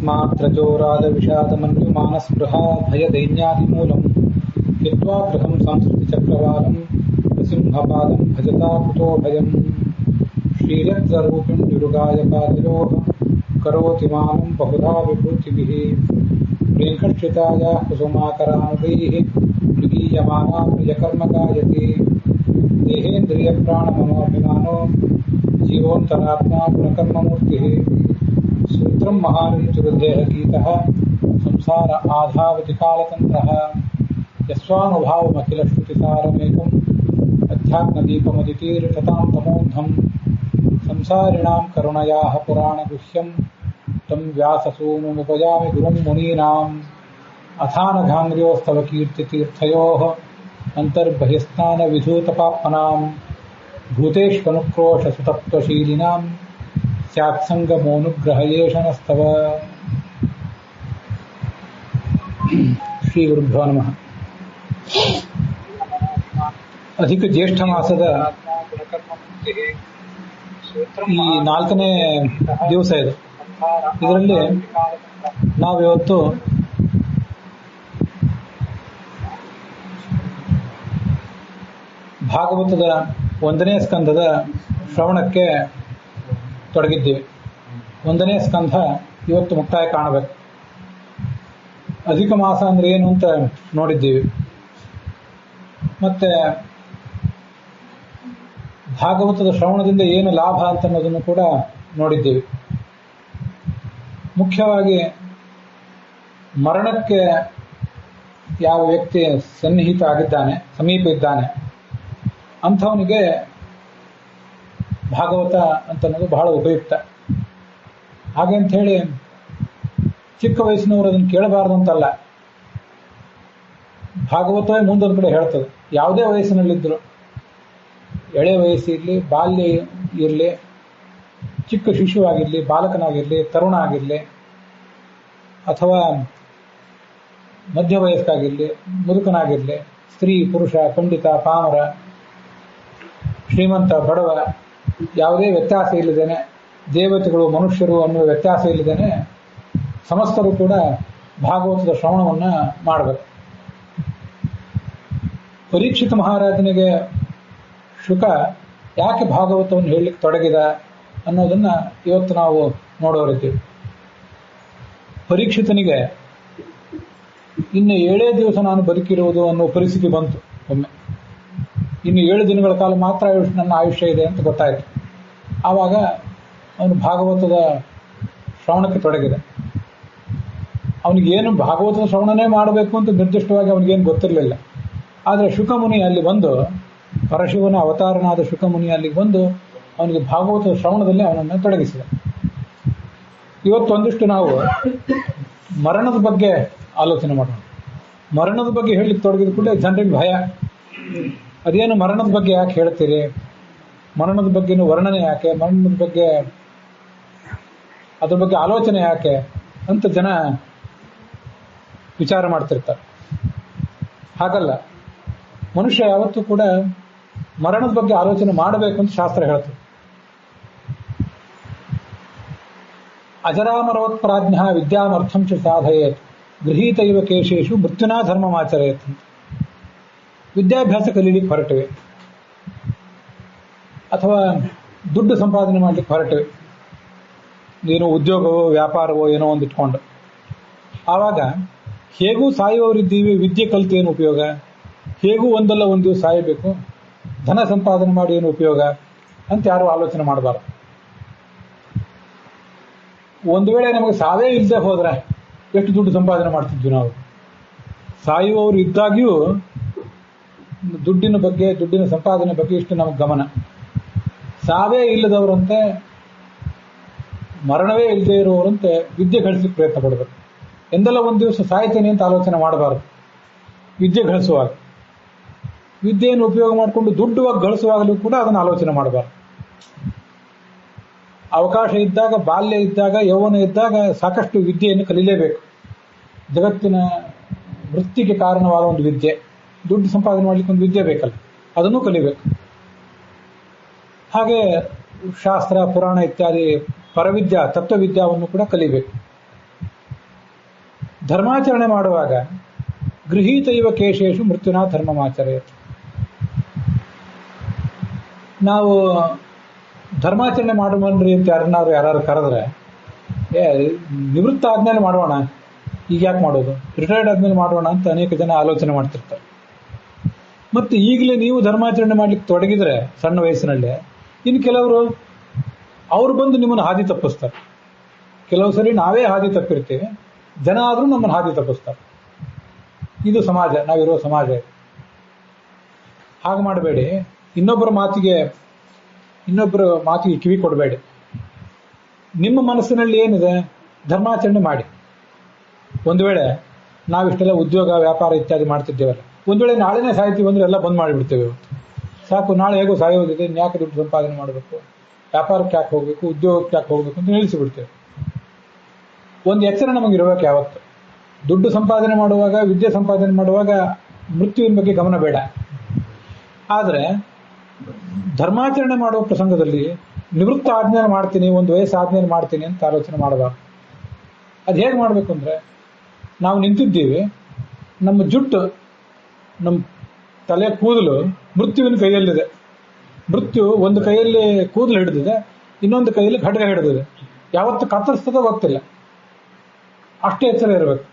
तस्मात्रजोराजविषादमन्युमानस्पृहा भयदैन्यादिमूलम् हित्वा गृहं संस्कृतिचक्रवालम् नृसिंहपादं भजता कुतो भयम् श्रीरत्नरूपिं निरुगायपादयोः करोति मानं बहुधा विभूतिभिः प्रियङ्कर्षितायाः कुसुमाकरानुगैः मृगीयमाना प्रियकर्मकायति देहेन्द्रियप्राणमनोभिमानो जीवोऽन्तरात्मा गुणकर्ममूर्तिः सूत्रं महानीचुरुदेहगीतः संसार आधावति कालतन्त्रः यस्वानुभावमखिलश्रुतिसारमेकम् अध्यात्मदीपमदितीर्षतां तमोऽन्धं संसारिणां करुणयाः पुराणगुह्यं तं व्याससूनुमुपयामि गुरुं मुनीनाम् अथानघाङ्ग्र्योस्तव कीर्तितीर्थयोः अन्तर्बहिस्नानविधूतपाप्मनां भूतेष्वनुक्रोशसुतत्वशीलिनां स्यात्सङ्गमोऽनुग्रहयेषणस्तव। ಶ್ರೀ ಗುರುಭ್ಯೋ ನಮಃ. ಅಧಿಕ ಜ್ಯೇಷ್ಠ ಮಾಸದ ಈ 4ನೇ ದಿವಸ ಇದು. ಇದರಲ್ಲಿ ನಾವಿವತ್ತು ಭಾಗವತದ 1ನೇ ಸ್ಕಂದದ ಶ್ರವಣಕ್ಕೆ ತೊಡಗಿದ್ದೀವಿ. 1ನೇ ಸ್ಕಂಧ ಇವತ್ತು ಮುಕ್ತಾಯ ಕಾಣಬೇಕು. ಅಧಿಕ ಮಾಸ ಅಂದ್ರೆ ಏನು ಅಂತ ನೋಡಿದ್ದೀವಿ. ಮತ್ತೆ ಭಾಗವತದ ಶ್ರವಣದಿಂದ ಏನು ಲಾಭ ಅಂತ ಅನ್ನೋದನ್ನು ಕೂಡ ನೋಡಿದ್ದೀವಿ. ಮುಖ್ಯವಾಗಿ ಮರಣಕ್ಕೆ ಯಾವ ವ್ಯಕ್ತಿ ಸನ್ನಿಹಿತ ಆಗಿದ್ದಾನೆ, ಸಮೀಪ ಇದ್ದಾನೆ, ಅಂಥವನಿಗೆ ಭಾಗವತ ಅಂತನ್ನೋದು ಬಹಳ ಉಪಯುಕ್ತ. ಹಾಗೆ ಅಂತ ಹೇಳಿ ಚಿಕ್ಕ ವಯಸ್ಸಿನವರು ಅದನ್ನು ಕೇಳಬಾರ್ದು ಅಂತಲ್ಲ. ಭಾಗವತವೇ ಮುಂದೊಂದು ಕಡೆ ಹೇಳ್ತದೆ. ಯಾವುದೇ ವಯಸ್ಸಿನಲ್ಲಿದ್ದರು, ಎಳೆ ವಯಸ್ಸಿರಲಿ, ಬಾಲ್ಯ ಇರಲಿ, ಚಿಕ್ಕ ಶಿಶುವಾಗಿರಲಿ, ಬಾಲಕನಾಗಿರಲಿ, ತರುಣ ಆಗಿರಲಿ, ಅಥವಾ ಮಧ್ಯವಯಸ್ಕಾಗಿರಲಿ, ಮುದುಕನಾಗಿರಲಿ, ಸ್ತ್ರೀ ಪುರುಷ, ಪಂಡಿತ ಪಾಮರ, ಶ್ರೀಮಂತ ಬಡವ, ಯಾವುದೇ ವ್ಯತ್ಯಾಸ ಇಲ್ಲದೇನೆ, ದೇವತೆಗಳು ಮನುಷ್ಯರು ಅನ್ನುವ ವ್ಯತ್ಯಾಸ ಇಲ್ಲದೇನೆ ಸಮಸ್ತರು ಕೂಡ ಭಾಗವತದ ಶ್ರವಣವನ್ನು ಮಾಡಬೇಕು. ಪರೀಕ್ಷಿತ ಮಹಾರಾಜನಿಗೆ ಶುಕ ಯಾಕೆ ಭಾಗವತವನ್ನು ಹೇಳಲಿಕ್ಕೆ ತೊಡಗಿದ ಅನ್ನೋದನ್ನು ಇವತ್ತು ನಾವು ನೋಡೋರಿದ್ದೀವಿ. ಪರೀಕ್ಷಿತನಿಗೆ ಇನ್ನು 7 ದಿವಸ ನಾನು ಬದುಕಿರುವುದು ಅನ್ನೋ ಪರಿಸ್ಥಿತಿ ಬಂತು. ಒಮ್ಮೆ ಇನ್ನು 7 ದಿನಗಳ ಕಾಲ ಮಾತ್ರ ನನ್ನ ಆಯುಷ್ಯ ಇದೆ ಅಂತ ಗೊತ್ತಾಯಿತು. ಆವಾಗ ಅವನು ಭಾಗವತದ ಶ್ರವಣಕ್ಕೆ ತೊಡಗಿದೆ. ಅವನಿಗೇನು ಭಾಗವತದ ಶ್ರವಣನೇ ಮಾಡಬೇಕು ಅಂತ ನಿರ್ದಿಷ್ಟವಾಗಿ ಅವನಿಗೇನು ಗೊತ್ತಿರಲಿಲ್ಲ. ಆದರೆ ಶುಕಮುನಿ ಅಲ್ಲಿ ಬಂದು, ಪರಶಿವನ ಅವತಾರನಾದ ಶುಕಮುನಿ ಅಲ್ಲಿಗೆ ಬಂದು ಅವನಿಗೆ ಭಾಗವತದ ಶ್ರವಣದಲ್ಲಿ ಅವನನ್ನು ತೊಡಗಿಸಿದ. ಇವತ್ತು ಒಂದಿಷ್ಟು ನಾವು ಮರಣದ ಬಗ್ಗೆ ಆಲೋಚನೆ ಮಾಡೋಣ. ಮರಣದ ಬಗ್ಗೆ ಹೇಳಲಿಕ್ಕೆ ತೊಡಗಿದ ಕೂಡ ಜನರಿಗೆ ಭಯ. ಅದೇನು ಮರಣದ ಬಗ್ಗೆ ಯಾಕೆ ಹೇಳ್ತೀರಿ, ಮರಣದ ಬಗ್ಗೆನೂ ವರ್ಣನೆ ಯಾಕೆ, ಮರಣದ ಬಗ್ಗೆ ಅದ್ರ ಬಗ್ಗೆ ಆಲೋಚನೆ ಯಾಕೆ ಅಂತ ಜನ ವಿಚಾರ ಮಾಡ್ತಿರ್ತಾರೆ. ಹಾಗಲ್ಲ, ಮನುಷ್ಯ ಯಾವತ್ತೂ ಕೂಡ ಮರಣದ ಬಗ್ಗೆ ಆಲೋಚನೆ ಮಾಡಬೇಕು ಅಂತ ಶಾಸ್ತ್ರ ಹೇಳ್ತದೆ. ಅಜರಾಮರವತ್ ಪ್ರಾಜ್ಞ ವಿದ್ಯಾಮರ್ಥಂ ಚ ಸಾಧಯೇತ್ ಗೃಹೀತ ಇವ ಕೇಶೇಶು ಮೃತ್ಯುನಾ ಧರ್ಮಮಾಚರೇತ್ ಅಂತ. ವಿದ್ಯಾಭ್ಯಾಸ ಕಲೀಲಿಕ್ಕೆ ಹೊರಟಿವೆ, ಅಥವಾ ದುಡ್ಡು ಸಂಪಾದನೆ ಮಾಡಲಿಕ್ಕೆ ಹೊರಟಿವೆ, ಏನೋ ಉದ್ಯೋಗವೋ ವ್ಯಾಪಾರವೋ ಏನೋ ಒಂದು ಇಟ್ಕೊಂಡು. ಆವಾಗ ಹೇಗೂ ಸಾಯುವವರಿದ್ದೀವಿ, ವಿದ್ಯೆ ಕಲಿತು ಏನು ಉಪಯೋಗ, ಹೇಗೂ ಒಂದಲ್ಲ ಒಂದು ದಿವಸ ಸಾಯಬೇಕು, ಧನ ಸಂಪಾದನೆ ಮಾಡಿ ಏನು ಉಪಯೋಗ ಅಂತ ಯಾರು ಆಲೋಚನೆ ಮಾಡಬಾರ್ದು. ಒಂದು ವೇಳೆ ನಮಗೆ ಸಾವೇ ಇಲ್ಲದೆ ಹೋದ್ರೆ ಎಷ್ಟು ದುಡ್ಡು ಸಂಪಾದನೆ ಮಾಡ್ತಿದ್ವಿ ನಾವು. ಸಾಯುವವರು ಇದ್ದಾಗ್ಯೂ ದುಡ್ಡಿನ ಬಗ್ಗೆ, ದುಡ್ಡಿನ ಸಂಪಾದನೆ ಬಗ್ಗೆ ಇಷ್ಟು ನಮಗೆ ಗಮನ. ಸಾವೇ ಇಲ್ಲದವರಂತೆ, ಮರಣವೇ ಇಲ್ಲದೆ ಇರುವವರಂತೆ ವಿದ್ಯೆ ಗಳಿಸಲಿಕ್ಕೆ ಪ್ರಯತ್ನ ಪಡಬೇಕು. ಎಂದೆಲ್ಲ ಒಂದು ದಿವಸ ಸಾಯ್ತೇನೆ ಅಂತ ಆಲೋಚನೆ ಮಾಡಬಾರ್ದು. ವಿದ್ಯೆ ಗಳಿಸುವಾಗ, ವಿದ್ಯೆಯನ್ನು ಉಪಯೋಗ ಮಾಡಿಕೊಂಡು ದುಡ್ಡುವಾಗಿ ಗಳಿಸುವಾಗಲೂ ಕೂಡ ಅದನ್ನು ಆಲೋಚನೆ ಮಾಡಬಾರ್ದು. ಅವಕಾಶ ಇದ್ದಾಗ, ಬಾಲ್ಯ ಇದ್ದಾಗ, ಯೌವನ ಇದ್ದಾಗ ಸಾಕಷ್ಟು ವಿದ್ಯೆಯನ್ನು ಕಲೀಲೇಬೇಕು. ಜಗತ್ತಿನ ವೃತ್ತಿಗೆ ಕಾರಣವಾದ ಒಂದು ವಿದ್ಯೆ, ದುಡ್ಡು ಸಂಪಾದನೆ ಮಾಡಲಿಕ್ಕೆ ಒಂದು ವಿದ್ಯೆ ಬೇಕಲ್ಲ, ಅದನ್ನು ಕಲಿಬೇಕು. ಹಾಗೆ ಶಾಸ್ತ್ರ, ಪುರಾಣ ಇತ್ಯಾದಿ ಪರವಿದ್ಯಾ, ತತ್ವವಿದ್ಯಾವನ್ನು ಕೂಡ ಕಲಿಬೇಕು. ಧರ್ಮಾಚರಣೆ ಮಾಡುವಾಗ ಗೃಹೀತೈವ ಕೇಶೇಶು ಮೃತ್ಯುನಾ ಧರ್ಮಮಾಚರೇತ್. ನಾವು ಧರ್ಮಾಚರಣೆ ಮಾಡುವನ್ರಿ ಅಂತ ಯಾರು ಕರೆದ್ರೆ ನಿವೃತ್ತ ಆದ್ಮೇಲೆ ಮಾಡೋಣ, ಈಗ ಯಾಕೆ ಮಾಡೋದು, ರಿಟೈರ್ಡ್ ಆದ್ಮೇಲೆ ಮಾಡೋಣ ಅಂತ ಅನೇಕ ಜನ ಆಲೋಚನೆ ಮಾಡ್ತಿರ್ತಾರೆ. ಮತ್ತೆ ಈಗಲೇ ನೀವು ಧರ್ಮಾಚರಣೆ ಮಾಡ್ಲಿಕ್ಕೆ ತೊಡಗಿದ್ರೆ ಸಣ್ಣ ವಯಸ್ಸಿನಲ್ಲೇ, ಇನ್ನು ಕೆಲವರು ಅವ್ರು ಬಂದು ನಿಮ್ಮನ್ನು ಹಾದಿ ತಪ್ಪಿಸ್ತಾರೆ. ಕೆಲವು ಸರಿ ನಾವೇ ಹಾದಿ ತಪ್ಪಿರ್ತೀವಿ, ಜನ ಆದ್ರೂ ನಮ್ಮನ್ನು ಹಾದಿ ತಪ್ಪಿಸ್ತಾರೆ. ಇದು ಸಮಾಜ, ನಾವಿರೋ ಸಮಾಜ. ಹಾಗೆ ಮಾಡಬೇಡಿ. ಇನ್ನೊಬ್ಬರ ಮಾತಿಗೆ ಕಿವಿ ಕೊಡಬೇಡಿ. ನಿಮ್ಮ ಮನಸ್ಸಿನಲ್ಲಿ ಏನಿದೆ ಧರ್ಮಾಚರಣೆ ಮಾಡಿ. ಒಂದು ವೇಳೆ ನಾವಿಷ್ಟೆಲ್ಲ ಉದ್ಯೋಗ ವ್ಯಾಪಾರ ಇತ್ಯಾದಿ ಮಾಡ್ತಿದ್ದೇವಲ್ಲ, ಒಂದು ವೇಳೆ ನಾಳೆನೇ ಸಾಯ್ತೀವಿ ಅಂದ್ರೆ ಎಲ್ಲ ಬಂದ್ ಮಾಡಿಬಿಡ್ತೇವೆ. ಸಾಕು, ನಾಳೆ ಹೇಗೋ ಸಾಯೋದಿದೆ, ಯಾಕೆ ದುಡ್ಡು ಸಂಪಾದನೆ ಮಾಡಬೇಕು, ವ್ಯಾಪಾರಕ್ಕೆ ಯಾಕೆ ಹೋಗ್ಬೇಕು, ಉದ್ಯೋಗಕ್ಕೆ ಯಾಕೆ ಹೋಗ್ಬೇಕು ಅಂತ ನಿಲ್ಲಿಸಿಬಿಡ್ತೇವೆ. ಒಂದು ಎಚ್ಚರ ನಮಗಿರ್ಬೇಕು ಯಾವತ್ತು. ದುಡ್ಡು ಸಂಪಾದನೆ ಮಾಡುವಾಗ, ವಿದ್ಯೆ ಸಂಪಾದನೆ ಮಾಡುವಾಗ ಮೃತ್ಯುವಿನ ಬಗ್ಗೆ ಗಮನ ಬೇಡ. ಆದರೆ ಧರ್ಮಾಚರಣೆ ಮಾಡುವ ಪ್ರಸಂಗದಲ್ಲಿ ನಿವೃತ್ತ ಆದ್ಮೇಲೆ ಮಾಡ್ತೀನಿ, ಒಂದು ವಯಸ್ಸು ಆದ್ಮೇಲೆ ಮಾಡ್ತೀನಿ ಅಂತ ಆಲೋಚನೆ ಮಾಡಬಾರ್ದು. ಅದು ಹೇಗೆ ಮಾಡಬೇಕು ಅಂದ್ರೆ, ನಾವು ನಿಂತಿದ್ದೀವಿ, ನಮ್ಮ ಜುಟ್ಟು, ನಮ್ಮ ತಲೆ ಕೂದಲು ಮೃತ್ಯುವಿನ ಕೈಯಲ್ಲಿದೆ. ಮೃತ್ಯು ಒಂದು ಕೈಯಲ್ಲಿ ಕೂದಲು ಹಿಡಿದಿದೆ, ಇನ್ನೊಂದು ಕೈಯಲ್ಲಿ ಖಡ್ಗ ಹಿಡಿದಿದೆ. ಯಾವತ್ತು ಕತ್ತರಿಸ್ತದೋ ಗೊತ್ತಿಲ್ಲ. ಅಷ್ಟೇ ಎಚ್ಚರ ಇರಬೇಕು.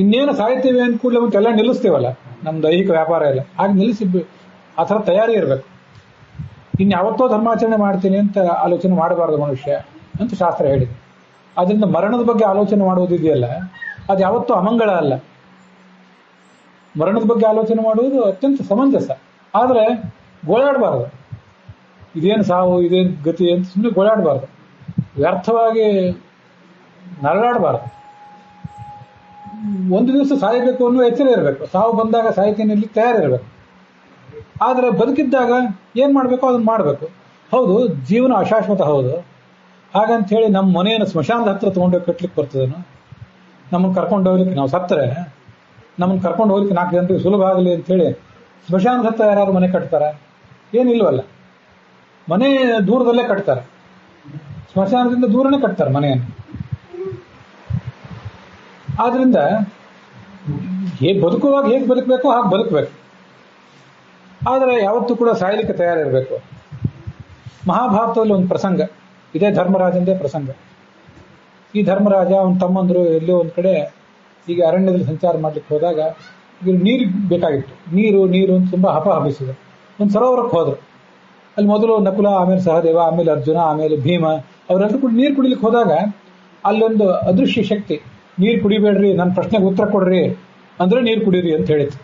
ಇನ್ನೇನು ಸಾಯ್ತೀವಿ ಅಂದ ಕೂಡಲೇ ಮತ್ತೆಲ್ಲ ನಿಲ್ಲಿಸ್ತೀವಲ್ಲ, ನಮ್ಮ ದೈಹಿಕ ವ್ಯಾಪಾರ ಎಲ್ಲ ಹಾಗೆ ನಿಲ್ಲಿಸಿ ಆ ಥರ ತಯಾರಿ ಇರಬೇಕು. ಇನ್ಯಾವತ್ತೋ ಧರ್ಮಾಚರಣೆ ಮಾಡ್ತೀನಿ ಅಂತ ಆಲೋಚನೆ ಮಾಡಬಾರ್ದು ಮನುಷ್ಯ ಅಂತ ಶಾಸ್ತ್ರ ಹೇಳಿದೆ. ಅದರಿಂದ ಮರಣದ ಬಗ್ಗೆ ಆಲೋಚನೆ ಮಾಡುವುದಿದೆಯಲ್ಲ, ಅದು ಯಾವತ್ತೂ ಅಮಂಗಳ ಅಲ್ಲ. ಮರಣದ ಬಗ್ಗೆ ಆಲೋಚನೆ ಮಾಡುವುದು ಅತ್ಯಂತ ಸಮಂಜಸ. ಆದರೆ ಗೋಳಾಡಬಾರ್ದು. ಇದೇನು ಸಾವು, ಇದೇನು ಗತಿ ಅಂತ ಸುಮ್ಮನೆ ಗೋಳಾಡಬಾರ್ದು. ವ್ಯರ್ಥವಾಗಿ ನರಳಾಡಬಾರ್ದು. ಒಂದು ದಿವಸ ಸಾಯಬೇಕು ಅನ್ನೋ ಎಚ್ಚರ ಇರಬೇಕು. ಸಾವು ಬಂದಾಗ ಸಾಯ್ತೀನಿ ಇಲ್ಲಿ ತಯಾರಿರಬೇಕು. ಆದರೆ ಬದುಕಿದ್ದಾಗ ಏನ್ ಮಾಡಬೇಕು ಅದನ್ನ ಮಾಡಬೇಕು. ಹೌದು, ಜೀವನ ಅಶಾಶ್ವತ. ಹೌದು, ಹಾಗಂತ ಹೇಳಿ ನಮ್ಮ ಮನೆಯನ್ನು ಸ್ಮಶಾನದ ಹತ್ರ ತಗೊಂಡೋಗಿ ಕಟ್ಲಿಕ್ಕೆ ಬರ್ತದೇನು? ನಮ್ಮನ್ನು ಕರ್ಕೊಂಡು ಹೋಗ್ಲಿಕ್ಕೆ, ನಾವು ಸತ್ತರೆ ನಮ್ಮನ್ನು ಕರ್ಕೊಂಡು ಹೋಗ್ಲಿಕ್ಕೆ 4 ಜನರಿಗೆ ಸುಲಭ ಆಗಲಿ ಅಂತ ಹೇಳಿ ಸ್ಮಶಾನದ ಹತ್ರ ಯಾರು ಮನೆ ಕಟ್ತಾರೆ? ಏನಿಲ್ವಲ್ಲ. ಮನೆ ದೂರದಲ್ಲೇ ಕಟ್ತಾರೆ, ಸ್ಮಶಾನದಿಂದ ದೂರನೇ ಕಟ್ತಾರೆ ಮನೆಯನ್ನು. ಆದ್ರಿಂದ ಬದುಕುವಾಗ ಹೇಗೆ ಬದುಕಬೇಕು ಹಾಗೆ ಬದುಕಬೇಕು. ಆದರೆ ಯಾವತ್ತೂ ಕೂಡ ಸಾಯಲಿಕ್ಕೆ ತಯಾರಿರಬೇಕು. ಮಹಾಭಾರತದಲ್ಲಿ ಒಂದು ಪ್ರಸಂಗ ಇದೇ, ಧರ್ಮರಾಜಂದೇ ಪ್ರಸಂಗ. ಈ ಧರ್ಮರಾಜ ಅವನ ತಮ್ಮಂದರು ಎಲ್ಲೋ ಒಂದು ಕಡೆ ಈಗ ಅರಣ್ಯದಲ್ಲಿ ಸಂಚಾರ ಮಾಡ್ಲಿಕ್ಕೆ ಹೋದಾಗ ನೀರು ಬೇಕಾಗಿತ್ತು. ನೀರು ಅಂತ ತುಂಬಾ ಹಪಿಸಿದ್ರು. ಒಂದು ಸರೋವರಕ್ಕೆ ಹೋದ್ರು. ಅಲ್ಲಿ ಮೊದಲು ನಕುಲ, ಆಮೇಲೆ ಸಹದೇವ, ಆಮೇಲೆ ಅರ್ಜುನ, ಆಮೇಲೆ ಭೀಮ ಅವರೆಲ್ಲರೂ ಕೂಡ ನೀರು ಕುಡಿಲಿಕ್ಕೆ ಹೋದಾಗ ಅಲ್ಲೊಂದು ಅದೃಶ್ಯ ಶಕ್ತಿ, ನೀರು ಕುಡಿಬೇಡ್ರಿ, ನನ್ನ ಪ್ರಶ್ನೆಗೆ ಉತ್ತರ ಕೊಡ್ರಿ ಅಂದ್ರೆ ನೀರು ಕುಡೀರಿ ಅಂತ ಹೇಳಿತ್ತು.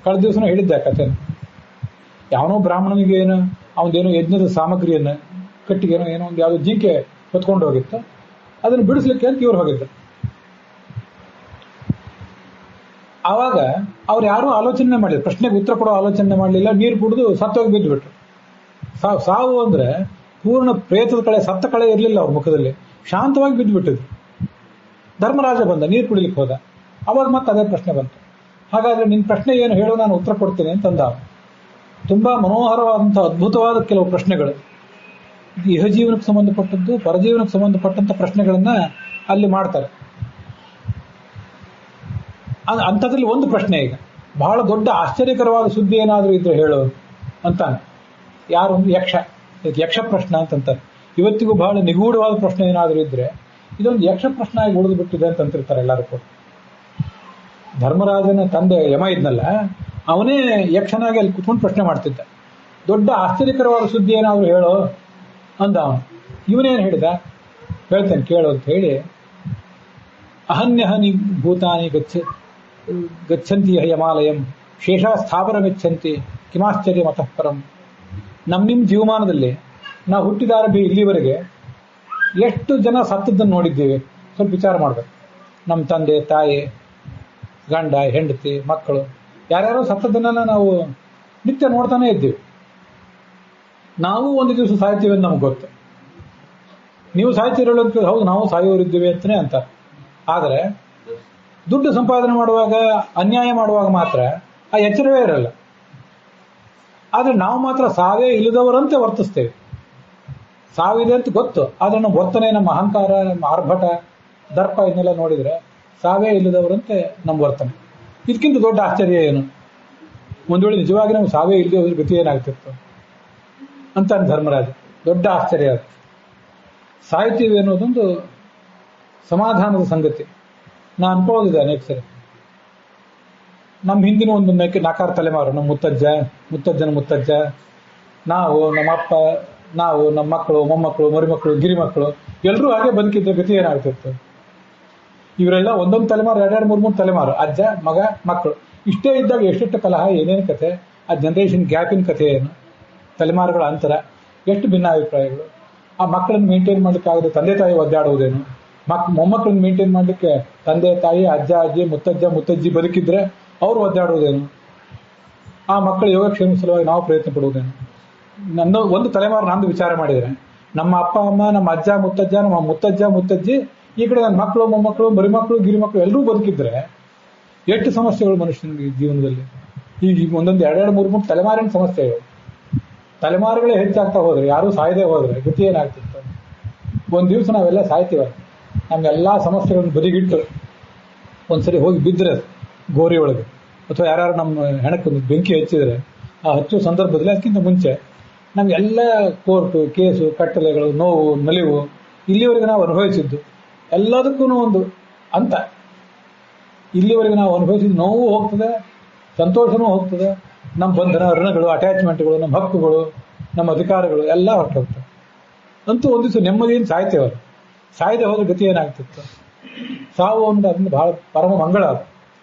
ಕಳೆದ ದಿವಸನೂ ಹೇಳಿದ್ದೆ ಆ ಕಥೆನ. ಯಾವನೋ ಬ್ರಾಹ್ಮಣನಿಗೆ ಏನು ಅವನದೇನೋ ಯಜ್ಞದ ಸಾಮಗ್ರಿಯನ್ನು ಕಟ್ಟಿಗೆನೋ ಏನೋ ಒಂದು ಯಾವುದೋ ಜಿಂಕೆ ಹೊತ್ಕೊಂಡು ಹೋಗಿತ್ತು. ಅದನ್ನು ಬಿಡಿಸ್ಲಿಕ್ಕೆ ಅಂತ ಇವ್ರು ಹೋಗಿದ್ರು. ಆವಾಗ ಅವ್ರು ಯಾರೂ ಆಲೋಚನೆ ಮಾಡಲಿಲ್ಲ, ಪ್ರಶ್ನೆಗೆ ಉತ್ತರ ಕೊಡೋ ಆಲೋಚನೆ ಮಾಡಲಿಲ್ಲ. ನೀರು ಕುಡಿದು ಸತ್ತೋಗಿ ಬಿದ್ದುಬಿಟ್ರು. ಸಾವು ಅಂದ್ರೆ ಪೂರ್ಣ ಪ್ರೇತದ ಕಳೆ, ಸತ್ತ ಕಳೆ ಇರಲಿಲ್ಲ ಅವ್ರ ಮುಖದಲ್ಲಿ, ಶಾಂತವಾಗಿ ಬಿದ್ದುಬಿಟ್ಟಿದ್ರು. ಧರ್ಮರಾಜ ಬಂದ, ನೀರು ಕುಡಿಲಿಕ್ಕೆ ಹೋದ. ಅವಾಗ ಮತ್ತೆ ಅದೇ ಪ್ರಶ್ನೆ ಬಂತು. ಹಾಗಾದ್ರೆ ನಿನ್ನ ಪ್ರಶ್ನೆ ಏನು ಹೇಳು, ನಾನು ಉತ್ತರ ಕೊಡ್ತೀನಿ ಅಂತಂದ. ತುಂಬಾ ಮನೋಹರವಾದಂತಹ ಅದ್ಭುತವಾದ ಕೆಲವು ಪ್ರಶ್ನೆಗಳು, ಇಹಜೀವನಕ್ಕೆ ಸಂಬಂಧಪಟ್ಟದ್ದು, ಪರಜೀವನಕ್ಕೆ ಸಂಬಂಧಪಟ್ಟಂತ ಪ್ರಶ್ನೆಗಳನ್ನ ಅಲ್ಲಿ ಮಾಡ್ತಾರೆ. ಅಂಥದ್ರಲ್ಲಿ ಒಂದು ಪ್ರಶ್ನೆ, ಈಗ ಬಹಳ ದೊಡ್ಡ ಆಶ್ಚರ್ಯಕರವಾದ ಸುದ್ದಿ ಏನಾದರೂ ಇದ್ರೆ ಹೇಳು ಅಂತಾನೆ. ಯಾರು? ಯಕ್ಷ. ಯಕ್ಷ ಪ್ರಶ್ನೆ ಅಂತಂತಾರೆ. ಇವತ್ತಿಗೂ ಬಹಳ ನಿಗೂಢವಾದ ಪ್ರಶ್ನೆ ಏನಾದರೂ ಇದ್ರೆ ಇದೊಂದು ಯಕ್ಷ ಪ್ರಶ್ನೆ ಆಗಿ ಉಳಿದು ಬಿಟ್ಟಿದೆ ಅಂತಿರ್ತಾರೆ ಎಲ್ಲರೂ ಕೂಡ. ಧರ್ಮರಾಜನ ತಂದೆ ಯಮ ಇದ್ನಲ್ಲ, ಅವನೇ ಯಕ್ಷನಾಗಿ ಅಲ್ಲಿ ಕುತ್ಕೊಂಡು ಪ್ರಶ್ನೆ ಮಾಡ್ತಿದ್ದ. ದೊಡ್ಡ ಆಶ್ಚರ್ಯಕರವಾದ ಸುದ್ದಿ ಏನಾದ್ರು ಹೇಳೋ ಅಂದ ಅವನು. ಇವನೇನು ಹೇಳಿದ, ಹೇಳ್ತೇನೆ ಕೇಳು ಅಂತ ಹೇಳಿ, ಅಹನ್ಯಹನಿ ಭೂತಾನಿ ಗಚ್ಚಂತಿ ಯಮಾಲಯಂ ಶೇಷ ಸ್ಥಾವರ ಗಚ್ಚಂತಿ ಕಿಮಾಶ್ಚರ್ಯ ಮತಃ ಪರಂ. ನಿಮ್ಮ ಜೀವಮಾನದಲ್ಲಿ ನಾವು ಹುಟ್ಟಿದಾರಭಿ ಇಲ್ಲಿವರೆಗೆ ಎಷ್ಟು ಜನ ಸತ್ತದ್ದನ್ನು ನೋಡಿದ್ದೀವಿ, ಸ್ವಲ್ಪ ವಿಚಾರ ಮಾಡ್ಬೇಕು. ನಮ್ಮ ತಂದೆ ತಾಯಿ, ಗಂಡ ಹೆಂಡತಿ, ಮಕ್ಕಳು, ಯಾರ್ಯಾರೋ ಸತ್ತದ್ದನ್ನೆಲ್ಲ ನಾವು ನಿತ್ಯ ನೋಡ್ತಾನೆ ಇದ್ದೀವಿ. ನಾವು ಒಂದು ದಿವಸ ಸಾಯ್ತೀವಿ ಅಂತ ನಮ್ಗೆ ಗೊತ್ತು. ನೀವು ಸಾಯ್ತಿರೋಳು ಅಂತ, ಹೌದು ನಾವು ಸಾಯೋರಿದ್ದೀವಿ ಅಂತಲೇ ಅಂತಾರೆ. ಆದರೆ ದುಡ್ಡು ಸಂಪಾದನೆ ಮಾಡುವಾಗ, ಅನ್ಯಾಯ ಮಾಡುವಾಗ ಮಾತ್ರ ಆ ಎಚ್ಚರವೇ ಇರಲ್ಲ. ಆದರೆ ನಾವು ಮಾತ್ರ ಸಾವೇ ಇಲ್ಲದವರಂತೆ ವರ್ತಿಸ್ತೇವೆ. ಸಾವಿದೆ ಅಂತ ಗೊತ್ತು, ಆದರೆ ನಮ್ಮ ವರ್ತನೆ, ನಮ್ಮ ಅಹಂಕಾರ, ನಮ್ಮ ಆರ್ಭಟ ದರ್ಪ ಇದನ್ನೆಲ್ಲ ನೋಡಿದರೆ ಸಾವೇ ಇಲ್ಲದವರಂತೆ ನಮ್ಮ ವರ್ತನೆ. ಇದಕ್ಕಿಂತ ದೊಡ್ಡ ಆಶ್ಚರ್ಯ ಏನು? ಒಂದು ವೇಳೆ ನಿಜವಾಗಿ ನಾವು ಸಾವೇ ಇಲ್ಲದೆ ಹೋದ್ರೆ ಗತಿ ಏನಾಗ್ತಿತ್ತು ಅಂತಾನೆ ಧರ್ಮರಾಜ. ದೊಡ್ಡ ಆಶ್ಚರ್ಯ ಅದು. ಸಾಹಿತ್ಯವೇ ಅನ್ನೋದೊಂದು ಸಮಾಧಾನದ ಸಂಗತಿ. ನಾ ಅನ್ಕೊಳ್ಳೋದಿದೆ ಅನೇಕ ಸರಿ. ನಮ್ಮ ಹಿಂದಿನ ಒಂದು ನಾಲ್ಕಾರು ತಲೆಮಾರು, ನಮ್ಮ ಮುತ್ತಜ್ಜನ ಮುತ್ತಜ್ಜ, ನಾವು, ನಮ್ಮಪ್ಪ, ನಾವು, ನಮ್ಮ ಮಕ್ಕಳು, ಮೊಮ್ಮಕ್ಕಳು, ಮರಿಮಕ್ಕಳು, ಗಿರಿಮಕ್ಕಳು ಎಲ್ಲರೂ ಹಾಗೆ ಬದುಕಿದ್ರೆ ಗತಿ ಏನಾಗ್ತಿತ್ತು? ಇವರೆಲ್ಲ ಒಂದೊಂದು ತಲೆಮಾರು, ಎರಡೆರಡು ಮೂರು ತಲೆಮಾರು, ಅಜ್ಜ, ಮಗ, ಮಕ್ಕಳು ಇಷ್ಟೇ ಇದ್ದಾಗ ಎಷ್ಟೆಷ್ಟು ಕಲಹ, ಏನೇನು ಕಥೆ, ಆ ಜನರೇಷನ್ ಗ್ಯಾಪಿನ ಕಥೆ ಏನು, ತಲೆಮಾರುಗಳ ಅಂತರ, ಎಷ್ಟು ಭಿನ್ನಾಭಿಪ್ರಾಯಗಳು. ಆ ಮಕ್ಕಳನ್ನ ಮೇಂಟೈನ್ ಮಾಡಲಿಕ್ಕಾಗದೆ ತಂದೆ ತಾಯಿ ಒದ್ದಾಡುವುದೇನು, ಮೊಮ್ಮಕ್ಕಳನ್ನ ಮೇಂಟೈನ್ ಮಾಡಲಿಕ್ಕೆ ತಂದೆ ತಾಯಿ, ಅಜ್ಜ ಅಜ್ಜಿ, ಮುತ್ತಜ್ಜ ಮುತ್ತಜ್ಜಿ ಬದುಕಿದ್ರೆ ಅವ್ರು ಒದ್ದಾಡುವುದೇನು, ಆ ಮಕ್ಕಳ ಯೋಗಕ್ಷೇಮ ಸಲುವಾಗಿ ನಾವು ಪ್ರಯತ್ನ ಪಡುವುದೇನು. ನನ್ನ ಒಂದು ತಲೆಮಾರು ನಂದು ವಿಚಾರ ಮಾಡಿದರೆ ನಮ್ಮ ಅಪ್ಪ ಅಮ್ಮ, ನಮ್ಮ ಅಜ್ಜ ಮುತ್ತಜ್ಜ, ನಮ್ಮ ಮುತ್ತಜ್ಜ ಮುತ್ತಜ್ಜಿ, ಈ ಕಡೆ ನನ್ನ ಮಕ್ಕಳು, ಮೊಮ್ಮಕ್ಕಳು, ಮರಿಮಕ್ಕಳು, ಗಿರಿಮಕ್ಕಳು ಎಲ್ಲರೂ ಬದುಕಿದ್ರೆ ಎಷ್ಟು ಸಮಸ್ಯೆಗಳು ಮನುಷ್ಯನಿಗೆ ಜೀವನದಲ್ಲಿ. ಈಗ ಒಂದೊಂದು ಎರಡೆರಡು ಮೂರು ತಲೆಮಾರಿನ ಸಮಸ್ಯೆಗಳು. ತಲೆಮಾರುಗಳೇ ಹೆಚ್ಚಾಗ್ತಾ ಹೋದ್ರೆ, ಯಾರೂ ಸಾಯದೆ ಹೋದ್ರೆ ಗತಿ ಏನಾಗ್ತಿತ್ತು? ಒಂದು ದಿವಸ ನಾವೆಲ್ಲ ಸಾಯ್ತೀವ, ನಮ್ಗೆಲ್ಲ ಸಮಸ್ಯೆಗಳನ್ನು ಬದಿಗಿಟ್ಟು ಒಂದ್ಸರಿ ಹೋಗಿ ಬಿದ್ದರೆ ಗೋರಿ ಒಳಗೆ, ಅಥವಾ ಯಾರು ನಮ್ಮ ಹೆಣಕ್ಕೆ ಬೆಂಕಿ ಹಚ್ಚಿದ್ರೆ ಆ ಹಚ್ಚುವ ಸಂದರ್ಭದಲ್ಲಿ ಅದಕ್ಕಿಂತ ಮುಂಚೆ ನಮಗೆಲ್ಲ ಕೋರ್ಟು, ಕೇಸು, ಕಟ್ಟಲೆಗಳು, ನೋವು, ನಲಿವು ಇಲ್ಲಿವರೆಗೆ ನಾವು ಅನುಭವಿಸಿದ್ದು ಎಲ್ಲದಕ್ಕೂ ಒಂದು ಅಂತ. ಇಲ್ಲಿವರೆಗೆ ನಾವು ಅನುಭವಿಸಿದ ನೋವು ಹೋಗ್ತದೆ, ಸಂತೋಷನೂ ಹೋಗ್ತದೆ, ನಮ್ಮ ಬಂಧನ, ಋಣಗಳು, ಅಟ್ಯಾಚ್ಮೆಂಟ್ಗಳು, ನಮ್ಮ ಹಕ್ಕುಗಳು, ನಮ್ಮ ಅಧಿಕಾರಗಳು ಎಲ್ಲ ಹೊರಟೋಗ್ತವೆ. ಅಂತೂ ಒಂದು ದಿವಸ ನೆಮ್ಮದಿಯಿಂದ ಸಾಯ್ತೇವೆ. ಸಾಯದೆ ಹೋದ್ರೆ ಗತಿ ಏನಾಗ್ತಿತ್ತು? ಸಾವು ಅಂದ್ರೆ ಅದನ್ನು ಬಹಳ ಪರಮ ಮಂಗಳ. ಅದು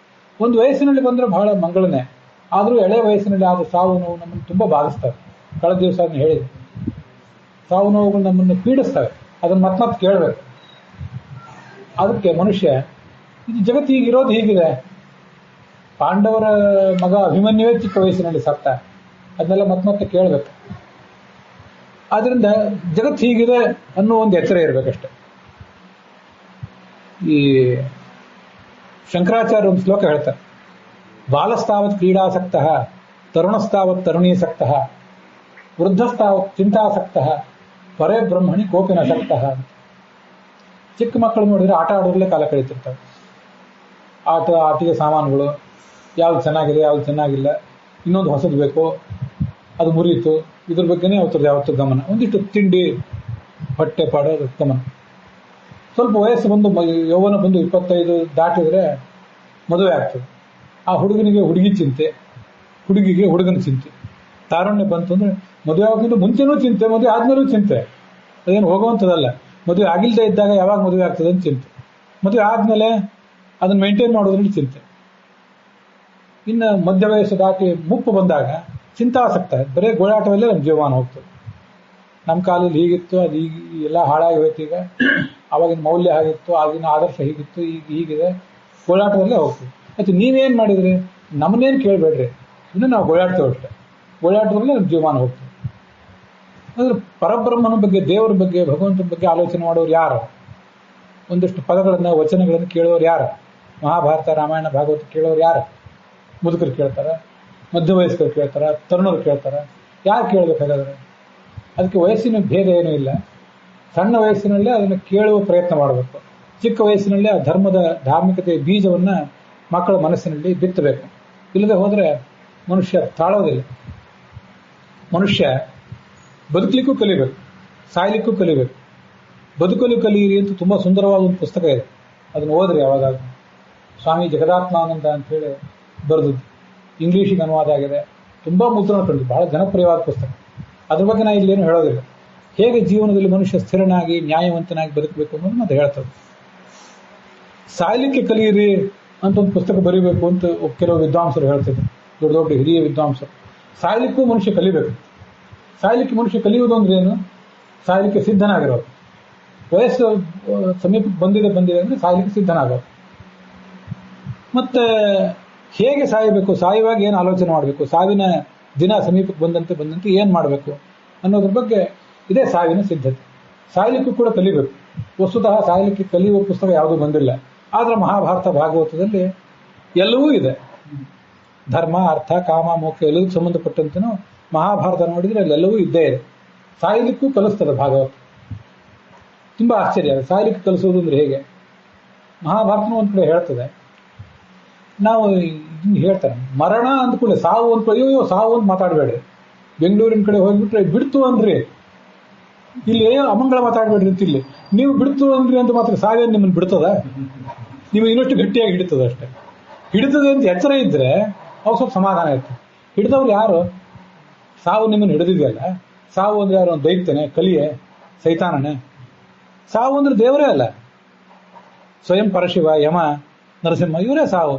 ಒಂದು ವಯಸ್ಸಿನಲ್ಲಿ ಬಂದರೆ ಬಹಳ ಮಂಗಳನೇ, ಆದರೂ ಎಳೆ ವಯಸ್ಸಿನಲ್ಲಿ ಆದ ಸಾವು ನೋವು ನಮ್ಮನ್ನು ತುಂಬ ಬಾಧಿಸ್ತವೆ. ಕಳೆದ ದಿವಸ ಅದನ್ನು ಹೇಳಿದೆ, ಸಾವು ನೋವುಗಳು ನಮ್ಮನ್ನು ಪೀಡಿಸ್ತವೆ, ಅದನ್ನು ಮತ್ತೆ ಕೇಳಬೇಕು. ಅದಕ್ಕೆ ಮನುಷ್ಯ, ಇದು ಜಗತ್ತು ಹೀಗಿರೋದು ಹೀಗಿದೆ. ಪಾಂಡವರ ಮಗ ಅಭಿಮನ್ಯುವೇ ಚಿಕ್ಕ ವಯಸ್ಸಿನಲ್ಲಿ ಸತ್ತ, ಅದನ್ನೆಲ್ಲ ಮತ್ತೆ ಕೇಳಬೇಕು. ಆದ್ರಿಂದ ಜಗತ್ತು ಹೀಗಿದೆ ಅನ್ನೋ ಒಂದು ಎಚ್ಚರ ಇರಬೇಕಷ್ಟೆ. ಈ ಶಂಕರಾಚಾರ್ಯ ಒಂದು ಶ್ಲೋಕ ಹೇಳ್ತಾರೆ, ಬಾಲಸ್ತಾವತ್ ಕ್ರೀಡಾಸಕ್ತ, ತರುಣಸ್ತಾವತ್ ತರುಣೀಸಕ್ತ, ವೃದ್ಧಸ್ತಾವತ್ ಚಿಂತಾಸಕ್ತ, ಪರೇ ಬ್ರಹ್ಮಣಿ ಕೋಪಿನಸಕ್ತ. ಚಿಕ್ಕ ಮಕ್ಕಳು ನೋಡಿದ್ರೆ ಆಟ ಆಡೋದ್ರಲ್ಲೇ ಕಾಲ ಕಳೀತಿರ್ತಾರೆ. ಆಟಿಗೆ ಸಾಮಾನುಗಳು, ಯಾವ್ದು ಚೆನ್ನಾಗಿದೆ, ಯಾವ್ದು ಚೆನ್ನಾಗಿಲ್ಲ, ಇನ್ನೊಂದು ಹೊಸದು ಬೇಕು, ಅದು ಮುರಿಯಿತು, ಇದ್ರ ಬಗ್ಗೆನೇ ಯಾವತ್ತು ಗಮನ. ಒಂದಿಷ್ಟು ತಿಂಡಿ, ಹೊಟ್ಟೆ ಪಾಡೋದು ಗಮನ. ಸ್ವಲ್ಪ ವಯಸ್ಸು ಬಂದು, ಯೌವನ ಬಂದು 25 ದಾಟಿದ್ರೆ ಮದುವೆ ಆಗ್ತದೆ. ಆ ಹುಡುಗನಿಗೆ ಹುಡುಗಿ ಚಿಂತೆ, ಹುಡುಗಿಗೆ ಹುಡುಗನ ಚಿಂತೆ. ತಾರುಣ್ಯ ಬಂತು ಅಂದರೆ ಮದುವೆ ಆಗೋಕ್ಕಿಂತ ಮುಂಚೆನೂ ಚಿಂತೆ, ಮದುವೆ ಆದ್ಮೇಲೂ ಚಿಂತೆ. ಅದೇನು ಹೋಗುವಂಥದ್ದಲ್ಲ. ಮದುವೆ ಆಗಿಲ್ಲದೆ ಇದ್ದಾಗ ಯಾವಾಗ ಮದುವೆ ಆಗ್ತದೆ ಅಂತ ಚಿಂತೆ, ಮದುವೆ ಆದಮೇಲೆ ಅದನ್ನು ಮೇಂಟೈನ್ ಮಾಡೋದ್ರಲ್ಲಿ ಚಿಂತೆ. ಇನ್ನು ಮಧ್ಯ ವಯಸ್ಸು ದಾಟಿ ಮುಪ್ಪು ಬಂದಾಗ ಚಿಂತಾಸಕ್ತ, ಬರೀ ಗೋಳಾಟದಲ್ಲೇ ನಮ್ಮ ಜೀವಮಾನ ಹೋಗ್ತದೆ. ನಮ್ಮ ಕಾಲದಲ್ಲಿ ಹೀಗಿತ್ತು, ಅದು ಈಗ ಎಲ್ಲ ಹಾಳಾಗಿ ಹೋಯ್ತು. ಈಗ ಆವಾಗಿನ ಮೌಲ್ಯ ಹಾಗಿತ್ತು, ಆಗಿನ ಆದರ್ಶ ಹೀಗಿತ್ತು, ಈಗ ಹೀಗಿದೆ, ಗೋಳಾಟದಲ್ಲೇ ಹೋಗ್ತೀವಿ. ಆಯ್ತು, ನೀವೇನು ಮಾಡಿದ್ರಿ, ನಮ್ಮನ್ನೇನು ಕೇಳಬೇಡ್ರಿ, ಇನ್ನು ನಾವು ಗೋಳಾಡ್ತೇವೆ ಅಷ್ಟೇ. ಗೋಳಾಟದಲ್ಲೇ ನಮ್ಮ ಜೀವಮಾನ ಹೋಗ್ತದೆ. ಅಂದರೆ ಪರಬ್ರಹ್ಮನ ಬಗ್ಗೆ, ದೇವರ ಬಗ್ಗೆ, ಭಗವಂತನ ಬಗ್ಗೆ ಆಲೋಚನೆ ಮಾಡೋರು ಯಾರು? ಒಂದಷ್ಟು ಪದಗಳನ್ನು, ವಚನಗಳನ್ನು ಕೇಳೋರು ಯಾರು? ಮಹಾಭಾರತ, ರಾಮಾಯಣ, ಭಾಗವತ ಕೇಳೋರು ಯಾರು? ಮುದುಕರು ಕೇಳ್ತಾರ, ಮಧ್ಯವಯಸ್ಕರು ಕೇಳ್ತಾರ, ತರುಣರು ಕೇಳ್ತಾರ? ಯಾರು ಕೇಳಬೇಕಾದ್ರೆ? ಅದಕ್ಕೆ ವಯಸ್ಸಿನ ಭೇದ ಏನೂ ಇಲ್ಲ. ಸಣ್ಣ ವಯಸ್ಸಿನಲ್ಲೇ ಅದನ್ನು ಕೇಳುವ ಪ್ರಯತ್ನ ಮಾಡಬೇಕು. ಚಿಕ್ಕ ವಯಸ್ಸಿನಲ್ಲೇ ಆ ಧರ್ಮದ, ಧಾರ್ಮಿಕತೆಯ ಬೀಜವನ್ನು ಮಕ್ಕಳ ಮನಸ್ಸಿನಲ್ಲಿ ಬಿತ್ತಬೇಕು. ಇಲ್ಲದೆ ಹೋದರೆ ಮನುಷ್ಯ ತಾಳೋದಿಲ್ಲ. ಮನುಷ್ಯ ಬದುಕಲಿಕ್ಕೂ ಕಲಿಬೇಕು, ಸಾಯ್ಲಿಕ್ಕೂ ಕಲಿಬೇಕು. ಬದುಕಲು ಕಲಿಯಿರಿ ಅಂತ ತುಂಬ ಸುಂದರವಾದ ಒಂದು ಪುಸ್ತಕ ಇದೆ, ಅದನ್ನು ಓದ್ರಿ ಯಾವಾಗ. ಸ್ವಾಮಿ ಜಗದಾತ್ಮಾನಂದ ಅಂತೇಳಿ ಬರೆದದ್ದು, ಇಂಗ್ಲೀಷಿಗೆ ಅನುವಾದ ಆಗಿದೆ, ತುಂಬ ಮುದ್ರಣ ಕಂಡು, ಬಹಳ ಜನಪ್ರಿಯವಾದ ಪುಸ್ತಕ. ಅದ್ರ ಬಗ್ಗೆ ನಾನು ಇಲ್ಲೇನು ಹೇಳೋದಿಲ್ಲ. ಹೇಗೆ ಜೀವನದಲ್ಲಿ ಮನುಷ್ಯ ಸ್ಥಿರನಾಗಿ, ನ್ಯಾಯವಂತನಾಗಿ ಬದುಕಬೇಕು ಅನ್ನೋದನ್ನ ಅದು ಹೇಳ್ತದೆ. ಸಾಯ್ಲಿಕ್ಕೆ ಕಲಿಯಿರಿ ಅಂತ ಒಂದು ಪುಸ್ತಕ ಬರೀಬೇಕು ಅಂತ ಕೆಲವು ವಿದ್ವಾಂಸರು ಹೇಳ್ತಿದ್ರು, ದೊಡ್ಡ ದೊಡ್ಡ ಹಿರಿಯ ವಿದ್ವಾಂಸರು. ಸಾಯ್ಲಿಕ್ಕೂ ಮನುಷ್ಯ ಕಲಿಬೇಕು. ಸಾಯ್ಲಿಕ್ಕೆ ಮನುಷ್ಯ ಕಲಿಯುವುದು ಅಂದ್ರೆ ಏನು? ಸಾಯ್ಲಿಕ್ಕೆ ಸಿದ್ಧನಾಗಿರೋದು. ವಯಸ್ಸು ಸಮೀಪಕ್ಕೆ ಬಂದಿದೆ ಅಂದರೆ ಸಾಯ್ಲಿಕ್ಕೆ ಸಿದ್ಧನಾಗೋದು. ಮತ್ತೆ ಹೇಗೆ ಸಾಯಬೇಕು, ಸಾಯುವಾಗ ಏನು ಆಲೋಚನೆ ಮಾಡಬೇಕು, ಸಾವಿನ ದಿನ ಸಮೀಪಕ್ಕೆ ಬಂದಂತೆ ಏನು ಮಾಡಬೇಕು ಅನ್ನೋದ್ರ ಬಗ್ಗೆ ಇದೇ ಸಾವಿನ ಸಿದ್ಧತೆ. ಸಾಯ್ಲಿಕ್ಕೂ ಕೂಡ ಕಲಿಬೇಕು. ವಸ್ತುತಃ ಸಾಯ್ಲಿಕ್ಕೆ ಕಲಿಯುವ ಪುಸ್ತಕ ಯಾವುದೂ ಬಂದಿಲ್ಲ. ಆದರೆ ಮಹಾಭಾರತ, ಭಾಗವತದಲ್ಲಿ ಎಲ್ಲವೂ ಇದೆ. ಧರ್ಮ, ಅರ್ಥ, ಕಾಮ, ಮೋಕ್ಷ ಎಲ್ಲದಕ್ಕೂ ಸಂಬಂಧಪಟ್ಟಂತೆನೂ ಮಹಾಭಾರತ ನೋಡಿದರೆ ಅಲ್ಲೆಲ್ಲವೂ ಇದ್ದೇ ಇದೆ. ಸಾಯ್ಲಿಕ್ಕೂ ಕಲಿಸ್ತದೆ ಭಾಗವತ. ತುಂಬ ಆಶ್ಚರ್ಯ. ಸಾಯ್ಲಿಕ್ಕೆ ಕಲಿಸೋದು ಅಂದ್ರೆ ಹೇಗೆ? ಮಹಾಭಾರತನೂ ಒಂದು ಕಡೆ ಹೇಳ್ತದೆ. ನಾವು ಇದನ್ನ ಹೇಳ್ತಾರೆ, ಮರಣ ಅಂದ್ಕೊಳ್ಳಿ, ಸಾವು ಅಂದ್ಕೊಳ್ಳಿ, ಅಯ್ಯೋ ಸಾವು ಅಂತ ಮಾತಾಡಬೇಡಿ. ಬೆಂಗಳೂರಿನ ಕಡೆ ಹೋಗ್ಬಿಟ್ರೆ ಬಿಡ್ತು ಅಂದ್ರಿ, ಇಲ್ಲಿ ಅಮಂಗಳ ಮಾತಾಡಬೇಡ್ರಿ ಅಂತ. ಇಲ್ಲಿ ನೀವು ಬಿಡ್ತು ಅಂದ್ರಿ ಅಂತ ಮಾತ್ರ ಸಾವೇನು ನಿಮ್ಮನ್ನು ಬಿಡ್ತದ? ನೀವು ಇನ್ನಷ್ಟು ಗಟ್ಟಿಯಾಗಿ ಹಿಡಿತದ ಅಷ್ಟೇ. ಹಿಡಿತದೆ ಅಂತ ಎಚ್ಚರ ಇದ್ರೆ ಅವಾಗ ಸ್ವಲ್ಪ ಸಮಾಧಾನ ಇರ್ತದೆ. ಹಿಡಿದವ್ರು ಯಾರು? ಸಾವು ನಿಮ್ಮನ್ನು ಹಿಡಿದಿದೆಯಲ್ಲ. ಸಾವು ಅಂದ್ರೆ ಯಾರು? ಒಂದು ದೈತ್ಯನೇ, ಕಲಿಯೇ, ಸೈತಾನನೇ? ಸಾವು ಅಂದ್ರೆ ದೇವರೇ ಅಲ್ಲ. ಸ್ವಯಂ ಪರಶಿವ, ಯಮ, ನರಸಿಂಹ ಇವರೇ ಸಾವು.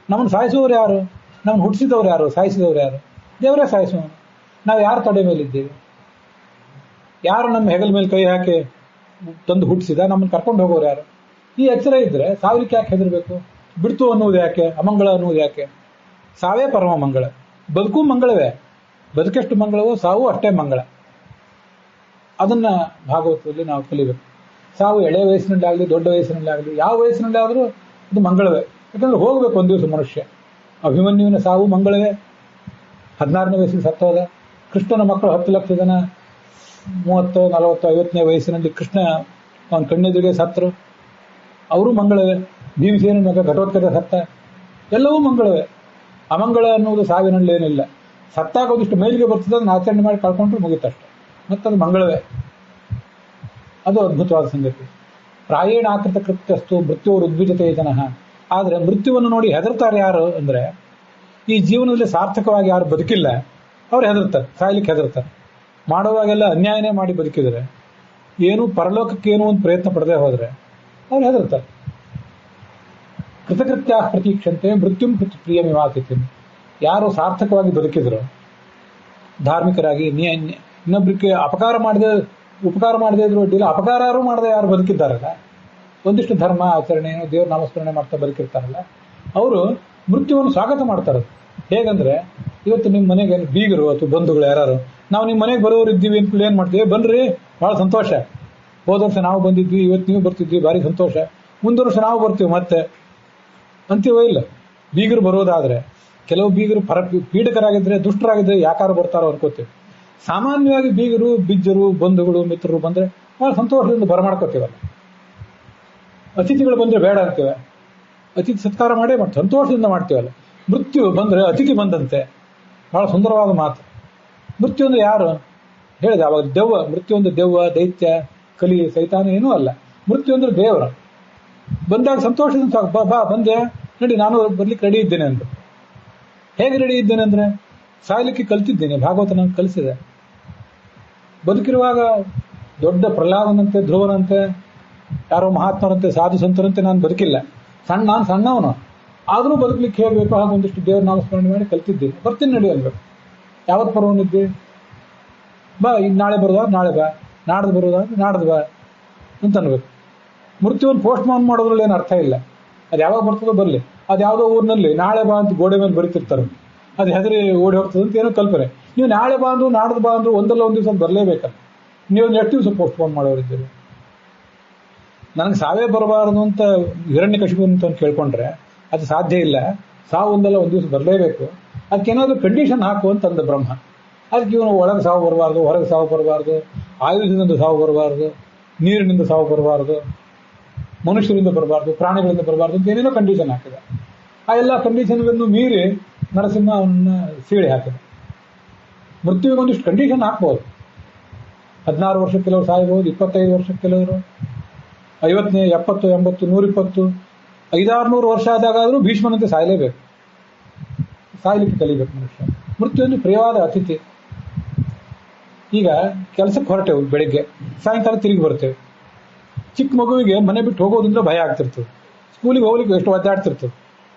ನಮ್ಮನ್ನು ಸಾಯಿಸುವವರು ಯಾರು? ನಮ್ಮನ್ನು ಹುಟ್ಟಿಸಿದವ್ರು ಯಾರು? ಸಾಯಿಸಿದವ್ರು ಯಾರು? ದೇವರೇ ಸಾಯಿಸುವನು. ನಾವು ಯಾರು ತಡೆ ಮೇಲಿದ್ದೀವಿ? ಯಾರು ನಮ್ಮ ಹೆಗಲ ಮೇಲೆ ಕೈ ಹಾಕಿ ತಂದು ಹುಟ್ಟಿಸಿದ? ನಮ್ಮನ್ನು ಕರ್ಕೊಂಡು ಹೋಗೋರು ಯಾರು? ಈ ಎಚ್ಚರ ಇದ್ರೆ ಸಾವಿರಕ್ಕೆ ಯಾಕೆ ಹೆದರ್ಬೇಕು? ಬಿಡ್ತು ಅನ್ನೋದು ಯಾಕೆ? ಅಮಂಗಳ ಅನ್ನೋದು ಯಾಕೆ? ಸಾವೇ ಪರಮ ಮಂಗಳ. ಬದುಕು ಮಂಗಳವೇ. ಬದುಕೆಷ್ಟು ಮಂಗಳವೋ ಸಾವು ಅಷ್ಟೇ ಮಂಗಳ. ಅದನ್ನ ಭಾಗವತದಲ್ಲಿ ನಾವು ಕಲಿಬೇಕು. ಸಾವು ಎಳೆ ವಯಸ್ಸಿನಲ್ಲಿ ಆಗಲಿ, ದೊಡ್ಡ ವಯಸ್ಸಿನಲ್ಲಿ ಆಗಲಿ, ಯಾವ ವಯಸ್ಸಿನಲ್ಲಿ ಆದರೂ ಅದು ಮಂಗಳವೇ. ಯಾಕಂದ್ರೆ ಹೋಗ್ಬೇಕು ಒಂದು ದಿವಸ ಮನುಷ್ಯ. ಅಭಿಮನ್ಯುವಿನ ಸಾವು ಮಂಗಳವೇ. 16ನೇ ವಯಸ್ಸಿಗೆ ಸತ್ತೋದ. ಕೃಷ್ಣನ ಮಕ್ಕಳು 10 ಲಕ್ಷ ಜನ 30, 40, 50ನೇ ವಯಸ್ಸಿನಲ್ಲಿ ಕೃಷ್ಣ ಅವನ ಕಣ್ಣೆದುರಿಗೆ ಸತ್ತರು. ಅವರು ಮಂಗಳವೇ. ಭೀಮಸೇನ ಮಗ ಘಟೋತ್ಕಚ ಸತ್ತ. ಎಲ್ಲವೂ ಮಂಗಳವೇ. ಅಮಂಗಳ ಅನ್ನುವುದು ಸಾವಿನಲ್ಲಿ ಏನಿಲ್ಲ. ಸತ್ತಾಗ ಒಂದಿಷ್ಟು ಮೇಲಿಗೆ ಬರ್ತದೆ, ಅದನ್ನು ಆಚರಣೆ ಮಾಡಿ ಕಳ್ಕೊಂಡ್ರೆ ಮುಗಿತಷ್ಟೆ. ಮತ್ತದು ಮಂಗಳವೇ. ಅದು ಅದ್ಭುತವಾದ ಸಂಗತಿ. ಪ್ರಾಯೇಣ ಆಕೃತ ಕೃತ್ಯಸ್ತು ಮೃತ್ಯು ರುದ್ವಿಜತೆ ಜನಃ. ಆದರೆ ಮೃತ್ಯುವನ್ನು ನೋಡಿ ಹೆದರ್ತಾರೆ ಯಾರು ಅಂದ್ರೆ, ಈ ಜೀವನದಲ್ಲಿ ಸಾರ್ಥಕವಾಗಿ ಯಾರು ಬದುಕಿಲ್ಲ ಅವ್ರು ಹೆದರ್ತಾರೆ, ಸಾಯ್ಲಿಕ್ಕೆ ಹೆದರ್ತಾರೆ. ಮಾಡುವಾಗೆಲ್ಲ ಅನ್ಯಾಯನೇ ಮಾಡಿ ಬದುಕಿದ್ರೆ, ಏನು ಪರಲೋಕಕ್ಕೆ ಏನು ಒಂದು ಪ್ರಯತ್ನ ಪಡದೆ ಹೋದ್ರೆ ಅವ್ರು ಹೆದರ್ತಾರೆ. ಕೃತಕೃತ್ಯ ಪ್ರತೀಕ್ಷಂತೆ ಮೃತ್ಯುಂ ಪ್ರಿಯಮಿವಾತಿಥಿ. ಯಾರು ಸಾರ್ಥಕವಾಗಿ ಬದುಕಿದ್ರು, ಧಾರ್ಮಿಕರಾಗಿ ಇನ್ನೊಬ್ಬರಿಗೆ ಉಪಕಾರ ಮಾಡದೇ ಇದ್ರು ಅಡ್ಡಿಲ್ಲ, ಅಪಕಾರೂ ಮಾಡದೆ ಯಾರು ಬದುಕಿದ್ದಾರಲ್ಲ, ಒಂದಿಷ್ಟು ಧರ್ಮ ಆಚರಣೆ, ದೇವ್ರ ನಾಮಸ್ಮರಣೆ ಮಾಡ್ತಾ ಬದುಕಿರ್ತಾರಲ್ಲ, ಅವರು ಮೃತ್ಯುವನ್ನು ಸ್ವಾಗತ ಮಾಡ್ತಾರೆ. ಹೇಗಂದ್ರೆ, ಇವತ್ತು ನಿಮ್ಮ ಮನೆಗೆ ಬೀಗರು ಅಥವಾ ಬಂಧುಗಳು ಯಾರು ನಾವು ನಿಮ್ಮ ಮನೆಗೆ ಬರೋರು ಇದ್ದೀವಿ ಅಂತ ಏನ್ ಮಾಡ್ತೀವಿ? ಬನ್ರಿ, ಬಹಳ ಸಂತೋಷ. ಹೋದ ವರ್ಷ ನಾವು ಬಂದಿದ್ವಿ, ಇವತ್ತು ನೀವು ಬರ್ತಿದ್ವಿ, ಭಾರಿ ಸಂತೋಷ. ಮುಂದಿನ ವರ್ಷ ನಾವು ಬರ್ತೀವಿ ಮತ್ತೆ ಅಂತೀವೋ ಇಲ್ಲ? ಬೀಗರು ಬರೋದಾದ್ರೆ, ಕೆಲವು ಬೀಗರು ಪೀಡಕರಾಗಿದ್ರೆ, ದುಷ್ಟರಾಗಿದ್ರೆ ಯಾಕಾರು ಬರ್ತಾರೋ ಅನ್ಕೋತೀವಿ. ಸಾಮಾನ್ಯವಾಗಿ ಬೀಗರು, ಬಿಜ್ಜರು, ಬಂಧುಗಳು, ಮಿತ್ರರು ಬಂದ್ರೆ ಬಹಳ ಸಂತೋಷದಿಂದ ಬರಮಾಡ್ಕೋತೀವಲ್ಲ. ಅತಿಥಿಗಳು ಬಂದ್ರೆ ಬೇಡ ಅಂತೀವಿ, ಅತಿಥಿ ಸತ್ಕಾರ ಮಾಡೇ ಮಾಡ್ತೀವಿ, ಸಂತೋಷದಿಂದ ಮಾಡ್ತೀವಲ್ಲ. ಮೃತ್ಯು ಬಂದ್ರೆ ಅತಿಥಿ ಬಂದಂತೆ. ಬಹಳ ಸುಂದರವಾದ ಮಾತು. ಮೃತ್ಯು ಅಂದ್ರೆ ಯಾರು ಹೇಳಿದೆ ಅವಾಗ? ದೆವ್ವ. ಮೃತ್ಯು ಅಂದ್ರೆ ದೆವ್ವ, ದೈತ್ಯ, ಕಲಿ, ಸೈತಾನ ಏನೂ ಅಲ್ಲ. ಮೃತ್ಯು ಅಂದ್ರೆ ದೇವರ. ಬಂದಾಗ ಸಂತೋಷದಿಂದ ಬಾ ಬಂದೆ, ನಡಿ, ನಾನು ಬರ್ಲಿಕ್ಕೆ ರೆಡಿ ಇದ್ದೇನೆ ಅಂತ. ಹೇಗೆ ರೆಡಿ ಇದ್ದೇನೆ ಅಂದ್ರೆ, ಸಾಯ್ಲಿಕ್ಕೆ ಕಲ್ತಿದ್ದೇನೆ, ಭಾಗವತ ನನಗೆ ಕಲಿಸಿದೆ. ಬದುಕಿರುವಾಗ ದೊಡ್ಡ ಪ್ರಹ್ಲಾದನಂತೆ, ಧ್ರುವನಂತೆ, ಯಾರೋ ಮಹಾತ್ಮರಂತೆ, ಸಾಧು ಸಂತರಂತೆ ನಾನು ಬದುಕಿಲ್ಲ. ನಾನು ಸಣ್ಣವನು, ಆದರೂ ಬದುಕಲಿಕ್ಕೆ ಹೇಳಬೇಕು, ಹಾಗೆ ಒಂದಿಷ್ಟು ದೇವರ ನಾಮಸ್ಮರಣೆ ಮಾಡಿ ಕಲ್ತಿದ್ದೀನಿ. ಬರ್ತೀನಿ ನಡಿ ಅನ್ಬೇಕು. ಯಾವತ್ತು ಬರೋನಿದ್ದೆ? ಬಾ, ಈಗ ನಾಳೆ ಬರೋದಾ ನಾಳೆ ಬಾ, ನಾಡ್ದು ಬರೋದಾ ನಾಡ್ದು ಬಾ ಅಂತ ಅನ್ಬೇಕು. ಮೃತ್ಯುವನ್ನು ಪೋಸ್ಟ್ ಮಾನ್ ಮಾಡೋದ್ರಲ್ಲಿ ಏನು ಅರ್ಥ ಇಲ್ಲ. ಅದು ಯಾವಾಗ ಬರ್ತದೋ ಬರಲಿ. ಅದು ಯಾವುದೋ ಊರಿನಲ್ಲಿ ನಾಳೆ ಬಾ ಅಂತ ಗೋಡೆ ಮೇಲೆ ಬರೀತಿರ್ತಾರೆ, ಅದು ಹೆದರಿ ಓಡಿ ಹೋಗ್ತದೆ ಅಂತ ಏನೋ ಕಲ್ಪನೆ. ನೀವು ನಾಳೆ ಬಾ ಅಂದ್ರು, ನಾಡ್ದು ಬಾ ಅಂದ್ರು, ಒಂದಲ್ಲ ಒಂದು ದಿವಸ ಬರಲೇಬೇಕಲ್ಲ. ನೀವು ಒಂದು ಎಷ್ಟು ದಿವಸ ಪೋಸ್ಟ್ ಪೋನ್ ಮಾಡೋರಿದ್ದೀರಿ? ನನಗೆ ಸಾವೇ ಬರಬಾರದು ಅಂತ ಹಿರಣ್ಯಕಶಿಪು ಅಂತ ಕೇಳ್ಕೊಂಡ್ರೆ ಅದು ಸಾಧ್ಯ ಇಲ್ಲ. ಸಾವು ಒಂದಲ್ಲ ಒಂದು ದಿವಸ ಬರಲೇಬೇಕು. ಅದಕ್ಕೇನಾದ್ರೂ ಕಂಡೀಷನ್ ಹಾಕು ಅಂತಂದ ಬ್ರಹ್ಮ. ಅದಕ್ಕೆ ಇವನು ಒಳಗೆ ಸಾವು ಬರಬಾರ್ದು, ಹೊರಗೆ ಸಾವು ಬರಬಾರ್ದು, ಆಯುಧದಿಂದ ಸಾವು ಬರಬಾರ್ದು, ನೀರಿನಿಂದ ಸಾವು ಬರಬಾರ್ದು, ಮನುಷ್ಯರಿಂದ ಬರಬಾರ್ದು, ಪ್ರಾಣಿಗಳಿಂದ ಬರಬಾರ್ದು ಅಂತ ಏನೇನೋ ಕಂಡೀಷನ್ ಹಾಕಿದೆ. ಆ ಎಲ್ಲ ಕಂಡೀಷನ್ಗಳನ್ನು ಮೀರಿ ನರಸಿಂಹ ಅವನ್ನ ಸೀಳಿ ಹಾಕಿದೆ. ಮೃತ್ಯುವಿಗೊಂದಿಷ್ಟು ಕಂಡೀಷನ್ ಹಾಕ್ಬೋದು. 16 ವರ್ಷಕ್ಕೆ ಕೆಲವರು ಸಾಯ್ಬೋದು, 25 ವರ್ಷಕ್ಕೆ ಕೆಲವರು, 50, 70, 80, 120, 500-600 ವರ್ಷ ಆದಾಗಾದರೂ ಭೀಷ್ಮನಂತೆ ಸಾಯಲೇಬೇಕು. ಸಾಯ್ಲಿಕ್ಕೆ ಕಲಿಬೇಕು ಮನುಷ್ಯ. ಮೃತ್ಯುವೊಂದು ಪ್ರಿಯವಾದ ಅತಿಥಿ. ಈಗ ಕೆಲಸಕ್ಕೆ ಹೊರಟೆವು, ಬೆಳಿಗ್ಗೆ ಸಾಯಂಕಾಲ ತಿರುಗಿ ಬರ್ತೇವೆ. ಚಿಕ್ಕ ಮಗುವಿಗೆ ಮನೆ ಬಿಟ್ಟು ಹೋಗೋದಂದ್ರೆ ಭಯ ಆಗ್ತಿರ್ತದೆ. ಸ್ಕೂಲಿಗೆ ಹೋಗ್ಲಿಕ್ಕೆ ಎಷ್ಟು ಒದ್ದಾಡ್ತಿರ್ತದೆ.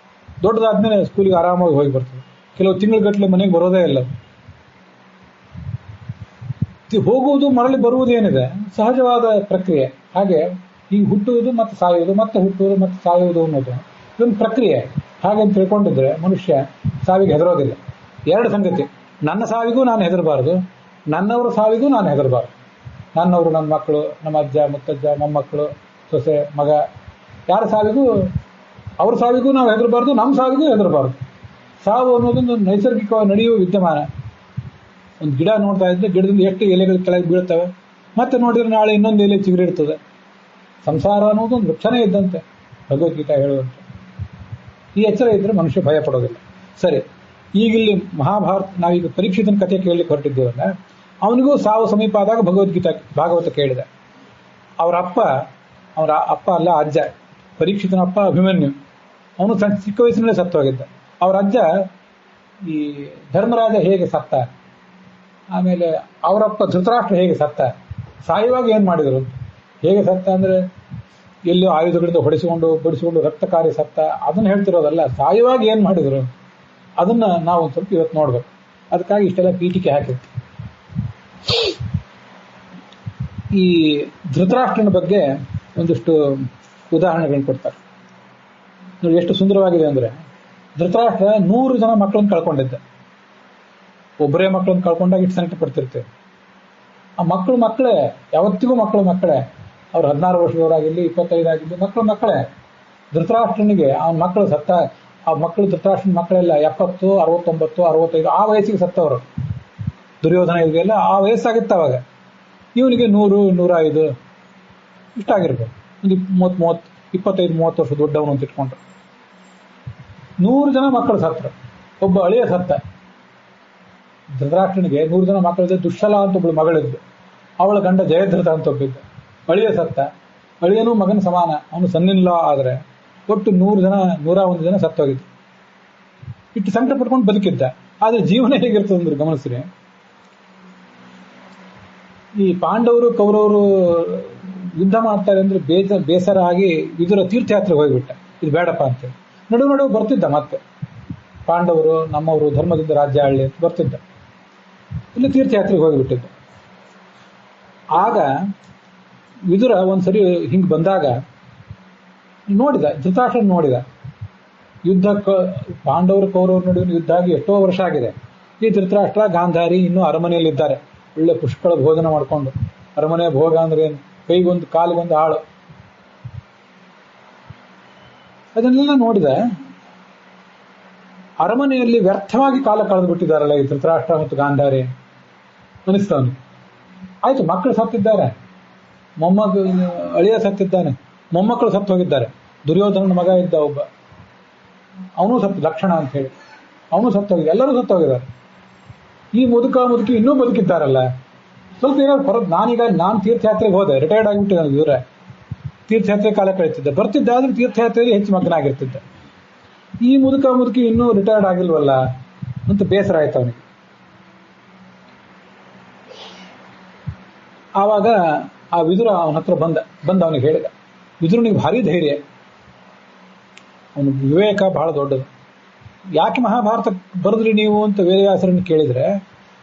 ದೊಡ್ಡದಾದ್ಮೇಲೆ ಸ್ಕೂಲಿಗೆ ಆರಾಮಾಗಿ ಹೋಗಿ ಬರ್ತದೆ. ಕೆಲವು ತಿಂಗಳಗಟ್ಟಲೆ ಮನೆಗೆ ಬರೋದೇ ಇಲ್ಲ. ಹೋಗುವುದು ಮರಳಿ ಬರುವುದೇನಿದೆ ಸಹಜವಾದ ಪ್ರಕ್ರಿಯೆ. ಹಾಗೆ ಈಗ ಹುಟ್ಟುವುದು ಮತ್ತು ಸಾಯುವುದು, ಮತ್ತೆ ಹುಟ್ಟುವುದು ಮತ್ತು ಸಾಯುವುದು ಅನ್ನೋದು ಇದೊಂದು ಪ್ರಕ್ರಿಯೆ. ಹಾಗೆ ತಿಳ್ಕೊಂಡಿದ್ರೆ ಮನುಷ್ಯ ಸಾವಿಗೆ ಹೆದರೋದಿಲ್ಲ. ಎರಡು ಸಂಗತಿ: ನನ್ನ ಸಾವಿಗೂ ನಾನು ಹೆದರಬಾರ್ದು, ನನ್ನವರ ಸಾವಿಗೂ ನಾನು ಹೆದರಬಾರ್ದು. ನನ್ನವರು, ನನ್ನ ಮಕ್ಕಳು, ನಮ್ಮ ಅಜ್ಜ, ಮುತ್ತಜ್ಜ, ಮೊಮ್ಮಕ್ಕಳು, ಸೊಸೆ, ಮಗ, ಯಾರ ಸಾವಿಗೂ, ಅವ್ರ ಸಾವಿಗೂ ನಾವು ಹೆದರಬಾರ್ದು, ನಮ್ಮ ಸಾವಿಗೂ ಹೆದರಬಾರ್ದು. ಸಾವು ಅನ್ನೋದೊಂದು ನೈಸರ್ಗಿಕವಾಗಿ ನಡೆಯುವ ವಿದ್ಯಮಾನ. ಒಂದು ಗಿಡ ನೋಡ್ತಾ ಇದ್ರೆ ಗಿಡದಿಂದ ಎಷ್ಟು ಎಲೆಗಳು ಕೆಳಗೆ ಬೀಳ್ತವೆ, ಮತ್ತೆ ನೋಡಿದ್ರೆ ನಾಳೆ ಇನ್ನೊಂದು ಎಲೆ ಚಿಗುರಿರ್ತದೆ. ಸಂಸಾರ ಅನ್ನೋದು ಒಂದು ವೃಕ್ಷನೇ ಇದ್ದಂತೆ. ಭಗವದ್ಗೀತಾ ಹೇಳುವಂಥ. ಈ ಎಚ್ಚರ ಇದ್ದರೆ ಮನುಷ್ಯ ಭಯ ಪಡೋದಿಲ್ಲ. ಸರಿ, ಈಗಿಲ್ಲಿ ಮಹಾಭಾರತ, ನಾವೀಗ ಪರೀಕ್ಷಿತನ ಕಥೆ ಕೇಳಲಿಕ್ಕೆ ಹೊರಟಿದ್ದೇವಲ್ಲ, ಅವನಿಗೂ ಸಾವು ಸಮೀಪ ಆದಾಗ ಭಾಗವತ ಕೇಳಿದ. ಅವರ ಅಪ್ಪ ಅಲ್ಲ, ಅಜ್ಜ, ಪರೀಕ್ಷಿತನ ಅಪ್ಪ ಅಭಿಮನ್ಯು, ಅವನು ಚಿಕ್ಕ ವಯಸ್ಸಿನಲ್ಲೇ ಸತ್ತೋಗಿದ್ದ. ಅವರ ಅಜ್ಜ ಈ ಧರ್ಮರಾಜ ಹೇಗೆ ಸತ್ತ, ಆಮೇಲೆ ಅವರಪ್ಪ ಧೃತರಾಷ್ಟ್ರ ಹೇಗೆ ಸತ್ತ, ಸಾಯುವಾಗ ಏನು ಮಾಡಿದರು, ಹೇಗೆ ಸತ್ತ ಅಂದರೆ ಎಲ್ಲೋ ಆಯುಧಗಳಿಂದ ಬಡಿಸಿಕೊಂಡು ರಕ್ತಕಾರಿ ಸತ್ತ, ಅದನ್ನು ಹೇಳ್ತಿರೋದಲ್ಲ, ಸಾಯುವಾಗ ಏನು ಮಾಡಿದರು ಅದನ್ನು ನಾವು ಒಂದು ಸ್ವಲ್ಪ ಇವತ್ತು ನೋಡ್ಬೇಕು. ಅದಕ್ಕಾಗಿ ಇಷ್ಟೆಲ್ಲ ಪೀಠಿಕೆ ಹಾಕಿರ್ತೀವಿ. ಈ ಧೃತರಾಷ್ಟ್ರನ ಬಗ್ಗೆ ಒಂದಿಷ್ಟು ಉದಾಹರಣೆಗಳನ್ನು ಕೊಡ್ತಾರೆ ನೋಡಿ. ಎಷ್ಟು ಸುಂದರವಾಗಿದೆ ಅಂದರೆ, ಧೃತರಾಷ್ಟ್ರ 100 ಜನ ಮಕ್ಕಳನ್ನು ಕಳ್ಕೊಂಡಿದ್ದ. ಒಬ್ಬರೇ ಮಕ್ಕಳನ್ನು ಕಳ್ಕೊಂಡಾಗ ಇಷ್ಟು ಸಂಕಟ ಪಡ್ತಿರ್ತೇವೆ. ಆ ಮಕ್ಕಳೇ ಯಾವತ್ತಿಗೂ ಮಕ್ಕಳೇ. ಅವ್ರು 16 ವರ್ಷದವರಾಗಿರಲಿ, 25 ಆಗಿರಲಿ, ಮಕ್ಕಳೇ. ಧೃತರಾಷ್ಟ್ರನಿಗೆ ಅವನ ಮಕ್ಕಳು ಸತ್ತ. ಆ ಮಕ್ಕಳು ಧೃತರಾಷ್ಟ್ರನ ಮಕ್ಕಳೆಲ್ಲ 70, 69, 65 ಆ ವಯಸ್ಸಿಗೆ ಸತ್ತವರು. ದುರ್ಯೋಧನ ಇವರಿಗೆಲ್ಲ ಆ ವಯಸ್ಸಾಗಿತ್ತು ಅವಾಗ. ಇವನಿಗೆ 100, 105 ಇಷ್ಟಾಗಿರ್ಬೇಕು. ಒಂದು 25-30 ವರ್ಷ ದೊಡ್ಡವನು ಅಂತ ಇಟ್ಕೊಂಡ್ರು. 100 ಜನ ಮಕ್ಕಳು ಸತ್ತರು. ಒಬ್ಬ ಅಳಿಯ ಸತ್ತ. ಧೃತರಾಷ್ಟ್ರನಿಗೆ 100 ಜನ ಮಕ್ಕಳಿದ್ದ. ದುಶ್ಶಲ ಅಂತ ಒಬ್ಬಳು ಮಗಳಿದ್ದು, ಅವಳ ಗಂಡ ಜಯದ್ರಥ ಅಂತ ಒಬ್ಬಿದ್ದ. ಅಳಿಯ ಸತ್ತ. ಅಳಿಯನೂ ಮಗನ ಸಮಾನ, ಅವನು ಸನ್ನಿಲ್ಲ. ಆದರೆ ಒಟ್ಟು 101 ಜನ ಸತ್ತೋಗಿದ್ದು. ಇಟ್ಟು ಸಂಕಟ ಪಡ್ಕೊಂಡು ಬದುಕಿದ್ದ. ಆದರೆ ಜೀವನ ಹೇಗಿರ್ತದೆ ಅಂದ್ರೆ ಗಮನಿಸ್ರಿ, ಈ ಪಾಂಡವರು ಕೌರವರು ಯುದ್ಧ ಮಾಡ್ತಾರೆ ಅಂದ್ರೆ ಬೇಸರ ಆಗಿ ವಿದುರ ತೀರ್ಥಯಾತ್ರೆಗೆ ಹೋಗ್ಬಿಟ್ಟ, ಇದು ಬೇಡಪ್ಪ ಅಂತೇಳಿ. ನಡುವೆ ಬರ್ತಿದ್ದ. ಮತ್ತೆ ಪಾಂಡವರು ನಮ್ಮವರು ಧರ್ಮದಿಂದ ರಾಜ್ಯ ಆಳ್ಳಿ ಅಂತ ಬರ್ತಿದ್ದ. ಇಲ್ಲಿ ತೀರ್ಥಯಾತ್ರೆಗೆ ಹೋಗಿಬಿಟ್ಟಿದ್ದ. ಆಗ ವಿದುರ ಒಂದ್ಸರಿ ಹಿಂಗೆ ಬಂದಾಗ ನೋಡಿದ, ಧೃತರಾಷ್ಟ್ರ ನೋಡಿದ. ಪಾಂಡವರು ಕೌರವರು ನಡುವಿನ ಯುದ್ಧ ಆಗಿ ಎಷ್ಟೋ ವರ್ಷ ಆಗಿದೆ. ಈ ಧೃತರಾಷ್ಟ್ರ ಗಾಂಧಾರಿ ಇನ್ನೂ ಅರಮನೆಯಲ್ಲಿದ್ದಾರೆ. ಒಳ್ಳೆ ಪುಷ್ಕಳ ಭೋಜನ ಮಾಡಿಕೊಂಡು. ಅರಮನೆ ಭೋಗ ಅಂದ್ರೆ ಏನು, ಕೈಗೊಂದು ಕಾಲಿಗೊಂದು ಆಳು. ಅದನ್ನೆಲ್ಲ ನೋಡಿದ. ಅರಮನೆಯಲ್ಲಿ ವ್ಯರ್ಥವಾಗಿ ಕಾಲ ಕಳೆದು ಬಿಟ್ಟಿದ್ದಾರಲ್ಲ ಈ ಧೃತರಾಷ್ಟ್ರ ಮತ್ತು ಗಾಂಧಾರಿ ಅನಿಸ್ತವನು. ಆಯ್ತು, ಮಕ್ಕಳು ಸತ್ತಿದ್ದಾರೆ, ಅಳಿಯ ಸತ್ತಿದ್ದಾನೆ, ಮೊಮ್ಮಕ್ಕಳು ಸತ್ತು ಹೋಗಿದ್ದಾರೆ. ದುರ್ಯೋಧನನ ಮಗ ಇದ್ದ ಒಬ್ಬ, ಅವನು ಸತ್ತು, ಲಕ್ಷಣ ಅಂತ ಹೇಳಿ, ಅವನು ಸತ್ತೋಗಿದೆ. ಎಲ್ಲರೂ ಸತ್ತೋಗಿದ್ದಾರೆ. ಈ ಮುದುಕಿ ಇನ್ನೂ ಬದುಕಿದ್ದಾರಲ್ಲ, ಸ್ವಲ್ಪ ಏನಾದ್ರು ನಾನು ತೀರ್ಥಯಾತ್ರೆಗೆ ಹೋದೆ, ರಿಟೈರ್ಡ್ ಆಗಿಬಿಟ್ಟು ನನಗೆ ದೂರ ತೀರ್ಥಯಾತ್ರೆ ಕಾಲ ಕಳೀತಿದ್ದೆ, ಬರ್ತಿದ್ದೆ. ಆದ್ರೂ ತೀರ್ಥಯಾತ್ರೆಗೆ ಹೆಚ್ಚು ಮಗ್ನಾಗಿರ್ತಿದ್ದೆ. ಈ ಮುದುಕಿ ಇನ್ನೂ ರಿಟೈರ್ಡ್ ಆಗಿಲ್ವಲ್ಲ ಅಂತ ಬೇಸರ ಆಯ್ತು ಅವನಿಗೆ. ಆವಾಗ ಆ ವಿದುರ ಅವನ ಹತ್ರ ಬಂದ ಅವನಿಗೆ ಹೇಳಿದ. ವಿದುರನಿಗೆ ಭಾರಿ ಧೈರ್ಯ, ಅವನ ವಿವೇಕ ಬಹಳ ದೊಡ್ಡದು. ಯಾಕೆ ಮಹಾಭಾರತ ಬರೆದ್ರಿ ನೀವು ಅಂತ ವೇದವ್ಯಾಸರನ್ನು ಕೇಳಿದ್ರೆ,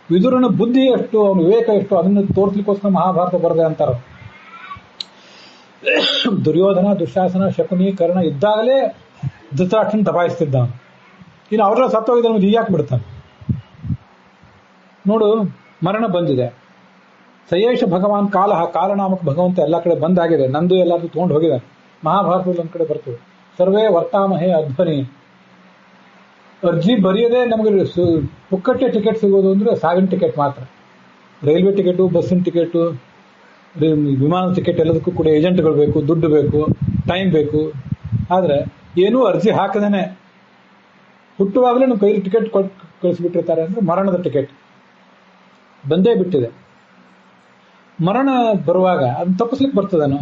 ವಿದುರನ ಬುದ್ಧಿ ಎಷ್ಟು, ಅವನ ವಿವೇಕ ಎಷ್ಟು, ಅದನ್ನು ತೋರ್ಸ್ಲಿಕ್ಕೋಸ್ಕರ ಮಹಾಭಾರತ ಬರದೆ ಅಂತಾರ. ದುರ್ಯೋಧನ, ದುಶ್ಯಾಸನ, ಶಕುನಿ, ಕರ್ಣ ಇದ್ದಾಗಲೇ ಧೃತರಾಷ್ಟ್ರನ ದಬಾಯಿಸ್ತಿದ್ದ ಅವನು. ಇನ್ನು ಅವರೆಲ್ಲ ಸತ್ತೋಗಿದ್ದ ಯಾಕೆ ಬಿಡ್ತಾನೆ ನೋಡು. ಮರಣ ಬಂದಿದೆ. ಸಯೇಶ ಭಗವಾನ್ ಕಾಲನಾಮಕ ಭಗವಂತ ಎಲ್ಲ ಕಡೆ ಬಂದಾಗಿದೆ. ನಂದು ಎಲ್ಲಾದ್ರೂ ತೊಗೊಂಡು ಹೋಗಿದ್ದಾನೆ. ಮಹಾಭಾರತದಲ್ಲಿ ಒಂದ್ ಕಡೆ ಬರ್ತದೆ, ಸರ್ವೇ ವರ್ತಾಮಹೇ ಅಧ್ವನಿ. ಅರ್ಜಿ ಬರೆಯದೆ ನಮಗೆ ಪುಕ್ಕಟ್ಟೆ ಟಿಕೆಟ್ ಸಿಗೋದು ಅಂದ್ರೆ ಸಾವಿನ ಟಿಕೆಟ್ ಮಾತ್ರ. ರೈಲ್ವೆ ಟಿಕೆಟು, ಬಸ್ಸಿನ ಟಿಕೆಟು, ವಿಮಾನದ ಟಿಕೆಟ್ ಎಲ್ಲದಕ್ಕೂ ಕೂಡ ಏಜೆಂಟ್ಗಳು ಬೇಕು, ದುಡ್ಡು ಬೇಕು, ಟೈಮ್ ಬೇಕು. ಆದರೆ ಏನೂ ಅರ್ಜಿ ಹಾಕದೇನೆ ಹುಟ್ಟುವಾಗಲೇ ನಮ್ಮ ಕೈಲಿ ಟಿಕೆಟ್ ಕೊಟ್ಟು ಕಳಿಸ್ಬಿಟ್ಟಿರ್ತಾರೆ. ಅಂದ್ರೆ ಮರಣದ ಟಿಕೆಟ್ ಬಂದೇ ಬಿಟ್ಟಿದೆ. ಮರಣ ಬರುವಾಗ ಅದನ್ನ ತಪ್ಪಿಸ್ಲಿಕ್ಕೆ ಬರ್ತದೇನೋ.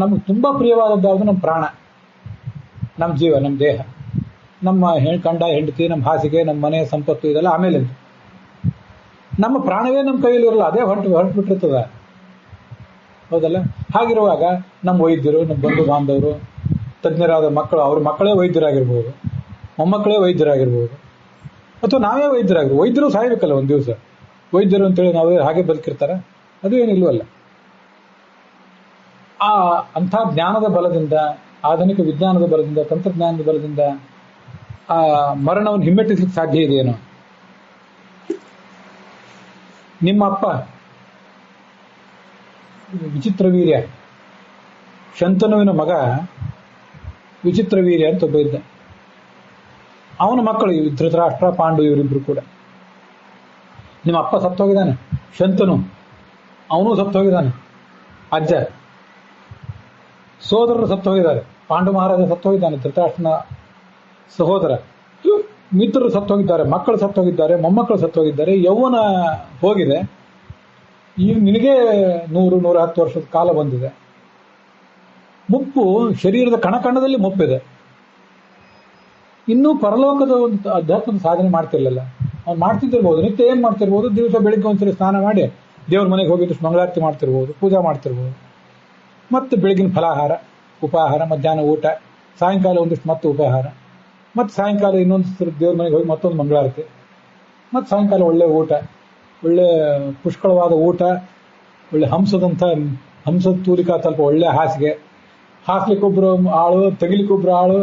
ನಮಗೆ ತುಂಬಾ ಪ್ರಿಯವಾದದ್ದು ಯಾವುದು? ನಮ್ಮ ಪ್ರಾಣ, ನಮ್ಮ ಜೀವ, ನಮ್ಮ ದೇಹ, ನಮ್ಮ ಗಂಡ ಹೆಂಡತಿ, ನಮ್ಮ ಹಾಸಿಗೆ, ನಮ್ಮ ಮನೆ ಸಂಪತ್ತು, ಇದೆಲ್ಲ ಆಮೇಲೆ. ನಮ್ಮ ಪ್ರಾಣವೇ ನಮ್ಮ ಕೈಯಲ್ಲಿ ಇರಲ್ಲ, ಅದೇ ಹೊರಟುಬಿಟ್ಟಿರ್ತದ, ಹೌದಲ್ಲ? ಹಾಗಿರುವಾಗ ನಮ್ಮ ವೈದ್ಯರು, ನಮ್ಮ ಬಂಧು ಬಾಂಧವರು, ತಜ್ಞರಾದ ಮಕ್ಕಳು, ಅವ್ರ ಮಕ್ಕಳೇ ವೈದ್ಯರಾಗಿರ್ಬೋದು, ಮೊಮ್ಮಕ್ಕಳೇ ವೈದ್ಯರಾಗಿರ್ಬೋದು, ಅಥವಾ ನಾವೇ ವೈದ್ಯರಾಗಿರ್ಬೋದು. ವೈದ್ಯರು ಸಾಯ್ಬೇಕಲ್ಲ ಒಂದು ದಿವಸ. ವೈದ್ಯರು ಅಂತೇಳಿ ನಾವೇ ಹಾಗೆ ಬದುಕಿರ್ತಾರೆ? ಅದು ಏನಿಲ್ವಲ್ಲ. ಅಂಥ ಜ್ಞಾನದ ಬಲದಿಂದ, ಆಧುನಿಕ ವಿಜ್ಞಾನದ ಬಲದಿಂದ, ತಂತ್ರಜ್ಞಾನದ ಬಲದಿಂದ ಆ ಮರಣವನ್ನು ಹಿಮ್ಮೆಟ್ಟಿಸ್ಲಿಕ್ಕೆ ಸಾಧ್ಯ ಇದೆಯೇನೋ? ನಿಮ್ಮ ಅಪ್ಪ ವಿಚಿತ್ರ ವೀರ್ಯ, ಶಂತನುವಿನ ಮಗ ವಿಚಿತ್ರ ವೀರ್ಯ ಅಂತ ಒಬ್ಬ ಇದ್ದ. ಅವನ ಮಕ್ಕಳು ಧೃತರಾಷ್ಟ್ರ, ಪಾಂಡು, ಇವರಿಬ್ರು ಕೂಡ. ನಿಮ್ಮ ಅಪ್ಪ ಸತ್ತೋಗಿದ್ದಾನೆ, ಶಂತನು, ಅವನು ಸತ್ತೋಗಿದ್ದಾನೆ, ಅಜ್ಜ, ಸೋದರರು ಸತ್ತೋಗಿದ್ದಾರೆ. ಪಾಂಡು ಮಹಾರಾಜ ಸತ್ತೋಗಿದ್ದಾನೆ, ಧೃತರಾಷ್ಟ್ರನ ಸಹೋದರ. ಮಿತ್ರರು ಸತ್ತೋಗಿದ್ದಾರೆ, ಮಕ್ಕಳು ಸತ್ತೋಗಿದ್ದಾರೆ, ಮೊಮ್ಮಕ್ಕಳು ಸತ್ತೋಗಿದ್ದಾರೆ, ಯೌವನ ಹೋಗಿದೆ. ಈಗ ನಿನಗೆ 100-110 ವರ್ಷದ ಕಾಲ ಬಂದಿದೆ. ಮುಪ್ಪು ಶರೀರದ ಕಣಕಣದಲ್ಲಿ ಮುಪ್ಪಿದೆ. ಇನ್ನೂ ಪರಲೋಕದ ಒಂದು ಅಧ್ಯಾತ್ಮದ ಸಾಧನೆ ಮಾಡ್ತಿರ್ಲಿಲ್ಲ. ಅವ್ನು ಮಾಡ್ತಿದ್ದಿರ್ಬೋದು, ನಿತ್ಯ ಏನು ಮಾಡ್ತಿರ್ಬೋದು, ದಿವಸ ಬೆಳಿಗ್ಗೆ ಒಂದ್ಸರಿ ಸ್ನಾನ ಮಾಡಿ ದೇವ್ರ ಮನೆಗೆ ಹೋಗಿದ್ದು ಮಂಗಳಾರತಿ ಮಾಡ್ತಿರ್ಬೋದು, ಪೂಜಾ ಮಾಡ್ತಿರ್ಬೋದು. ಮತ್ತು ಬೆಳಗಿನ ಫಲಾಹಾರ, ಉಪಾಹಾರ, ಮಧ್ಯಾಹ್ನ ಊಟ, ಸಾಯಂಕಾಲ ಒಂದಿಷ್ಟು ಮತ್ತೆ ಉಪಾಹಾರ, ಮತ್ತು ಸಾಯಂಕಾಲ ಇನ್ನೊಂದು ದೇವ್ರ ಮನೆಗೆ ಹೋಗಿ ಮತ್ತೊಂದು ಮಂಗಳಾರತಿ, ಮತ್ತು ಸಾಯಂಕಾಲ ಒಳ್ಳೆ ಊಟ, ಒಳ್ಳೆ ಪುಷ್ಕಳವಾದ ಊಟ, ಒಳ್ಳೆ ಹಂಸದ ತೂಲಿಕಾ ಸ್ವಲ್ಪ ಒಳ್ಳೆ ಹಾಸ್ಲಿಕ್ಕೊಬ್ರು ಆಳು, ತೆಗಿಲಿಕ್ಕೊಬ್ರು ಆಳು,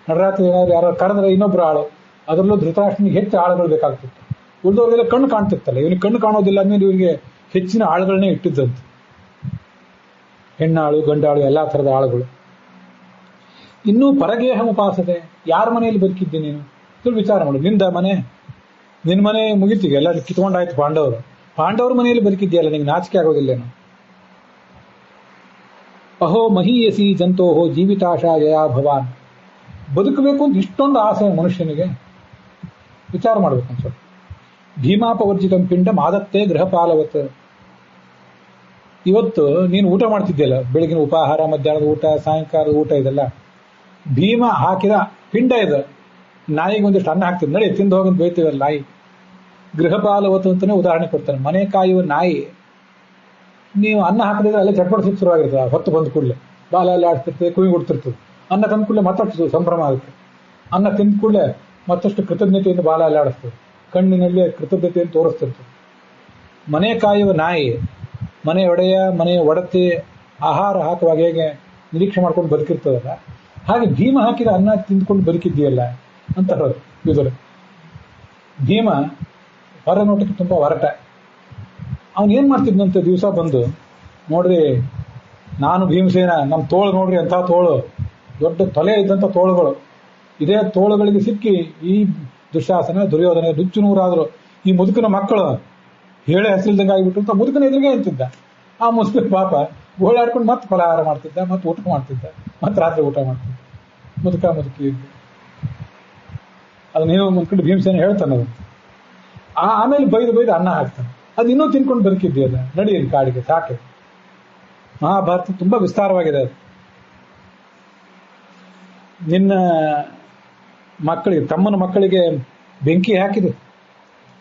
ನಡರಾತ್ರಿ ಏನಾದ್ರು ಯಾರು ಕರೆದ್ರೆ ಇನ್ನೊಬ್ರು ಆಳು. ಅದರಲ್ಲೂ ಧೃತರಾಷ್ಟ್ರನಿಗೆ ಹೆಚ್ಚು ಆಳುಗಳು ಬೇಕಾಗ್ತಿತ್ತು. ಉಳಿದವ್ರಿಗೆಲ್ಲ ಕಣ್ಣು ಕಾಣ್ತಿರ್ತಲ್ಲ, ಇವನಿಗೆ ಕಣ್ಣು ಕಾಣೋದಿಲ್ಲ ಅಂದ್ಮೇಲೆ ಇವರಿಗೆ ಹೆಚ್ಚಿನ ಆಳುಗಳನ್ನೇ ಇಟ್ಟಿದ್ದಂತೆ. ಹೆಣ್ಣಾಳು, ಗಂಡಾಳು, ಎಲ್ಲಾ ಥರದ ಆಳುಗಳು. ಇನ್ನೂ ಪರಗೇಹ ಉಪಾಸತೆ, ಯಾರ ಮನೆಯಲ್ಲಿ ಬದುಕಿದ್ದೆ ನೀನು ತಿಳಿ ವಿಚಾರ ಮಾಡು. ನಿನ್ನ ಮನೆ ಮುಗಿತೀಗ, ಎಲ್ಲ ಕಿತ್ಕೊಂಡಾಯ್ತು. ಪಾಂಡವ್ರ ಮನೆಯಲ್ಲಿ ಬದುಕಿದ್ಯಲ್ಲ, ನಿಂಗೆ ನಾಚಿಕೆ ಆಗೋದಿಲ್ಲೇನು? ಅಹೋ ಮಹೀಯಸಿ ಜಂತೋಹೋ ಜೀವಿತಾಶಾಯ ಭವಾನ್. ಬದುಕಬೇಕು ಅಂತ ಇಷ್ಟೊಂದು ಆಸೆ ಮನುಷ್ಯನಿಗೆ, ವಿಚಾರ ಮಾಡ್ಬೇಕು ಅನ್ಸೋದು. ಭೀಮಾಪವರ್ಜಿತ ಪಿಂಡ ಮಾದತ್ತೆ ಗೃಹಪಾಲವತ್. ಇವತ್ತು ನೀನು ಊಟ ಮಾಡ್ತಿದ್ಯಲ್ಲ, ಬೆಳಗಿನ ಉಪಾಹಾರ, ಮಧ್ಯಾಹ್ನದ ಊಟ, ಸಾಯಂಕಾಲದ ಊಟ, ಇದೆಲ್ಲ ಭೀಮ ಹಾಕಿದ ಪಿಂಡ ಇದೆ. ನಾಯಿಗೆ ಒಂದಿಷ್ಟು ಅನ್ನ ಹಾಕ್ತಿದ್, ನಡಿ ತಿಂದು ಹೋಗಂತ ಬೈತೀವಲ್ಲ ನಾಯಿ. ಗೃಹಪಾಲವತ್ತು ಅಂತಾನೆ ಉದಾಹರಣೆ ಕೊಡ್ತಾನೆ. ಮನೆ ಕಾಯುವ ನಾಯಿ, ನೀವು ಅನ್ನ ಹಾಕಿದ್ರೆ ಅಲ್ಲೇ ಚಟ್ಪಡಿಸಿ ಶುರುವಾಗಿರ್ತದೆ. ಹೊತ್ತು ಬಂದ ಕೂಡಲೇ ಬಾಲ ಎಲ್ಲ ಆಡ್ತಿರ್ತದೆ, ಕುಯಿ ಕೊಡ್ತಿರ್ತದೆ. ಅನ್ನ ತಂದ ಕೂಡಲೇ ಮತ್ತಷ್ಟು ಸಂಭ್ರಮ ಆಗುತ್ತೆ. ಅನ್ನ ತಿಂದ ಕೂಡಲೇ ಮತ್ತಷ್ಟು ಕೃತಜ್ಞತೆಯಿಂದ ಬಾಲ ಎಲ್ಲ ಆಡಿಸ್ತದೆ, ಕಣ್ಣಿನಲ್ಲಿ ಕೃತಜ್ಞತೆಯನ್ನು ತೋರಿಸ್ತಿರ್ತದೆ. ಮನೆ ಕಾಯುವ ನಾಯಿ ಮನೆ ಒಡೆಯ, ಮನೆಯ ಒಡತಿ ಆಹಾರ ಹಾಕುವಾಗ ಹೇಗೆ ನಿರೀಕ್ಷೆ ಮಾಡ್ಕೊಂಡು ಬದುಕಿರ್ತದಲ್ಲ, ಹಾಗೆ ಭೀಮ ಹಾಕಿದ ಅನ್ನ ತಿಂದ್ಕೊಂಡು ಬದುಕಿದ್ದೀಯಲ್ಲ ಅಂತ ಹೇಳೋದು ವಿದುರ. ಭೀಮ ಹೊರ ನೋಟಕ್ಕೆ ತುಂಬ ಹೊರಟ. ಅವನು ಏನು ಮಾಡ್ತಿದ್ನಂತೆ, ದಿವಸ ಬಂದು ನೋಡ್ರಿ ನಾನು ಭೀಮಸೇನ, ನಮ್ಮ ತೋಳು ನೋಡ್ರಿ ಅಂಥ ತೋಳು, ದೊಡ್ಡ ತೊಲೆ ಇದ್ದಂಥ ತೋಳುಗಳು, ಇದೇ ತೋಳುಗಳಿಗೆ ಸಿಕ್ಕಿ ಈ ದುಶ್ಯಾಸನ, ದುರ್ಯೋಧನ, ನುಚ್ಚು ನೂರಾದರು ಈ ಮುದುಕನ ಮಕ್ಕಳು ಹೇಳೆ ಹೆಸರಿಲ್ದಂಗೆ ಆಗಿಬಿಟ್ಟು ಅಂತ ಮುದುಕನ ಎದುರಿಗೆ ಅಂತಿದ್ದ. ಆ ಮುದುಕನ ಪಾಪ ಓಡಾಡ್ಕೊಂಡು ಮತ್ತೆ ಫಲಾಹಾರ ಮಾಡ್ತಿದ್ದ, ಮತ್ತೆ ಊಟ ಮಾಡ್ತಿದ್ದ, ಮತ್ತೆ ರಾತ್ರಿ ಊಟ ಮಾಡ್ತಿದ್ದ. ಮುದುಕಿ ಇದ್ದು ಅದು ನೀವು ಮುಂದ್ಕೊಂಡು ಭೀಮಸೇನ ಹೇಳ್ತಾನೆ. ಅದು ಆಮೇಲೆ ಬೈದು ಅನ್ನ ಹಾಕ್ತಾನೆ. ಅದು ಇನ್ನೂ ತಿನ್ಕೊಂಡು ಬದುಕಿದ್ದೀಯಲ್ಲ, ನಡಿ ಕಾಡಿಗೆ ಸಾಕೆ. ಮಹಾಭಾರತ ತುಂಬಾ ವಿಸ್ತಾರವಾಗಿದೆ. ಅದು ನಿನ್ನ ಮಕ್ಕಳಿಗೆ, ತಮ್ಮನ ಮಕ್ಕಳಿಗೆ ಬೆಂಕಿ ಹಾಕಿದೆ,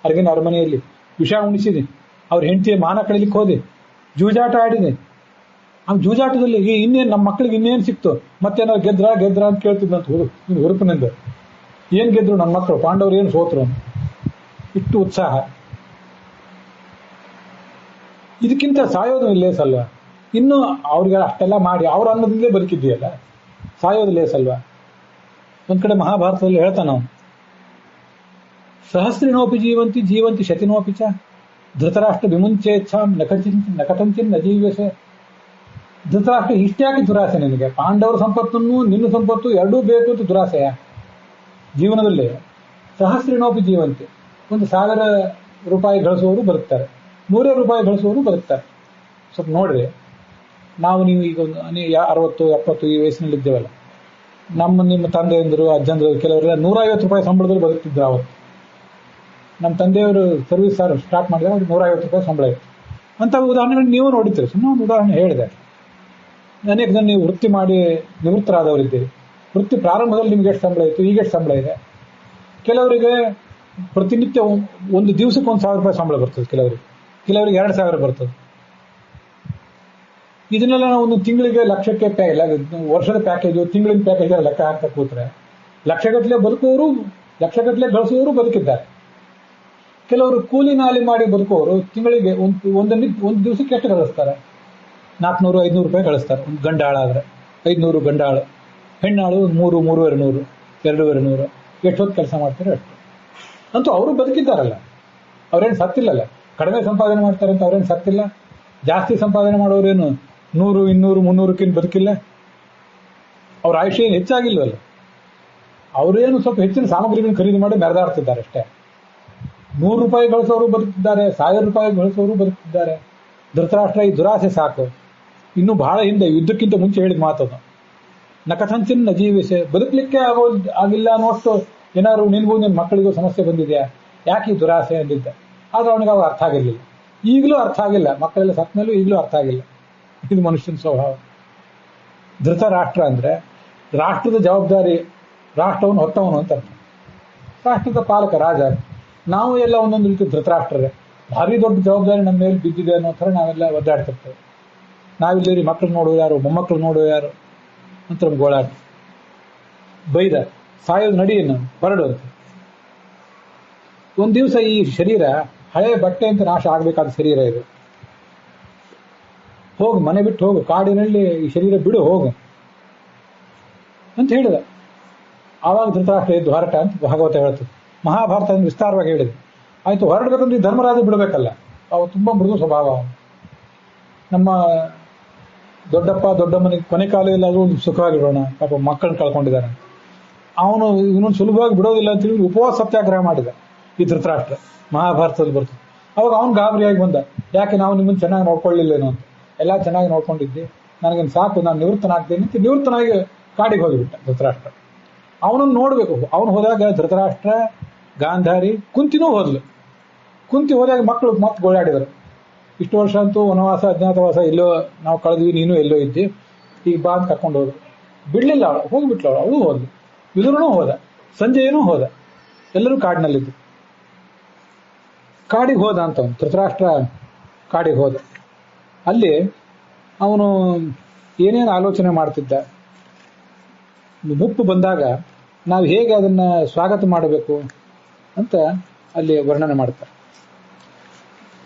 ಅರಗಿನ ಅರಮನೆಯಲ್ಲಿ ವಿಷ ಉಣಿಸಿದೆ, ಅವ್ರ ಹೆಂಡತಿಯ ಮಾನ ಕಳಿಲಿಕ್ಕೆ ಹೋದೆ, ಜೂಜಾಟ ಆಡಿದೆ. ಆ ಜೂಜಾಟದಲ್ಲಿ ಇನ್ನೇನು ನಮ್ಮ ಮಕ್ಕಳಿಗೆ ಇನ್ನೇನು ಸಿಕ್ತು, ಮತ್ತೇನಾದ್ರು ಗೆದ್ರ ಅಂತ ಕೇಳ್ತಿದ್ದಂತ ಹುರುಪಿನಿಂದ. ಏನ್ ಗೆದ್ರು ನನ್ನ ಮಕ್ಕಳು, ಪಾಂಡವರು ಏನು ಸೋತರು, ಇಷ್ಟು ಉತ್ಸಾಹ. ಇದಕ್ಕಿಂತ ಸಾಯೋದು ಲೇಸಲ್ವಾ? ಇನ್ನು ಅವ್ರಿಗೆ ಅಷ್ಟೆಲ್ಲ ಮಾಡಿ ಅವ್ರ ಅನ್ನದಿಂದಲೇ ಬದುಕಿದ್ದೀಯಲ್ಲ, ಸಾಯೋದು ಲೇಸಲ್ವಾ? ಒಂದ್ ಕಡೆ ಮಹಾಭಾರತದಲ್ಲಿ ಹೇಳ್ತಾನ ಅವನು, ಸಹಸ್ರಿನೋಪಿ ಜೀವಂತಿ ಶತಿನೋಪಿ ಚ ಧೃತರಾಷ್ಟ್ರ ವಿಮುಂಚೇಚ್ಛಾಂ ನಕಟಂಚಿನ್ ನಜೀವ್ಯಸೆ. ಧೃತರಾಷ್ಟ್ರ ಇಷ್ಟೇ ಯಾಕೆ ದುರಾಸೆ ನಿನಗೆ? ಪಾಂಡವರ ಸಂಪತ್ತನ್ನು ನಿನ್ನ ಸಂಪತ್ತು ಎರಡೂ ಬೇಕು ಅಂತ ದುರಾಸೆಯ ಜೀವನದಲ್ಲಿ? ಸಹಸ್ರಿನೋಪಿ ಜೀವಂತಿ, 1,000 ರೂಪಾಯಿ ಗಳಿಸುವವರು ಬದುಕ್ತಾರೆ, 100 ರೂಪಾಯಿ ಗಳಿಸುವವರು ಬದುಕ್ತಾರೆ. ಸ್ವಲ್ಪ ನೋಡ್ರಿ, ನೀವು ಈಗ 60-70 ಈ ವಯಸ್ಸಿನಲ್ಲಿದ್ದೇವಲ್ಲ, ನಿಮ್ಮ ತಂದೆಯಂದರು, ಅಜ್ಜಂದರು ಕೆಲವರೆಲ್ಲ 150 ರೂಪಾಯಿ ಸಂಬಳದಲ್ಲಿ ಬದುಕ್ತಿದ್ರು. ಅವತ್ತು ನಮ್ಮ ತಂದೆಯವರು ಸರ್ವಿಸ್ ಸ್ಟಾರ್ಟ್ ಮಾಡಿದಾಗ ಅವ್ರಿಗೆ 150 ರೂಪಾಯಿ ಸಂಬಳ ಇತ್ತು. ಅಂತ ಉದಾಹರಣೆಗಳು ನೀವು ನೋಡಿದ್ದೀರಿ. ಸುಮ್ಮನೆ ಒಂದು ಉದಾಹರಣೆ ಹೇಳಿದೆ. ಅನೇಕ ಜನ ನೀವು ವೃತ್ತಿ ಮಾಡಿ ನಿವೃತ್ತರಾದವರಿದ್ದೀರಿ. ವೃತ್ತಿ ಪ್ರಾರಂಭದಲ್ಲಿ ನಿಮ್ಗೆ ಎಷ್ಟು ಸಂಬಳ ಇತ್ತು, ಈಗ ಎಷ್ಟು ಸಂಬಳ ಇದೆ? ಕೆಲವರಿಗೆ ಪ್ರತಿನಿತ್ಯ ಒಂದು ದಿವಸಕ್ಕೆ 1,000 ರೂಪಾಯಿ ಸಂಬಳ ಬರ್ತದೆ, ಕೆಲವರಿಗೆ 2,000 ಬರ್ತದೆ. ಇದನ್ನೆಲ್ಲ ನಾವು ಒಂದು ತಿಂಗಳಿಗೆ ಲಕ್ಷಕ್ಕೆ ವರ್ಷದ ಪ್ಯಾಕೇಜು, ತಿಂಗಳಿನ ಪ್ಯಾಕೇಜ್ ಲೆಕ್ಕ ಹಾಕ್ತಾ ಕೂತ್ರೆ ಲಕ್ಷಗಟ್ಟಲೆ ಬದುಕುವವರು, ಲಕ್ಷಗಟ್ಟಲೆ ಗಳಿಸುವವರು ಬದುಕಿದ್ದಾರೆ. ಕೆಲವರು ಕೂಲಿ ನಾಲಿ ಮಾಡಿ ಬದುಕುವವರು ತಿಂಗಳಿಗೆ ಒಂದು ದಿವಸಕ್ಕೆ ಎಷ್ಟು ಗಳಿಸ್ತಾರೆ? 400-500 ರೂಪಾಯಿ ಗಳಿಸ್ತಾರೆ. ಒಂದು ಗಂಡಾಳಾದ್ರೆ 500 ಗಂಡಾಳು, ಹೆಣ್ಣಾಳು 300-3,200, 2,200. ಎಷ್ಟೊತ್ತು ಕೆಲಸ ಮಾಡ್ತಾರೆ ಅಷ್ಟು. ಅಂತೂ ಅವರು ಬದುಕಿದ್ದಾರಲ್ಲ, ಅವ್ರೇನು ಸತ್ತಿಲ್ಲಲ್ಲ. ಕಡಿಮೆ ಸಂಪಾದನೆ ಮಾಡ್ತಾರೆ ಅಂತ ಅವ್ರೇನು ಸತ್ತಿಲ್ಲ. ಜಾಸ್ತಿ ಸಂಪಾದನೆ ಮಾಡೋರೇನು 100, 200, 300ಕ್ಕಿಂತ ಬದುಕಿಲ್ಲ. ಅವ್ರ ಆಯುಷ್ಯ ಏನು ಹೆಚ್ಚಾಗಿಲ್ವಲ್ಲ. ಅವರೇನು ಸ್ವಲ್ಪ ಹೆಚ್ಚಿನ ಸಾಮಗ್ರಿಗಳನ್ನು ಖರೀದಿ ಮಾಡಿ ಮೆರೆದಾಡ್ತಿದ್ದಾರೆ ಅಷ್ಟೇ. 100 ರೂಪಾಯಿ ಗಳಿಸೋರು ಬದುಕಿದ್ದಾರೆ, 1,000 ರೂಪಾಯಿ ಗಳಿಸೋರು ಬದುಕಿದ್ದಾರೆ. ಧೃತರಾಷ್ಟ್ರ ಈ ದುರಾಸೆ ಸಾಕು. ಇನ್ನೂ ಬಹಳ ಹಿಂದೆ ಯುದ್ಧಕ್ಕಿಂತ ಮುಂಚೆ ಹೇಳಿದ ಮಾತದು. ನ ಕಥಂಚಿನ್ ನ ಜೀವಿಸೆ, ಬದುಕಲಿಕ್ಕೆ ಆಗಿಲ್ಲ ಅನ್ನೋಷ್ಟು ಏನಾದ್ರು ನಿನ್ಗೂ ನಿನ್ನ ಮಕ್ಕಳಿಗೂ ಸಮಸ್ಯೆ ಬಂದಿದೆಯಾ, ಯಾಕೆ ಈ ದುರಾಸೆ ಅಂದಿದ್ದ. ಆದ್ರೆ ಅವನಿಗೆ ಅವಾಗ ಅರ್ಥ ಆಗಿರ್ಲಿಲ್ಲ. ಈಗಲೂ ಅರ್ಥ ಆಗಿಲ್ಲ, ಮಕ್ಕಳೆಲ್ಲ ಸತ್ತ ಮೇಲೂ ಈಗಲೂ ಅರ್ಥ ಆಗಿಲ್ಲ. ಇದು ಮನುಷ್ಯನ ಸ್ವಭಾವ. ಧೃತರಾಷ್ಟ್ರ ಅಂದ್ರೆ ರಾಷ್ಟ್ರದ ಜವಾಬ್ದಾರಿ, ರಾಷ್ಟ್ರವನ್ನು ಹೊತ್ತವನು ಅಂತ ಅರ್ಥ. ರಾಷ್ಟ್ರದ ಪಾಲಕ ರಾಜ. ನಾವು ಎಲ್ಲ ಒಂದೊಂದು ರೀತಿ ಧೃತರಾಷ್ಟ್ರರೇ. ಭಾರಿ ದೊಡ್ಡ ಜವಾಬ್ದಾರಿ ನಮ್ಮ ಮೇಲೆ ಬಿದ್ದಿದೆ ಅನ್ನೋ ಥರ ನಾವೆಲ್ಲ ಒದ್ದಾಡ್ತಿರ್ತೇವೆ. ನಾವಿಲ್ಲಿ ಮಕ್ಕಳು ನೋಡೋ ಯಾರು, ಮೊಮ್ಮಕ್ಕಳು ನೋಡೋ ಯಾರು ಅಂತ ನಮ್ಗೆ ಗೋಳಾಟ. ಬೈದ ಸಾಯೋದು ನಡಿಯನ್ನು ಹೊರಡು ಅಂತ. ಒಂದ್ ದಿವಸ ಈ ಶರೀರ ಹಳೆ ಬಟ್ಟೆ ಅಂತ ನಾಶ ಆಗ್ಬೇಕಾದ ಶರೀರ ಇದು. ಹೋಗು, ಮನೆ ಬಿಟ್ಟು ಹೋಗು, ಕಾಡಿನಲ್ಲಿ ಈ ಶರೀರ ಬಿಡು, ಹೋಗು ಅಂತ ಹೇಳಿದ. ಆವಾಗ ಧೃತರಾಷ್ಟ್ರ ಎದ್ದು ಹೊರಟ ಅಂತ ಭಾಗವತ ಹೇಳ್ತದೆ. ಮಹಾಭಾರತ ವಿಸ್ತಾರವಾಗಿ ಹೇಳಿದೆ. ಆಯ್ತು, ಹೊರಡ್ಬೇಕಂದ್ರೆ ಈ ಧರ್ಮರಾಜ ಬಿಡಬೇಕಲ್ಲ. ಅವ ತುಂಬಾ ಮೃದು ಸ್ವಭಾವ. ನಮ್ಮ ದೊಡ್ಡಪ್ಪ ದೊಡ್ಡಮ್ಮನಿಗೆ ಕೊನೆ ಕಾಲದಲ್ಲಿ ಅದು ಒಂದು ಸುಖವಾಗಿರೋಣ, ಪಾಪ ಮಕ್ಕಳನ್ನ ಕಳ್ಕೊಂಡಿದ್ದಾನೆ. ಅವನು ಇವನೊಂದು ಸುಲಭವಾಗಿ ಬಿಡೋದಿಲ್ಲ ಅಂತೇಳಿ ಉಪವಾಸ ಸತ್ಯಾಗ್ರಹ ಮಾಡಿದ ಈ ಧೃತರಾಷ್ಟ್ರ. ಮಹಾಭಾರತದಲ್ಲಿ ಬರ್ತದೆ. ಅವಾಗ ಅವನು ಗಾಬರಿಯಾಗಿ ಬಂದ, ಯಾಕೆ ನಾವು ನಿಮ್ಮನ್ನು ಚೆನ್ನಾಗಿ ನೋಡ್ಕೊಳ್ಳಿಲ್ಲೇನೋ ಅಂತ. ಎಲ್ಲ ಚೆನ್ನಾಗಿ ನೋಡ್ಕೊಂಡಿದ್ದೆ, ನನಗೇನು ಸಾಕು, ನಾನು ನಿವೃತ್ತನಾಗ್ತೇನೆ ಅಂತ ನಿವೃತ್ತನಾಗಿ ಕಾಡಿಗೆ ಹೋಗಿಬಿಟ್ಟ ಧೃತರಾಷ್ಟ್ರ. ಅವನನ್ನು ನೋಡ್ಬೇಕು. ಅವನು ಹೋದಾಗ ಧೃತರಾಷ್ಟ್ರ, ಗಾಂಧಾರಿ, ಕುಂತಿನೂ ಹೋದ್ಲು. ಕುಂತಿ ಹೋದಾಗ ಮಕ್ಕಳು ಮತ್ತೆ ಗೋಳಾಡಿದರು. ಇಷ್ಟು ವರ್ಷ ಅಂತೂ ವನವಾಸ ಅಜ್ಞಾತವಾಸ ಎಲ್ಲೋ ನಾವು ಕಳೆದ್ವಿ, ನೀನು ಎಲ್ಲೋ ಇದ್ದಿ, ಈಗ ಬಾ ಅಂತ ಕರ್ಕೊಂಡು ಹೋದ್ರು. ಬಿಡ್ಲಿಲ್ಲ ಅವಳು, ಹೋಗಿಬಿಟ್ಲು ಅವಳು. ಅವಳು ಹೋದ್ಲು. ವಿದುರನೂ ಹೋದ, ಸಂಜಯನೂ ಹೋದ. ಎಲ್ಲರೂ ಕಾಡಿನಲ್ಲಿದ್ದು. ಕಾಡಿಗೆ ಹೋದ ಅಂತ ಅವನು ಧೃತರಾಷ್ಟ್ರ ಕಾಡಿಗೆ ಹೋದ. ಅಲ್ಲಿ ಅವನು ಏನೇನು ಆಲೋಚನೆ ಮಾಡ್ತಿದ್ದ. ಮುಪ್ಪು ಬಂದಾಗ ನಾವು ಹೇಗೆ ಅದನ್ನ ಸ್ವಾಗತ ಮಾಡಬೇಕು ಅಂತ ಅಲ್ಲಿ ವರ್ಣನೆ ಮಾಡ್ತಾರೆ.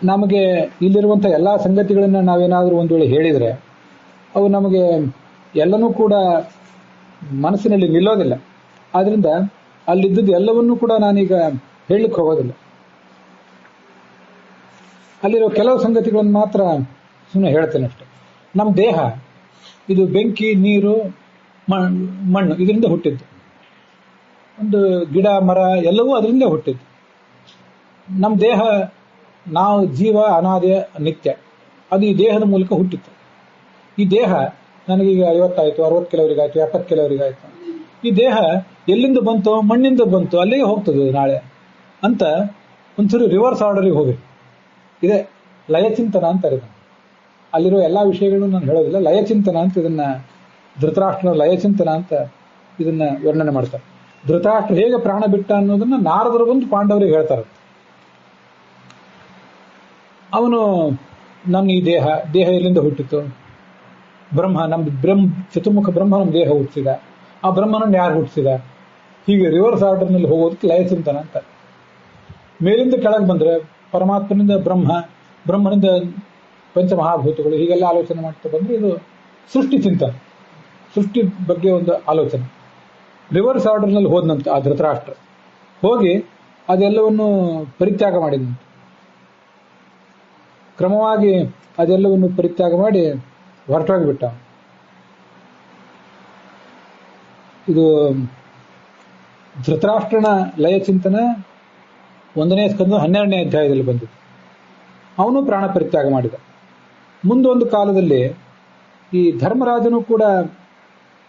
ನಮಗೆ ಇಲ್ಲಿರುವಂಥ ಎಲ್ಲ ಸಂಗತಿಗಳನ್ನ ನಾವೇನಾದರೂ ಒಂದು ವೇಳೆ ಹೇಳಿದರೆ ಅವು ನಮಗೆ ಎಲ್ಲನೂ ಕೂಡ ಮನಸ್ಸಿನಲ್ಲಿ ನಿಲ್ಲೋದಿಲ್ಲ. ಆದ್ರಿಂದ ಅಲ್ಲಿದ್ದದ್ದು ಎಲ್ಲವನ್ನೂ ಕೂಡ ನಾನೀಗ ಹೇಳಲಿಕ್ಕೆ ಹೋಗೋದಿಲ್ಲ. ಅಲ್ಲಿರೋ ಕೆಲವು ಸಂಗತಿಗಳನ್ನು ಮಾತ್ರ ಸುಮ್ಮನೆ ಹೇಳ್ತೇನೆ ಅಷ್ಟೆ. ನಮ್ಮ ದೇಹ ಇದು ಬೆಂಕಿ, ನೀರು, ಮಣ್ಣು ಇದರಿಂದ ಹುಟ್ಟಿದ್ದು. ಒಂದು ಗಿಡ ಮರ ಎಲ್ಲವೂ ಅದರಿಂದ ಹುಟ್ಟಿದ್ದು. ನಮ್ಮ ದೇಹ, ನಾವು ಜೀವ ಅನಾದಿ ನಿತ್ಯ, ಅದು ಈ ದೇಹದ ಮೂಲಕ ಹುಟ್ಟಿತ್ತು. ಈ ದೇಹ ನನಗೀಗ 50 ಆಯಿತು, 60 ಕೆಲವರಿಗಾಯ್ತು, 70 ಕೆಲವರಿಗಾಯ್ತು. ಈ ದೇಹ ಎಲ್ಲಿಂದ ಬಂತು? ಮಣ್ಣಿಂದ ಬಂತು, ಅಲ್ಲಿಗೆ ಹೋಗ್ತದೆ ನಾಳೆ ಅಂತ ಒಂದ್ಸರಿ ರಿವರ್ಸ್ ಆರ್ಡರಿಗೆ ಹೋಗಿ. ಇದೆ ಲಯಚಿಂತನ ಅಂತಾರೆ. ಅಲ್ಲಿರೋ ಎಲ್ಲ ವಿಷಯಗಳನ್ನು ನಾನು ಹೇಳೋದಿಲ್ಲ. ಲಯಚಿಂತನ ಅಂತ ಇದನ್ನ, ಧೃತರಾಷ್ಟ್ರನ ಲಯಚಿಂತನ ಅಂತ ಇದನ್ನ ವರ್ಣನೆ ಮಾಡ್ತಾರೆ. ಧೃತರಾಷ್ಟ್ರ ಹೇಗೆ ಪ್ರಾಣ ಬಿಟ್ಟ ಅನ್ನೋದನ್ನ ನಾರದರು ಬಂದು ಪಾಂಡವರಿಗೆ ಹೇಳ್ತಾರೆ. ಅವನು ನನ್ನ ಈ ದೇಹ ಎಲ್ಲಿಂದ ಹುಟ್ಟಿತು? ಬ್ರಹ್ಮ, ಚತುರ್ಮುಖ ಬ್ರಹ್ಮ ನಮ್ಮ ದೇಹ ಹುಟ್ಟಿಸಿದ. ಆ ಬ್ರಹ್ಮನನ್ನು ಯಾರು ಹುಟ್ಟಿಸಿದ? ಹೀಗೆ ರಿವರ್ಸ್ ಆರ್ಡರ್ನಲ್ಲಿ ಹೋಗೋದಕ್ಕೆ ಲಯಚಿಂತನ ಅಂತ. ಮೇಲಿಂದ ಕೆಳಗೆ ಬಂದ್ರೆ ಪರಮಾತ್ಮನಿಂದ ಬ್ರಹ್ಮನಿಂದ ಪಂಚಮಹಾಭೂತಗಳು, ಹೀಗೆಲ್ಲ ಆಲೋಚನೆ ಮಾಡ್ತಾ ಬಂದ್ರೆ ಇದು ಸೃಷ್ಟಿ ಚಿಂತನ, ಸೃಷ್ಟಿ ಬಗ್ಗೆ ಒಂದು ಆಲೋಚನೆ. ರಿವರ್ಸ್ ಆರ್ಡರ್ನಲ್ಲಿ ಹೋದನಂತೆ ಆ ಧೃತರಾಷ್ಟ್ರ. ಹೋಗಿ ಅದೆಲ್ಲವನ್ನು ಪರಿತ್ಯಾಗ ಮಾಡಿದಂತೆ. ಕ್ರಮವಾಗಿ ಅದೆಲ್ಲವನ್ನು ಪರಿತ್ಯಾಗ ಮಾಡಿ ಹೊರಟೋಗಿಬಿಟ್ಟ. ಇದು ಧೃತರಾಷ್ಟ್ರನ ಲಯಚಿಂತನ 1ನೇ ಸ್ಕಂದ 12ನೇ ಅಧ್ಯಾಯದಲ್ಲಿ ಬಂದಿದೆ. ಅವನು ಪ್ರಾಣ ಪರಿತ್ಯಾಗ ಮಾಡಿದ. ಮುಂದೊಂದು ಕಾಲದಲ್ಲಿ ಈ ಧರ್ಮರಾಜನು ಕೂಡ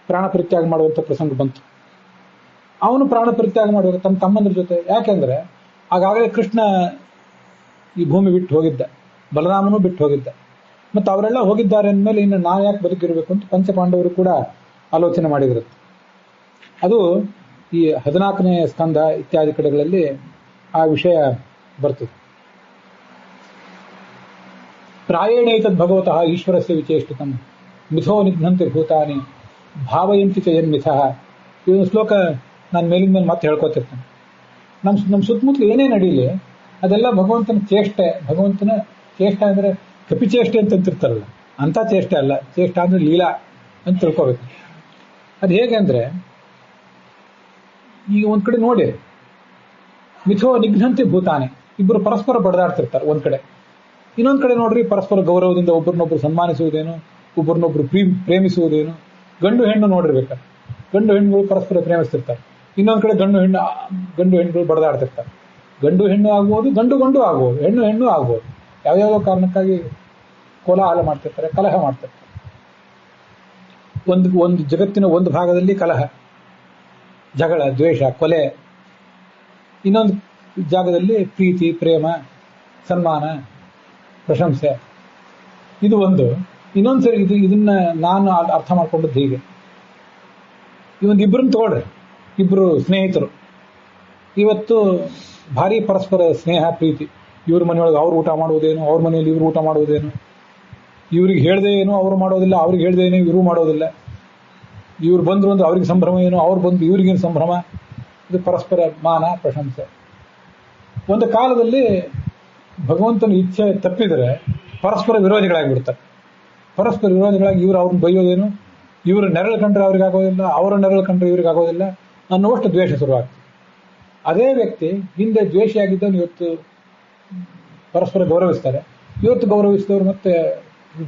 ಪ್ರಾಣ ಪರಿತ್ಯಾಗ ಮಾಡುವಂಥ ಪ್ರಸಂಗ ಬಂತು. ಅವನು ಪ್ರಾಣ ಪರಿತ್ಯಾಗ ಮಾಡುವಾಗ ತಮ್ಮ ತಮ್ಮಂದ್ರ ಜೊತೆ. ಯಾಕೆಂದ್ರೆ ಆಗಾಗಲೇ ಕೃಷ್ಣ ಈ ಭೂಮಿ ಬಿಟ್ಟು ಹೋಗಿದ್ದ, ಬಲರಾಮನು ಬಿಟ್ಟು ಹೋಗಿದ್ದ. ಮತ್ತು ಅವರೆಲ್ಲ ಹೋಗಿದ್ದಾರೆ ಅಂದಮೇಲೆ ಇನ್ನು ನಾವು ಯಾಕೆ ಬದುಕಿರಬೇಕು ಅಂತ ಪಂಚಪಾಂಡವರು ಕೂಡ ಆಲೋಚನೆ ಮಾಡಿದಿರುತ್ತೆ. ಅದು ಈ 14ನೇ ಸ್ಕಂದ ಇತ್ಯಾದಿ ಕಡೆಗಳಲ್ಲಿ ಆ ವಿಷಯ ಬರ್ತದೆ. ಪ್ರಾಯೇಣೈತದ್ ಭಗವತಃ ಈಶ್ವರಸ್ಯ ವಿಚೇಷ್ಟಿತಂ ಮಿಥೋ ನಿಘ್ನಂತೆ ಭೂತಾನಿ ಭಾವಯಂತಿ ಚ ಯನ್ಮಿಥಃ. ಇದೊಂದು ಶ್ಲೋಕ ನಾನು ಮೇಲಿನ ಮೇಲೆ ಮತ್ತೆ ಹೇಳ್ಕೊತಿರ್ತೇನೆ. ನಮ್ಮ ಸುತ್ತಮುತ್ತಲು ಏನೇ ನಡೀಲಿ ಅದೆಲ್ಲ ಭಗವಂತನ ಚೇಷ್ಟೆ. ಭಗವಂತನ ಚೇಷ್ಟ ಅಂದ್ರೆ ಕಪಿಚೇಷ್ಟೆ ಅಂತಿರ್ತಾರಲ್ಲ, ಅಂತ ಚೇಷ್ಟೆ ಅಲ್ಲ. ಚೇಷ್ಟ ಅಂದ್ರೆ ಲೀಲಾ ಅಂತ ತಿಳ್ಕೋಬೇಕು. ಅದು ಹೇಗೆ ಅಂದ್ರೆ, ಈಗ ಒಂದ್ ಕಡೆ ನೋಡಿ, ಮಿಥೋ ನಿಘ್ನಂತೆ ಭೂತಾನೆ, ಇಬ್ಬರು ಪರಸ್ಪರ ಬಡದಾಡ್ತಿರ್ತಾರೆ ಒಂದ್ ಕಡೆ. ಇನ್ನೊಂದ್ ಕಡೆ ನೋಡ್ರಿ, ಪರಸ್ಪರ ಗೌರವದಿಂದ ಒಬ್ಬರನ್ನೊಬ್ರು ಸನ್ಮಾನಿಸುವುದೇನು, ಒಬ್ಬರನ್ನೊಬ್ರು ಪ್ರೇಮಿಸುವುದೇನು. ಗಂಡು ಹೆಣ್ಣು ನೋಡಿರ್ಬೇಕಾರೆ ಗಂಡು ಹೆಣ್ಣುಗಳು ಪರಸ್ಪರ ಪ್ರೇಮಿಸ್ತಿರ್ತಾರೆ. ಇನ್ನೊಂದ್ ಕಡೆ ಗಂಡು ಹೆಣ್ಣುಗಳು ಬಡದಾಡ್ತಿರ್ತಾರೆ. ಗಂಡು ಹೆಣ್ಣು ಆಗ್ಬೋದು, ಗಂಡು ಆಗ್ಬೋದು, ಹೆಣ್ಣು ಹೆಣ್ಣು ಆಗ್ಬೋದು. ಯಾವ್ಯಾವ ಕಾರಣಕ್ಕಾಗಿ ಕೋಲಾಹಲ ಮಾಡ್ತಿರ್ತಾರೆ, ಕಲಹ ಮಾಡ್ತಿರ್ತಾರೆ. ಒಂದು ಜಗತ್ತಿನ ಒಂದು ಭಾಗದಲ್ಲಿ ಕಲಹ, ಜಗಳ, ದ್ವೇಷ, ಕೊಲೆ, ಇನ್ನೊಂದು ಜಾಗದಲ್ಲಿ ಪ್ರೀತಿ, ಪ್ರೇಮ, ಸನ್ಮಾನ, ಪ್ರಶಂಸೆ. ಇದು ಒಂದು. ಇನ್ನೊಂದು ಸರಿ ಇದನ್ನ ನಾನು ಅರ್ಥ ಮಾಡ್ಕೊಂಡದ್ದು ಹೀಗೆ. ಇವೊಂದು ಇಬ್ಬರನ್ನ ತಗೊಳ್ರಿ, ಇಬ್ಬರು ಸ್ನೇಹಿತರು, ಇವತ್ತು ಭಾರಿ ಪರಸ್ಪರ ಸ್ನೇಹ, ಪ್ರೀತಿ. ಇವ್ರ ಮನೆಯೊಳಗೆ ಅವ್ರು ಊಟ ಮಾಡುವುದೇನು, ಅವ್ರ ಮನೆಯಲ್ಲಿ ಇವ್ರು ಊಟ ಮಾಡುವುದೇನು, ಇವ್ರಿಗೆ ಹೇಳ್ದೆ ಏನು ಅವರು ಮಾಡೋದಿಲ್ಲ, ಅವ್ರಿಗೆ ಹೇಳ್ದೆ ಏನು ಇವರು ಮಾಡೋದಿಲ್ಲ. ಇವ್ರು ಬಂದ್ರು ಅಂದ್ರೆ ಅವ್ರಿಗೆ ಸಂಭ್ರಮ ಏನು, ಅವ್ರು ಬಂದು ಇವ್ರಿಗೇನು ಸಂಭ್ರಮ. ಇದು ಪರಸ್ಪರ ಮಾನ, ಪ್ರಶಂಸೆ. ಒಂದು ಕಾಲದಲ್ಲಿ ಭಗವಂತನ ಇಚ್ಛೆ ತಪ್ಪಿದರೆ ಪರಸ್ಪರ ವಿರೋಧಿಗಳಾಗಿಬಿಡ್ತಾರೆ. ಪರಸ್ಪರ ವಿರೋಧಿಗಳಾಗಿ ಇವ್ರು ಅವ್ರನ್ನ ಬೈಯೋದೇನು, ಇವರು ನೆರಳು ಕಂಡ್ರೆ ಅವ್ರಿಗೆ ಆಗೋದಿಲ್ಲ, ಅವರ ನೆರಳು ಕಂಡ್ರೆ ಇವ್ರಿಗೆ ಆಗೋದಿಲ್ಲ ಅನ್ನುವಷ್ಟು ದ್ವೇಷ ಶುರುವಾಗ್ತದೆ. ಅದೇ ವ್ಯಕ್ತಿ ಹಿಂದೆ ದ್ವೇಷಿಯಾಗಿದ್ದವನು ಇವತ್ತು ಪರಸ್ಪರ ಗೌರವಿಸ್ತಾರೆ, ಇವತ್ತು ಗೌರವಿಸಿದವರು ಮತ್ತೆ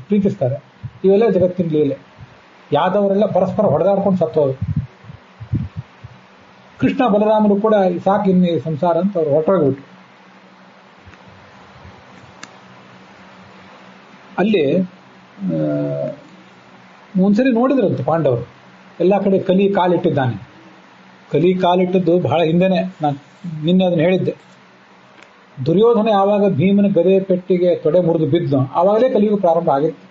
ಪ್ರೀತಿಸ್ತಾರೆ. ಇವೆಲ್ಲ ಜಗತ್ತಿನ ಲೀಲೆ. ಯಾದವರೆಲ್ಲ ಪರಸ್ಪರ ಹೊಡೆದಾಡ್ಕೊಂಡು ಸತ್ತೋದು. ಕೃಷ್ಣ ಬಲರಾಮರು ಕೂಡ ಸಾಕಿನ್ನಿ ಸಂಸಾರ ಅಂತ ಅವ್ರು ಹೊರಟೋಗ್ಬಿಟ್ರು. ಅಲ್ಲಿ ಒಂದ್ಸರಿ ನೋಡಿದ್ರಂತೆ ಪಾಂಡವರು, ಎಲ್ಲ ಕಡೆ ಕಲಿ ಕಾಲಿಟ್ಟಿದ್ದಾನೆ. ಕಲಿ ಕಾಲಿಟ್ಟದ್ದು ಬಹಳ ಹಿಂದೆನೆ, ನಾನು ನಿನ್ನೆ ಅದನ್ನು ಹೇಳಿದ್ದೆ. ದುರ್ಯೋಧನ ಯಾವಾಗ ಭೀಮನ ಗದೆ ಪೆಟ್ಟಿಗೆ ತೊಡೆ ಮುರಿದು ಬಿದ್ನು, ಆವಾಗಲೇ ಕಲಿಯುಗ ಪ್ರಾರಂಭ ಆಗಿತ್ತು.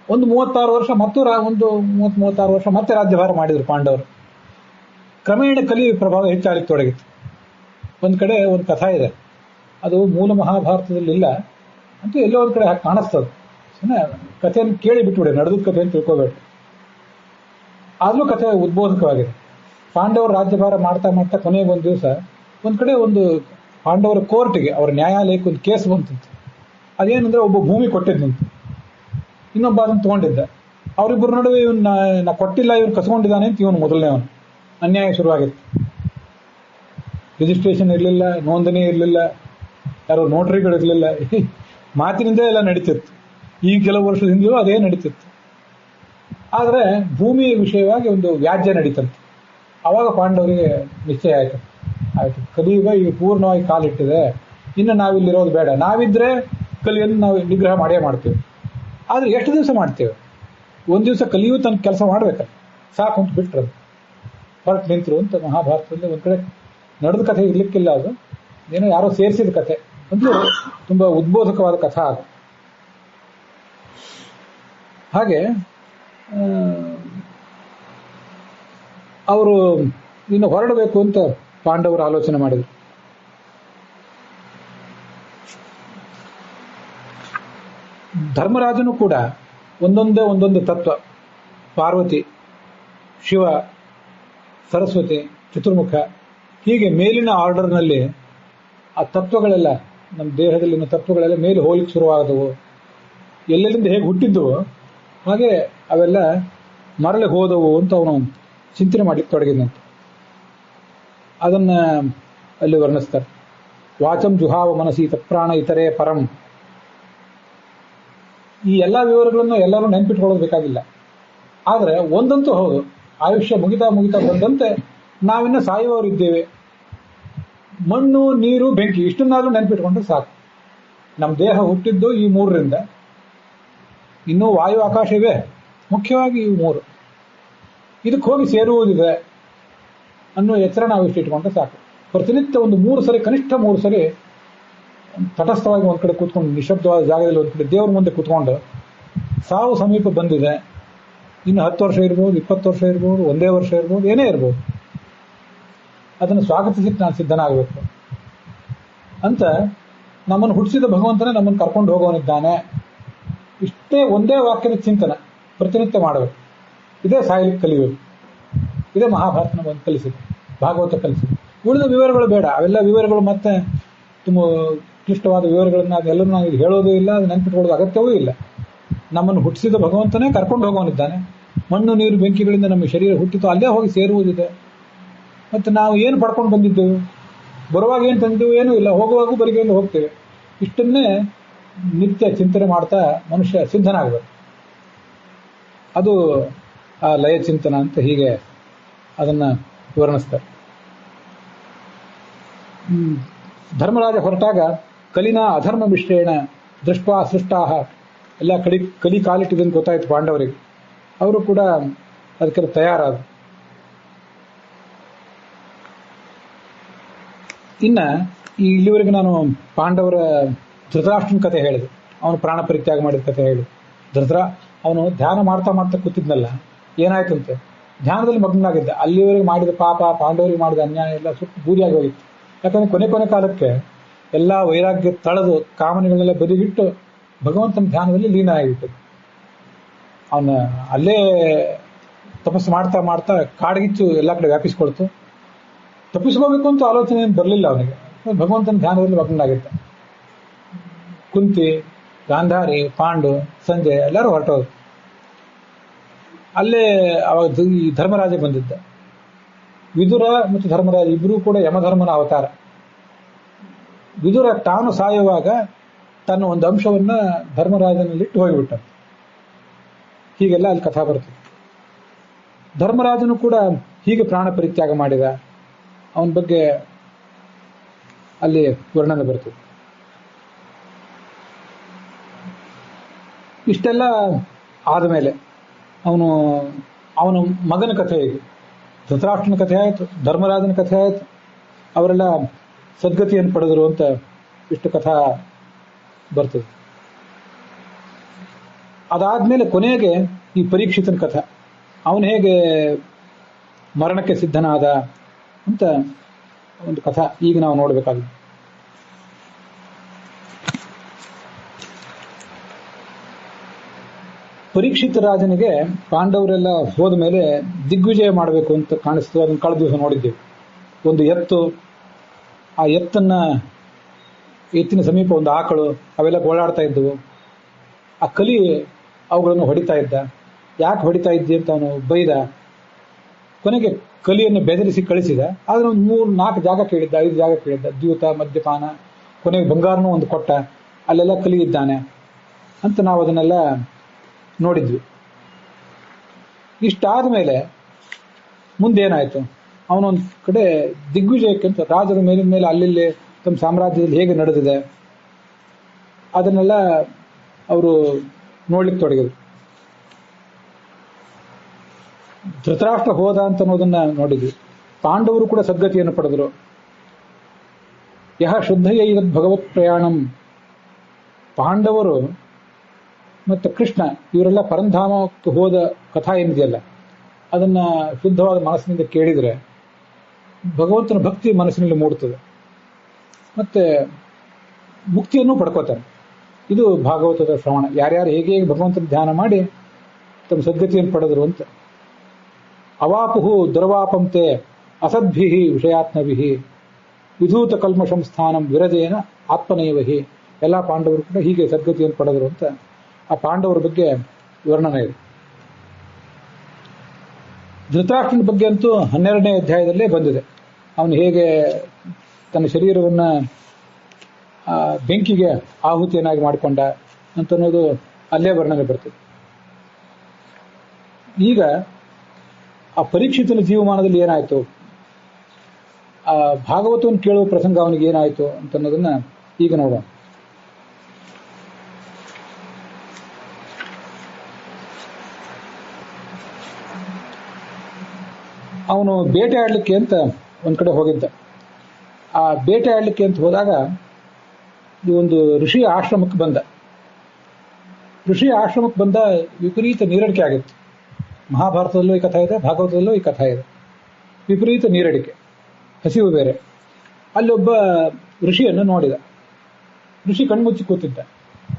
ಒಂದು 36 ವರ್ಷ ಮತ್ತು ಒಂದು 36 ವರ್ಷ ಮತ್ತೆ ರಾಜ್ಯಭಾರ ಮಾಡಿದ್ರು ಪಾಂಡವರು. ಕ್ರಮೇಣ ಕಲಿ ಪ್ರಭಾವ ಹೆಚ್ಚಾಗಲಿಕ್ಕೆ ತೊಡಗಿತ್ತು. ಒಂದು ಕಡೆ ಒಂದು ಕಥಾ ಇದೆ, ಅದು ಮೂಲ ಮಹಾಭಾರತದಲ್ಲಿಲ್ಲ ಅಂತೂ ಎಲ್ಲೋ ಒಂದು ಕಡೆ ಹಾಗೆ ಕಾಣಿಸ್ತದೆ. ಸುಮ್ಮನೆ ಕಥೆಯನ್ನು ಕೇಳಿ ಬಿಟ್ಬಿಡಿ, ನಡೆದ ಕಥೆಯನ್ನು ತಿಳ್ಕೋಬೇಡಿ. ಆದ್ರೂ ಕಥೆ ಉದ್ಬೋಧಕವಾಗಿದೆ. ಪಾಂಡವರು ರಾಜ್ಯಭಾರ ಮಾಡ್ತಾ ಮಾಡ್ತಾ ಕೊನೆಗೆ ಒಂದು ದಿವಸ ಒಂದು ಕಡೆ ಒಂದು ಪಾಂಡವರ ಕೋರ್ಟ್ಗೆ, ಅವರ ನ್ಯಾಯಾಲಯಕ್ಕೆ ಒಂದು ಕೇಸ್ ಬಂತಿತ್ತು. ಅದೇನಂದ್ರೆ ಒಬ್ಬ ಭೂಮಿ ಕೊಟ್ಟಿದ್ದಂತೆ, ಇನ್ನೊಬ್ಬ ಅದನ್ನು ತಗೊಂಡಿದ್ದ. ಅವರಿಬ್ಬರ ನಡುವೆ ಇವನ್ನ ನಾ ಕೊಟ್ಟಿಲ್ಲ, ಇವನು ಕಸ್ಕೊಂಡಿದ್ದಾನೆ ಅಂತ ಇವನು ಮೊದಲನೇವನು. ಅನ್ಯಾಯ ಶುರುವಾಗಿತ್ತು. ರಿಜಿಸ್ಟ್ರೇಷನ್ ಇರಲಿಲ್ಲ, ನೋಂದಣಿ ಇರಲಿಲ್ಲ, ಯಾರೋ ನೋಟ್ರಿಗಳಿರಲಿಲ್ಲ. ಮಾತಿನಿಂದ ಎಲ್ಲ ನಡೀತಿತ್ತು. ಈ ಕೆಲವು ವರ್ಷದ ಹಿಂದೆಯೂ ಅದೇ ನಡೀತಿತ್ತು. ಆದರೆ ಭೂಮಿ ವಿಷಯವಾಗಿ ಒಂದು ವ್ಯಾಜ್ಯ ನಡೀತಂತೆ. ಆವಾಗ ಪಾಂಡವರಿಗೆ ನಿಶ್ಚಯ ಆಯಿತು, ಕಲಿಯುಗ ಈಗ ಪೂರ್ಣವಾಗಿ ಕಾಲಿಟ್ಟಿದೆ, ಇನ್ನು ನಾವಿಲ್ಲಿರೋದು ಬೇಡ, ನಾವಿದ್ರೆ ಕಲಿಯನ್ನು ನಾವು ನಿಗ್ರಹ ಮಾಡೇ ಮಾಡ್ತೇವೆ. ಆದರೆ ಎಷ್ಟು ದಿವಸ ಮಾಡ್ತೇವೆ? ಒಂದು ದಿವಸ ಕಲಿಯು ತನ್ನ ಕೆಲಸ ಮಾಡ್ಬೇಕಲ್ಲ, ಸಾಕು ಅಂತ ಬಿಟ್ರು, ಹೊರಟು ನಿಂತರು ಅಂತ ಮಹಾಭಾರತದಲ್ಲಿ ಒಂದು ಕಡೆ ನಡೆದ ಕಥೆ ಇರ್ಲಿಕ್ಕಿಲ್ಲ. ಅದು ಏನೋ ಯಾರೋ ಸೇರಿಸಿದ ಕಥೆ ಅಂತೂ ತುಂಬ ಉದ್ಬೋಧಕವಾದ ಕಥಾ ಅದು. ಹಾಗೆ ಅವರು ಇನ್ನು ಹೊರಡಬೇಕು ಅಂತ ಪಾಂಡವರು ಆಲೋಚನೆ ಮಾಡಿದರು. ಧರ್ಮರಾಜನು ಕೂಡ ಒಂದೊಂದು ತತ್ವ, ಪಾರ್ವತಿ, ಶಿವ, ಸರಸ್ವತಿ, ಚತುರ್ಮುಖ, ಹೀಗೆ ಮೇಲಿನ ಆರ್ಡರ್ನಲ್ಲಿ ಆ ತತ್ವಗಳೆಲ್ಲ, ನಮ್ಮ ದೇಹದಲ್ಲಿನ ತತ್ವಗಳೆಲ್ಲ ಮೇಲೆ ಹೋಲಿಕ್ಕೆ ಶುರುವಾದವು. ಎಲ್ಲೆಲ್ಲಿಂದ ಹೇಗೆ ಹುಟ್ಟಿದ್ದವು ಹಾಗೆ ಅವೆಲ್ಲ ಮರಳಿ ಹೋದವು ಅಂತ ಅವನು ಚಿಂತನೆ ಮಾಡಲಿಕ್ಕೆ ತೊಡಗಿದಂತೆ. ಅದನ್ನು ಅಲ್ಲಿ ವರ್ಣಿಸ್ತಾರೆ. ವಾಚಂ ಜುಹಾವ ಮನಸಿ ತತ್ಪ್ರಾಣ ಇತರೆ ಪರಂ. ಈ ಎಲ್ಲ ವಿವರಗಳನ್ನು ಎಲ್ಲರೂ ನೆನ್ಪಿಟ್ಕೊಳ್ಳೋದು ಬೇಕಾಗಿಲ್ಲ. ಆದರೆ ಒಂದಂತೂ ಹೌದು, ಆಯುಷ್ಯ ಮುಗಿತಾ ಬಂದಂತೆ ನಾವಿನ್ನ ಸಾಯುವವರಿದ್ದೇವೆ. ಮಣ್ಣು, ನೀರು, ಬೆಂಕಿ ಇಷ್ಟನ್ನಾದ್ರೂ ನೆನ್ಪಿಟ್ಕೊಂಡ್ರೆ ಸಾಕು. ನಮ್ಮ ದೇಹ ಹುಟ್ಟಿದ್ದು ಈ ಮೂರರಿಂದ, ಇನ್ನೂ ವಾಯು, ಆಕಾಶ ಇವೆ, ಮುಖ್ಯವಾಗಿ ಈ ಮೂರು. ಇದಕ್ಕೆ ಹೋಗಿ ಸೇರುವುದಿದೆ ಅನ್ನೋ ಎಚ್ಚರ ನಾವು ಇಟ್ಟಿಟ್ಕೊಂಡ್ರೆ ಸಾಕು. ಪ್ರತಿನಿತ್ಯ ಒಂದು 3 ಸರಿ, ಕನಿಷ್ಠ 3 ಸರಿ ತಟಸ್ಥವಾಗಿ ಒಂದು ಕಡೆ ಕೂತ್ಕೊಂಡು, ನಿಶಬ್ದವಾದ ಜಾಗದಲ್ಲಿ ಒಂದು ಕಡೆ ದೇವ್ರ ಮುಂದೆ ಕೂತ್ಕೊಂಡು, ಸಾವು ಸಮೀಪ ಬಂದಿದೆ, ಇನ್ನು 10 ವರ್ಷ ಇರ್ಬೋದು, 20 ವರ್ಷ ಇರ್ಬೋದು, 1 ವರ್ಷ ಇರ್ಬೋದು, ಏನೇ ಇರ್ಬೋದು, ಅದನ್ನು ಸ್ವಾಗತಿಸಲಿಕ್ಕೆ ನಾನು ಸಿದ್ಧನಾಗಬೇಕು ಅಂತ ನಮ್ಮನ್ನು ಹುಟ್ಟಿಸಿದ ಭಗವಂತನೇ ನಮ್ಮನ್ನು ಕರ್ಕೊಂಡು ಹೋಗೋನಿದ್ದಾನೆ. ಇಷ್ಟೇ ಒಂದೇ ವಾಕ್ಯದ ಚಿಂತನೆ ಪ್ರತಿನಿತ್ಯ ಮಾಡಬೇಕು. ಇದೇ ಸಾಯಲಿಕ್ಕೆ ಕಲಿಯೋದು. ಇದೇ ಮಹಾಭಾರತನ ಒಂದು ಕಲಿಸಿದೆ, ಭಾಗವತ ಕಲಿಸಿದೆ. ಉಳಿದ ವಿವರಗಳು ಬೇಡ. ಅವೆಲ್ಲ ವಿವರಗಳು ಮತ್ತೆ ತುಂಬ ಕ್ಲಿಷ್ಟವಾದ ವಿವರಗಳನ್ನು ಅದೆಲ್ಲರೂ ನಾವು ಹೇಳೋದು ಇಲ್ಲ, ಅದು ನೆನಪಿಟ್ಕೊಳ್ಳೋದು ಅಗತ್ಯವೂ ಇಲ್ಲ. ನಮ್ಮನ್ನು ಹುಟ್ಟಿಸಿದ ಭಗವಂತನೇ ಕರ್ಕೊಂಡು ಹೋಗೋನಿದ್ದಾನೆ. ಮಣ್ಣು, ನೀರು, ಬೆಂಕಿಗಳಿಂದ ನಮ್ಮ ಶರೀರ ಹುಟ್ಟಿತು, ಅಲ್ಲೇ ಹೋಗಿ ಸೇರುವುದಿದೆ. ಮತ್ತು ನಾವು ಏನು ಪಡ್ಕೊಂಡು ಬಂದಿದ್ದೆವು? ಬರುವಾಗ ಏನು ತಂದಿದ್ದೆವು? ಏನೂ ಇಲ್ಲ. ಹೋಗುವಾಗೂ ಬರಿಗೆಯಲ್ಲಿ ಹೋಗ್ತೇವೆ. ಇಷ್ಟನ್ನೇ ನಿತ್ಯ ಚಿಂತನೆ ಮಾಡ್ತಾ ಮನುಷ್ಯ ಸಿದ್ಧನಾಗಬೇಕು. ಅದು ಆ ಲಯ ಚಿಂತನ ಅಂತ ಹೀಗೆ ಅದನ್ನು ವರ್ಣಿಸ್ತಾರೆ. ಧರ್ಮರಾಜ ಹೊರಟಾಗ ಕಲಿನ ಅಧರ್ಮ ಮಿಶ್ರೇಣ ದೃಷ್ಟ ಸೃಷ್ಟಾ ಎಲ್ಲ ಕಲಿ ಕಾಲಿಟ್ಟಿದಂತ ಗೊತ್ತಾಯ್ತು ಪಾಂಡವರಿಗೆ. ಅವರು ಕೂಡ ಅದಕ್ಕೆಲ್ಲ ತಯಾರಾದರು. ಇನ್ನ ಇಲ್ಲಿವರೆಗೆ ನಾನು ಪಾಂಡವರ ಧೃತರಾಷ್ಟ್ರನ ಕಥೆ ಹೇಳಿದೆ, ಅವನು ಪ್ರಾಣ ಪರಿತ್ಯಾಗ ಮಾಡಿದ ಕಥೆ ಹೇಳಿ. ಅವನು ಧ್ಯಾನ ಮಾಡ್ತಾ ಮಾಡ್ತಾ ಕೂತಿದ್ನಲ್ಲ, ಏನಾಯ್ತಂತೆ, ಧ್ಯಾನದಲ್ಲಿ ಮಗ್ನಾಗಿದ್ದ. ಅಲ್ಲಿವರೆಗೆ ಮಾಡಿದ ಪಾಪ, ಪಾಂಡವರಿಗೆ ಮಾಡಿದ ಅನ್ಯಾಯ ಎಲ್ಲ ಸುಟ್ಟು ಬೂದಿಯಾಗಿ ಹೋಗಿತ್ತು. ಯಾಕಂದ್ರೆ ಕೊನೆ ಕಾಲಕ್ಕೆ ಎಲ್ಲ ವೈರಾಗ್ಯ ತಳೆದು ಕಾಮನೆಗಳನ್ನೆಲ್ಲ ಬದಿಗಿಟ್ಟು ಭಗವಂತನ ಧ್ಯಾನದಲ್ಲಿ ಲೀನ ಆಗಿಬಿಟ್ಟದು. ಅವನ ಅಲ್ಲೇ ತಪಸ್ಸು ಮಾಡ್ತಾ ಮಾಡ್ತಾ ಕಾಡ್ಗಿಚ್ಚು ಎಲ್ಲ ಕಡೆ ವ್ಯಾಪಿಸ್ಕೊಳ್ತು. ತಪ್ಪಿಸ್ಕೋಬೇಕು ಅಂತ ಆಲೋಚನೆ ಏನು ಬರಲಿಲ್ಲ ಅವನಿಗೆ. ಭಗವಂತನ ಧ್ಯಾನದಲ್ಲಿ ಮಗ್ನಾಗಿದ್ದ. ಕುಂತಿ, ಗಾಂಧಾರಿ, ಪಾಂಡು, ಸಂಜಯ್ ಎಲ್ಲರೂ ಹೊರಟೋದು. ಅಲ್ಲೇ ಅವಾಗ ಈ ಧರ್ಮರಾಜ ಬಂದಿದ್ದ. ವಿದುರ ಮತ್ತು ಧರ್ಮರಾಜ ಇಬ್ಬರೂ ಕೂಡ ಯಮಧರ್ಮನ ಅವತಾರ. ವಿದುರ ತಾನು ಸಾಯುವಾಗ ತನ್ನ ಒಂದು ಅಂಶವನ್ನ ಧರ್ಮರಾಜನಲ್ಲಿಟ್ಟು ಹೋಗಿಬಿಟ್ಟ. ಹೀಗೆಲ್ಲ ಅಲ್ಲಿ ಕಥಾ ಬರ್ತದೆ. ಧರ್ಮರಾಜನು ಕೂಡ ಹೀಗೆ ಪ್ರಾಣ ಪರಿತ್ಯಾಗ ಮಾಡಿದ, ಅವನ ಬಗ್ಗೆ ಅಲ್ಲಿ ವರ್ಣನೆ ಬರ್ತದೆ. ಇಷ್ಟೆಲ್ಲ ಆದಮೇಲೆ ಅವನ ಮಗನ ಕಥೆ ಇದು. ಧೃತರಾಷ್ಟ್ರನ ಕಥೆ ಆಯಿತು, ಧರ್ಮರಾಜನ ಕಥೆ ಆಯಿತು, ಅವರೆಲ್ಲ ಸದ್ಗತಿಯನ್ನು ಪಡೆದರು ಅಂತ ಇಷ್ಟು ಕಥಾ ಬರ್ತದೆ. ಅದಾದ್ಮೇಲೆ ಕೊನೆಗೆ ಈ ಪರೀಕ್ಷಿತನ ಕಥೆ, ಅವನು ಹೇಗೆ ಮರಣಕ್ಕೆ ಸಿದ್ಧನಾದ ಅಂತ ಒಂದು ಕಥಾ ಈಗ ನಾವು ನೋಡಬೇಕಾಗಿದೆ. ಪರೀಕ್ಷಿತ ರಾಜನಿಗೆ ಪಾಂಡವರೆಲ್ಲ ಹೋದ ಮೇಲೆ ದಿಗ್ವಿಜಯ ಮಾಡಬೇಕು ಅಂತ ಕಾಣಿಸ್ತು. ಅದನ್ನು ಕಳೆದ ದಿವಸ ನೋಡಿದ್ದೇವೆ. ಒಂದು ಎತ್ತು, ಆ ಎತ್ತಿನ ಸಮೀಪ ಒಂದು ಆಕಳು, ಅವೆಲ್ಲ ಓಡಾಡ್ತಾ ಇದ್ದವು. ಆ ಕಲಿ ಅವುಗಳನ್ನು ಹೊಡಿತಾ ಇದ್ದ. ಯಾಕೆ ಹೊಡಿತಾ ಇದ್ದಿ ಅಂತ ಅವನು ಬೈದ. ಕೊನೆಗೆ ಕಲಿಯನ್ನು ಬೆದರಿಸಿ ಕಳಿಸಿದ. ಆದ್ರೆ ಒಂದು 3-4 ಜಾಗ ಕೇಳಿದ್ದ, 5 ಜಾಗ ಕೇಳಿದ್ದ. ದ್ಯೂತ, ಮದ್ಯಪಾನ, ಕೊನೆಗೆ ಬಂಗಾರನೂ ಒಂದು ಕೊಟ್ಟ. ಅಲ್ಲೆಲ್ಲ ಕಲಿ ಇದ್ದಾನೆ ಅಂತ ನಾವು ಅದನ್ನೆಲ್ಲ ನೋಡಿದ್ವಿ. ಇಷ್ಟಾದ ಮೇಲೆ ಮುಂದೇನಾಯ್ತು, ಅವನೊಂದು ಕಡೆ ದಿಗ್ವಿಜಯಕ್ಕೆ ಅಂತ ರಾಜರ ಮೇಲಿನ ಮೇಲೆ ಅಲ್ಲಿ ತಮ್ಮ ಸಾಮ್ರಾಜ್ಯದಲ್ಲಿ ಹೇಗೆ ನಡೆದಿದೆ ಅದನ್ನೆಲ್ಲ ಅವರು ನೋಡ್ಲಿಕ್ಕೆ ತೊಡಗಿದ್ರು. ಧೃತರಾಷ್ಟ್ರ ಹೋದ ಅಂತ ಅನ್ನೋದನ್ನ ನೋಡಿದ್ವಿ. ಪಾಂಡವರು ಕೂಡ ಸದ್ಗತಿಯನ್ನು ಪಡೆದರು. ಯಹ ಶುದ್ಧಯ ಭಗವತ್ ಪ್ರಯಾಣಂ. ಪಾಂಡವರು ಮತ್ತು ಕೃಷ್ಣ ಇವರೆಲ್ಲ ಪರಂಧಾಮಕ್ಕೆ ಹೋದ ಕಥಾ ಏನಿದೆಯಲ್ಲ, ಅದನ್ನ ಶುದ್ಧವಾದ ಮನಸ್ಸಿನಿಂದ ಕೇಳಿದರೆ ಭಗವಂತನ ಭಕ್ತಿ ಮನಸ್ಸಿನಲ್ಲಿ ಮೂಡುತ್ತದೆ, ಮತ್ತೆ ಮುಕ್ತಿಯನ್ನು ಪಡ್ಕೋತಾರೆ. ಇದು ಭಾಗವತದ ಶ್ರವಣ. ಯಾರ್ಯಾರು ಹೇಗೆ ಭಗವಂತನ ಧ್ಯಾನ ಮಾಡಿ ತಮ್ಮ ಸದ್ಗತಿಯನ್ನು ಪಡೆದರು ಅಂತ. ಅವಾಪುಹು ದುರ್ವಾಪಂತೆ ಅಸದ್ಭಿ ವಿಷಯಾತ್ಮಭಿ ವಿಧೂತ ಕಲ್ಮಷಂ ಸ್ಥಾನಂ ವಿರಜೇನ ಆತ್ಮನೈವಹಿ. ಎಲ್ಲ ಪಾಂಡವರು ಕೂಡ ಹೀಗೆ ಸದ್ಗತಿಯನ್ನು ಪಡೆದರು ಅಂತ ಆ ಪಾಂಡವರ ಬಗ್ಗೆ ವರ್ಣನೆ ಇದೆ. ಧೃತರಾಷ್ಟ್ರನ ಬಗ್ಗೆ ಅಂತೂ 12ನೇ ಅಧ್ಯಾಯದಲ್ಲೇ ಬಂದಿದೆ. ಅವನು ಹೇಗೆ ತನ್ನ ಶರೀರವನ್ನು ಬೆಂಕಿಗೆ ಆಹುತಿಯನ್ನಾಗಿ ಮಾಡಿಕೊಂಡ ಅಂತ ಅನ್ನೋದು ಅಲ್ಲೇ ವರ್ಣನೆ ಬರ್ತದೆ. ಈಗ ಆ ಪರೀಕ್ಷಿತನ ಜೀವಮಾನದಲ್ಲಿ ಏನಾಯಿತು, ಆ ಭಾಗವತವನ್ನು ಕೇಳುವ ಪ್ರಸಂಗ ಅವನಿಗೆ ಏನಾಯಿತು ಅಂತ ಅನ್ನೋದನ್ನ ಈಗ ನೋಡೋಣ. ಅವನು ಬೇಟೆ ಆಡಲಿಕ್ಕೆ ಅಂತ ಒಂದು ಕಡೆ ಹೋಗಿದ್ದ. ಆ ಬೇಟೆ ಆಡಲಿಕ್ಕೆ ಅಂತ ಹೋದಾಗ ಒಂದು ಋಷಿಯ ಆಶ್ರಮಕ್ಕೆ ಬಂದ. ಋಷಿಯ ಆಶ್ರಮಕ್ಕೆ ಬಂದ ವಿಪರೀತ ನೀರಡಿಕೆ ಆಗಿತ್ತು. ಮಹಾಭಾರತದಲ್ಲೂ ಈ ಕಥೆ ಇದೆ, ಭಾಗವತದಲ್ಲೂ ಈ ಕಥೆ ಇದೆ. ವಿಪರೀತ ನೀರಡಿಕೆ, ಹಸಿವು ಬೇರೆ. ಅಲ್ಲೊಬ್ಬ ಋಷಿಯನ್ನು ನೋಡಿದ. ಋಷಿ ಕಣ್ಮುಚ್ಚಿ ಕೂತಿದ್ದ.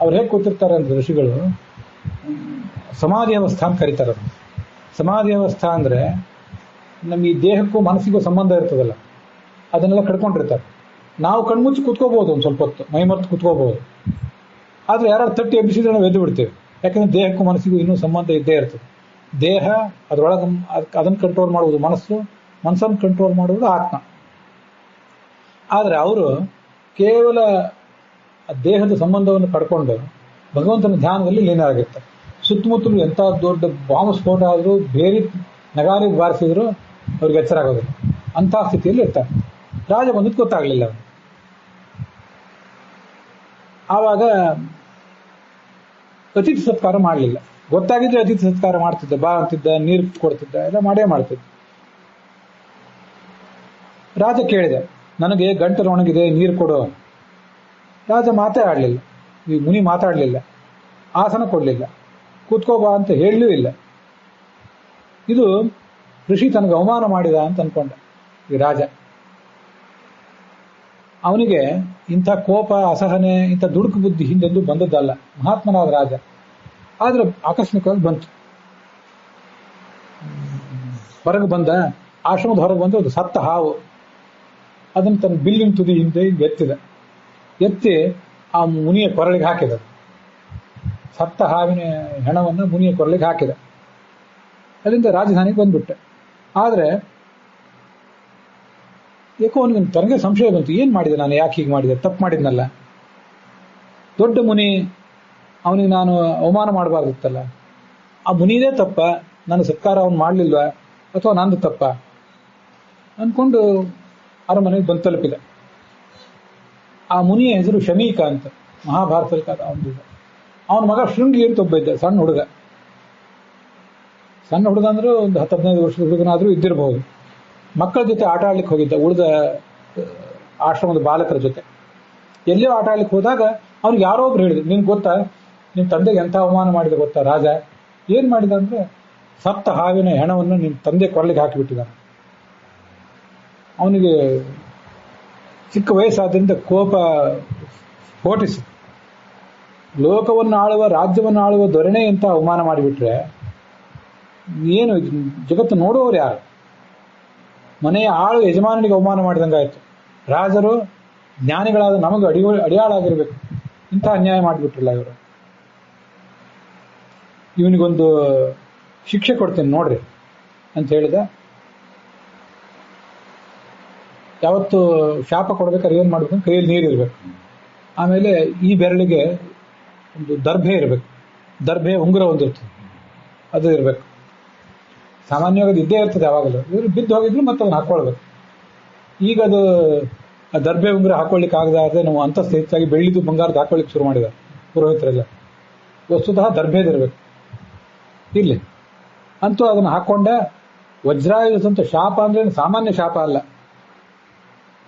ಅವ್ರು ಹೇಗೆ ಕೂತಿರ್ತಾರೆ ಅಂದ್ರೆ, ಋಷಿಗಳು ಸಮಾಧಿ ಅವಸ್ಥಾ ಅಂತ ಕರೀತಾರೆ. ಸಮಾಧಿ ಅವಸ್ಥಾ ಅಂದ್ರೆ ನಮ್ಮ ಈ ದೇಹಕ್ಕೂ ಮನಸ್ಸಿಗೂ ಸಂಬಂಧ ಇರ್ತದಲ್ಲ, ಅದನ್ನೆಲ್ಲ ಕಡ್ಕೊಂಡಿರ್ತಾರೆ. ನಾವು ಕಣ್ಮುಚ್ಚಿ ಕೂತ್ಕೋಬಹುದು, ಒಂದು ಸ್ವಲ್ಪ ಹೊತ್ತು ಮೈಮರ್ತು ಕೂತ್ಕೋಬಹುದು. ಆದ್ರೆ ಯಾರು ತಟ್ಟಿ ಎಬ್ಬಿಸಿದ್ರೆ ನಾವು ಎದ್ದು ಬಿಡ್ತೇವೆ. ಯಾಕಂದ್ರೆ ದೇಹಕ್ಕೂ ಮನಸ್ಸಿಗೂ ಇನ್ನೂ ಸಂಬಂಧ ಇದ್ದೇ ಇರ್ತದೆ. ದೇಹ ಅದರೊಳಗೆ ಅದನ್ನು ಕಂಟ್ರೋಲ್ ಮಾಡುವುದು ಮನಸ್ಸು, ಮನಸ್ಸನ್ನು ಕಂಟ್ರೋಲ್ ಮಾಡುವುದು ಆತ್ಮ. ಆದರೆ ಅವರು ಕೇವಲ ದೇಹದ ಸಂಬಂಧವನ್ನು ಕಡ್ಕೊಂಡು ಭಗವಂತನ ಧ್ಯಾನದಲ್ಲಿ ಲೀನರಾಗಿರ್ತಾರೆ. ಸುತ್ತಮುತ್ತಲು ಎಂಥ ದೊಡ್ಡ ಬಾಂಬ್ ಸ್ಫೋಟ ಆದರೂ, ಬೇರೆ ನಗಾರಿ ಬಾರಿಸಿದ್ರು ಅವ್ರಿಗೆ ಎಚ್ಚರ ಆಗೋದಿಲ್ಲ. ಅಂತಹ ಸ್ಥಿತಿಯಲ್ಲಿ ಇರ್ತಾರೆ. ರಾಜ ಬಂದದ್ದು ಗೊತ್ತಾಗಲಿಲ್ಲ ಅವನು. ಆವಾಗ ಅತಿಥಿ ಸತ್ಕಾರ ಮಾಡಲಿಲ್ಲ. ಗೊತ್ತಾಗಿದ್ರೆ ಅತಿಥಿ ಸತ್ಕಾರ ಮಾಡ್ತಿದ್ದ, ಬಾ ಅಂತಿದ್ದ, ನೀರು ಕೊಡ್ತಿದ್ದ, ಎಲ್ಲ ಮಾಡೇ ಮಾಡ್ತಿದ್ದ. ರಾಜ ಕೇಳಿದೆ, ನನಗೆ ಗಂಟಲು ಒಣಗಿದೆ, ನೀರು ಕೊಡು. ರಾಜ ಮಾತೇ ಆಡಲಿಲ್ಲ, ಈ ಮುನಿ ಮಾತಾಡಲಿಲ್ಲ, ಆಸನ ಕೊಡಲಿಲ್ಲ, ಕೂತ್ಕೋಬಾ ಅಂತ ಹೇಳಲೂ ಇಲ್ಲ. ಇದು ಋಷಿ ತನಗೆ ಅವಮಾನ ಮಾಡಿದ ಅಂತ ಅನ್ಕೊಂಡ ಈ ರಾಜ. ಅವನಿಗೆ ಇಂಥ ಕೋಪ, ಅಸಹನೆ, ಇಂಥ ದುಡುಕು ಬುದ್ಧಿ ಹಿಂದೆಂದೂ ಬಂದದ್ದಲ್ಲ, ಮಹಾತ್ಮನಾದ ರಾಜ. ಆದ್ರೆ ಆಕಸ್ಮಿಕವಾಗಿ ಬಂತು. ಹೊರಗೆ ಬಂದ, ಆಶ್ರಮದ ಹೊರಗೆ ಬಂದು ಅದು ಸತ್ತ ಹಾವು. ಅದನ್ನು ತನ್ನ ಬಿಲ್ಲಿನ ತುದಿ ಹಿಂದೆ ಎತ್ತಿದ, ಎತ್ತಿ ಆ ಮುನಿಯ ಕೊರಳಿಗೆ ಹಾಕಿದ. ಸತ್ತ ಹಾವಿನ ಹೆಣವನ್ನು ಮುನಿಯ ಕೊರಳಿಗೆ ಹಾಕಿದ. ಅಲ್ಲಿಂದ ರಾಜಧಾನಿಗೆ ಬಂದ್ಬಿಟ್ಟೆ. ಆದರೆ ಏಕೋ ಅವನಿಗೆ ತನಗೆ ಸಂಶಯ ಬಂತು, ಏನು ಮಾಡಿದೆ ನಾನು, ಯಾಕೆ ಹೀಗೆ ಮಾಡಿದೆ, ತಪ್ಪು ಮಾಡಿದ್ನಲ್ಲ. ದೊಡ್ಡ ಮುನಿ, ಅವನಿಗೆ ನಾನು ಅವಮಾನ ಮಾಡಬಾರ್ದಿತ್ತಲ್ಲ. ಆ ಮುನಿದೇ ತಪ್ಪ, ನನ್ನ ಸತ್ಕಾರ ಅವನು ಮಾಡಲಿಲ್ವಾ, ಅಥವಾ ನಂದು ತಪ್ಪ ಅಂದ್ಕೊಂಡು ಅರಮನೆಗೆ ಬಂದು ತಲುಪಿದೆ. ಆ ಮುನಿಯ ಹೆಸರು ಶಮೀಕ ಅಂತ, ಮಹಾಭಾರತದಲ್ಲಿ ಅವನ ಮಗ ಶೃಂಗಿ ಅಂತ ಒಬ್ಬ ಇದ್ದ, ಸಣ್ಣ ಹುಡುಗ. ಸಣ್ಣ ಹುಡುಗ ಅಂದ್ರೆ ಒಂದು 10-15 ವರ್ಷದ ಹುಡುಗನಾದರೂ ಇದ್ದಿರಬಹುದು. ಮಕ್ಕಳ ಜೊತೆ ಆಟ ಆಡ್ಲಿಕ್ಕೆ ಹೋಗಿದ್ದ, ಉಳಿದ ಆಶ್ರಮದ ಬಾಲಕರ ಜೊತೆ. ಎಲ್ಲೋ ಆಟ ಆಡ್ಲಿಕ್ಕೆ ಹೋದಾಗ ಅವ್ನಿಗೆ ಯಾರೋ ಒಬ್ರು ಹೇಳಿದ್ರು, ನಿನ್ಗೆ ಗೊತ್ತಾ ನಿಮ್ಮ ತಂದೆಗೆ ಎಂಥ ಅವಮಾನ ಮಾಡಿದ ಗೊತ್ತಾ ರಾಜ? ಏನು ಮಾಡಿದ ಅಂದ್ರೆ, ಸತ್ತ ಹಾವಿನ ಹೆಣವನ್ನು ನಿಮ್ಮ ತಂದೆ ಕೊರಳಿಗೆ ಹಾಕಿಬಿಟ್ಟಿದ್ದಾನೆ. ಅವನಿಗೆ ಚಿಕ್ಕ ವಯಸ್ಸಾದ್ರಿಂದ ಕೋಪ ಸ್ಫೋಟಿಸಿ, ಲೋಕವನ್ನು ಆಳುವ, ರಾಜ್ಯವನ್ನು ಆಳುವ ದೊರೆನೇ ಅಂತ ಅವಮಾನ ಮಾಡಿಬಿಟ್ರೆ ಏನು ಜಗತ್ತು ನೋಡುವವರು ಯಾರು? ಮನೆಯ ಆಳು ಯಜಮಾನನಿಗೆ ಅವಮಾನ ಮಾಡಿದಂಗಾಯ್ತು. ರಾಜರು ಜ್ಞಾನಿಗಳಾದ ನಮಗೆ ಅಡಿಯಾಳಾಗಿರ್ಬೇಕು, ಇಂಥ ಅನ್ಯಾಯ ಮಾಡಿಬಿಟ್ರಲ್ಲ ಇವರು. ಇವನಿಗೊಂದು ಶಿಕ್ಷೆ ಕೊಡ್ತೇನೆ ನೋಡ್ರಿ ಅಂತ ಹೇಳಿದ. ಯಾವತ್ತು ಶಾಪ ಕೊಡ್ಬೇಕಾದ್ರೆ ಏನು ಮಾಡ್ಬೇಕು, ಕೈಯಲ್ಲಿ ನೀರಿರ್ಬೇಕು. ಆಮೇಲೆ ಈ ಬೆರಳಿಗೆ ಒಂದು ದರ್ಭೆ ಇರಬೇಕು, ದರ್ಭೆ ಉಂಗುರ ಒಂದಿರ್ತದೆ, ಅದು ಇರಬೇಕು. ಸಾಮಾನ್ಯವಾಗಿ ಇದ್ದೇ ಇರ್ತದೆ ಯಾವಾಗಲೂ. ಇವರು ಬಿದ್ದು ಹೋಗಿದ್ರು ಮತ್ತೆ ಅದನ್ನು ಹಾಕೊಳ್ಬೇಕು. ಈಗ ಅದು ಆ ದರ್ಭೆ ಉಂಗುರ ಹಾಕೊಳ್ಳಿಕ್ಕೆ ಆಗದೆ ನಾವು ಅಂತಸ್ತು ಹೆಚ್ಚಾಗಿ ಬೆಳ್ಳಿದು ಬಂಗಾರದ ಹಾಕೊಳ್ಳಿಕ್ಕೆ ಶುರು ಮಾಡಿದ್ದಾರೆ ಪುರೋಹಿತರೆಲ್ಲ. ವಸ್ತುತಃ ದರ್ಭೆದಿರಬೇಕು ಇಲ್ಲಿ. ಅಂತೂ ಅದನ್ನು ಹಾಕೊಂಡ. ವಜ್ರಾಯುಧಂತ ಶಾಪ ಅಂದ್ರೆ ಸಾಮಾನ್ಯ ಶಾಪ ಅಲ್ಲ.